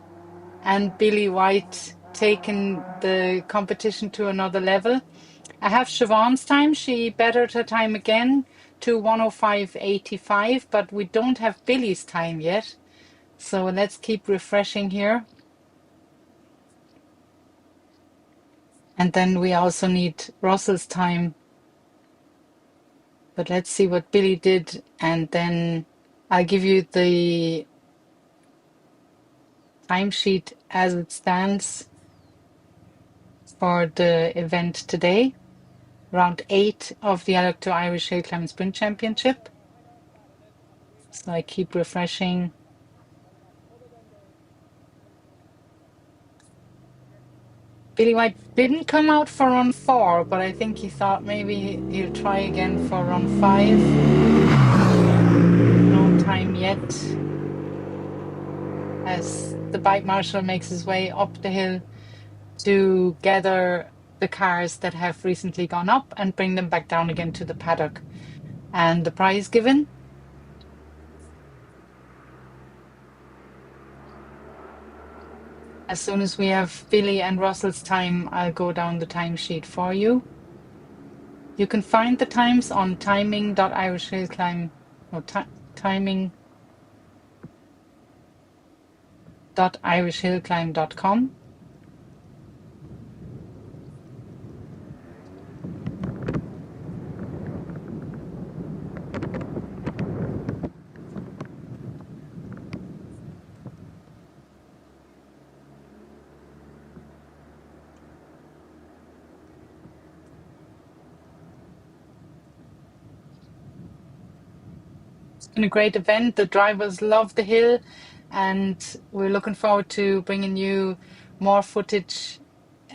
and Billy White taken the competition to another level. I have Siobhan's time. She bettered her time again to 105.85, but we don't have Billy's time yet. So let's keep refreshing here. And then we also need Russell's time. But let's see what Billy did. And then I'll give you the timesheet as it stands for the event today. Round 8 of the Alekto Irish Hill Climb Sprint Championship. So I keep refreshing. Billy White didn't come out for run 4, but I think he thought maybe he'll try again for run 5. No time yet, as the bike marshal makes his way up the hill to gather the cars that have recently gone up and bring them back down again to the paddock. And the prize given? As soon as we have Billy and Russell's time, I'll go down the timesheet for you. You can find the times on timing.irishhillclimb, no, timing.irishhillclimb.com. It's been a great event. The drivers love the hill, and we're looking forward to bringing you more footage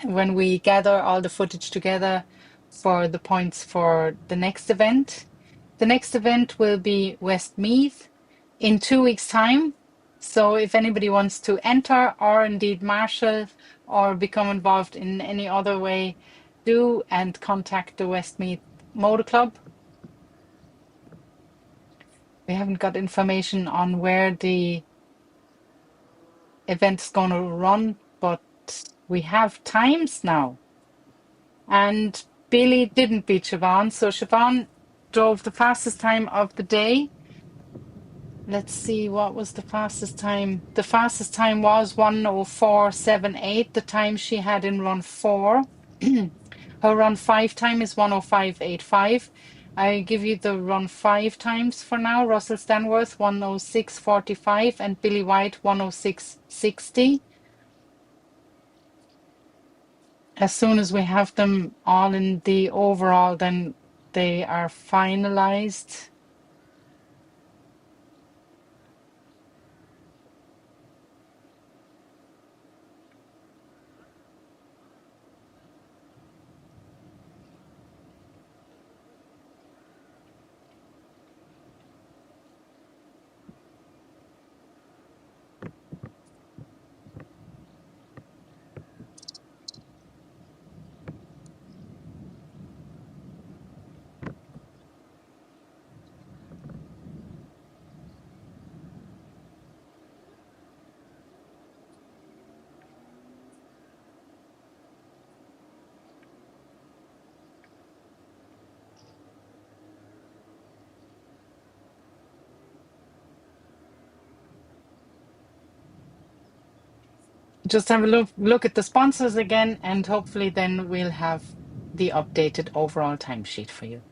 when we gather all the footage together for the points for the next event. The next event will be Westmeath in 2 weeks' time. So if anybody wants to enter or indeed marshal or become involved in any other way, do and contact the Westmeath Motor Club. We haven't got information on where the event's going to run, but we have times now. And Billy didn't beat Siobhan, so Siobhan drove the fastest time of the day. Let's see, what was the fastest time? The fastest time was 1:04.78, the time she had in run 4. Her run 5 time is 1:05.85. I give you the run 5 times for now. Russell Stanworth 1:06.45 and Billy White 1:06.60. As soon as we have them all in the overall, then they are finalized. Just have a look at the sponsors again, and hopefully then we'll have the updated overall timesheet for you.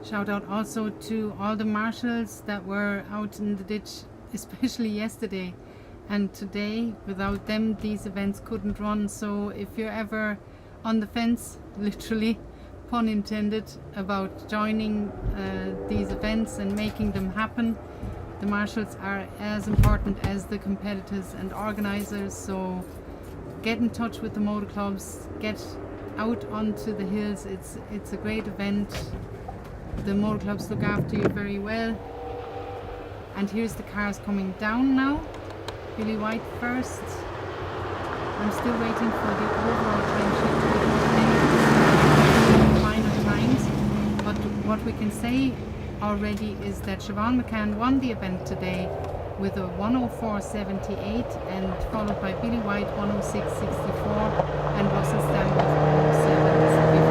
Shout out also to all the marshals that were out in the ditch, especially yesterday and today. Without them, these events couldn't run. So if you're ever on the fence, literally, pun intended, about joining these events and making them happen, the marshals are as important as the competitors and organizers. So get in touch with the motor clubs, get out onto the hills. It's a great event. The motor clubs look after you very well. And here's the cars coming down now. Billy White first. I'm still waiting for the overall time sheet to be final times. But what we can say already is that Siobhan McCann won the event today with a 104.78 and followed by Billy White 106.64 and Russell Stanley 107.56.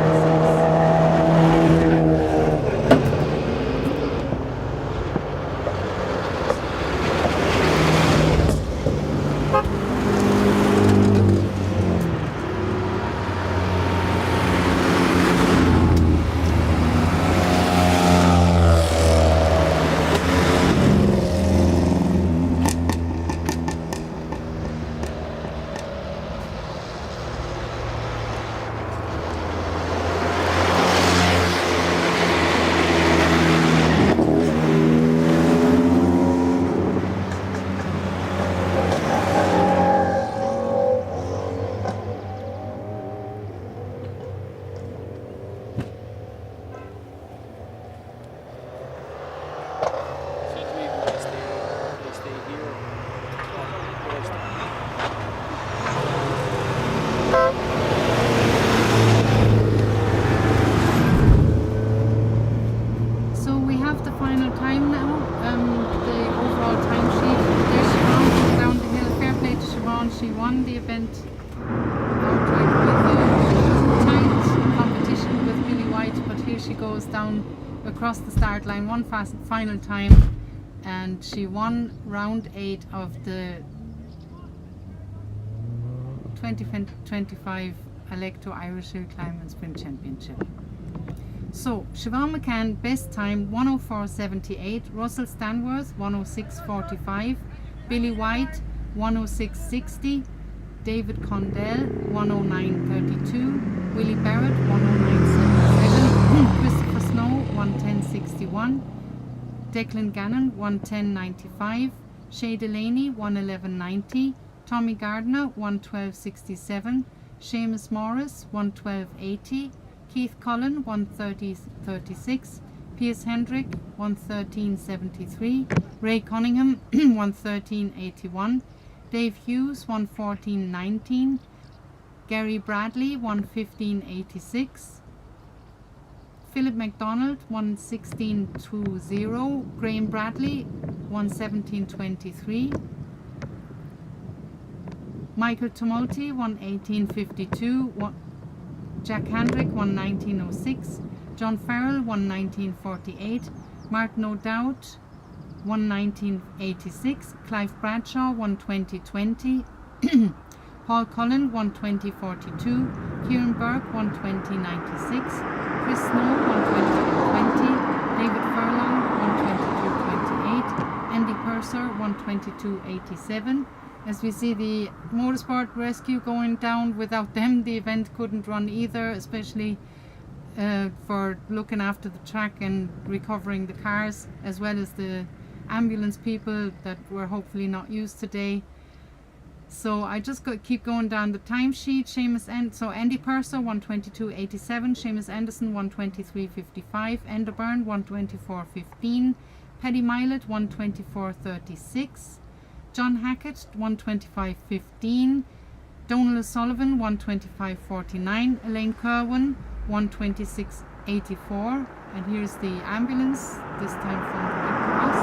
Across the start line, one fast final time, and she won round 8 of the 2025 Alekto Irish Hillclimb and Sprint Championship. So Siobhan McCann, best time 104.78, Russell Stanworth 106.45, Billy White 106.60, David Condell 109.32, Willie Barrett 109.77, Christopher Snow 110.61, Declan Gannon 110.95, Shay Delaney 111.90, Tommy Gardner 112.67, Seamus Morris 112.80, Keith Cullen 130.36, Piers Hendrick 113.73, Ray Cunningham 113.81, Dave Hughes 114.19, Gary Bradley 115.86, Philip MacDonald 116.20, Graham Bradley 117.23, Michael Tumulty 118.52, Jack Hendrick 119.06, John Farrell 119.48, Martin O'Dowd 119.86, Clive Bradshaw 120.20, Paul Cullen 120.42, Kieran Burke 120.96, Chris Snow 120.20, David Furlong 122.28, Andy Purser 122.87. As we see the Motorsport Rescue going down, without them the event couldn't run either, especially for looking after the track and recovering the cars, as well as the ambulance people that were hopefully not used today. So I just keep going down the timesheet. So Andy Purser 122.87, Seamus Anderson 123.55, Enda Byrne 124.15, Paddy Milet 124.36, John Hackett 125.15, Donal O'Sullivan 125.49, Elaine Kerwin 126.84, and here's the ambulance, this time from the Red Cross.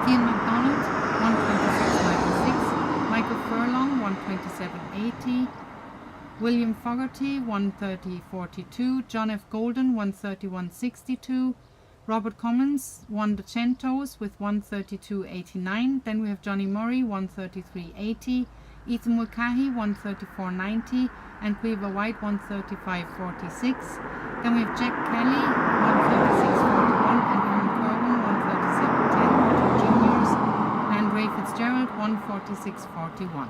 Ian McDonald 126.96, Michael Furlong 127.80, William Fogarty 130.42, John F. Golden 131.62, Robert Cummins won the Centos with 132.89. Then we have Johnny Murray 133.80, Ethan Mulcahy 134.90, and Quiva White 135.46. Then we have Jack Kelly 46:41.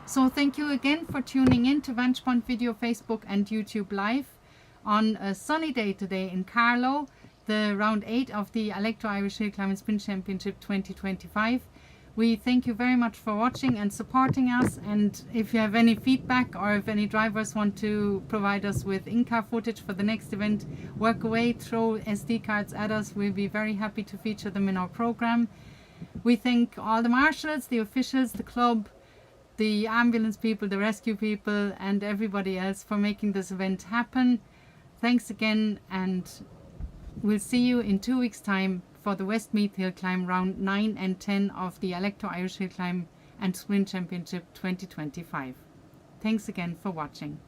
So thank you again for tuning in to Vanchpoint Video, Facebook and YouTube Live on a sunny day today in Carlow, the round 8 of the Alekto Irish Hillclimb and Sprint Championship 2025. We thank you very much for watching and supporting us, and if you have any feedback or if any drivers want to provide us with in-car footage for the next event, work away, throw SD cards at us. We'll be very happy to feature them in our program. We thank all the marshals, the officials, the club, the ambulance people, the rescue people and everybody else for making this event happen. Thanks again, and we'll see you in 2 weeks' time for the Westmeath Hillclimb round 9 and 10 of the Alekto Irish Hillclimb and Sprint Championship 2025. Thanks again for watching.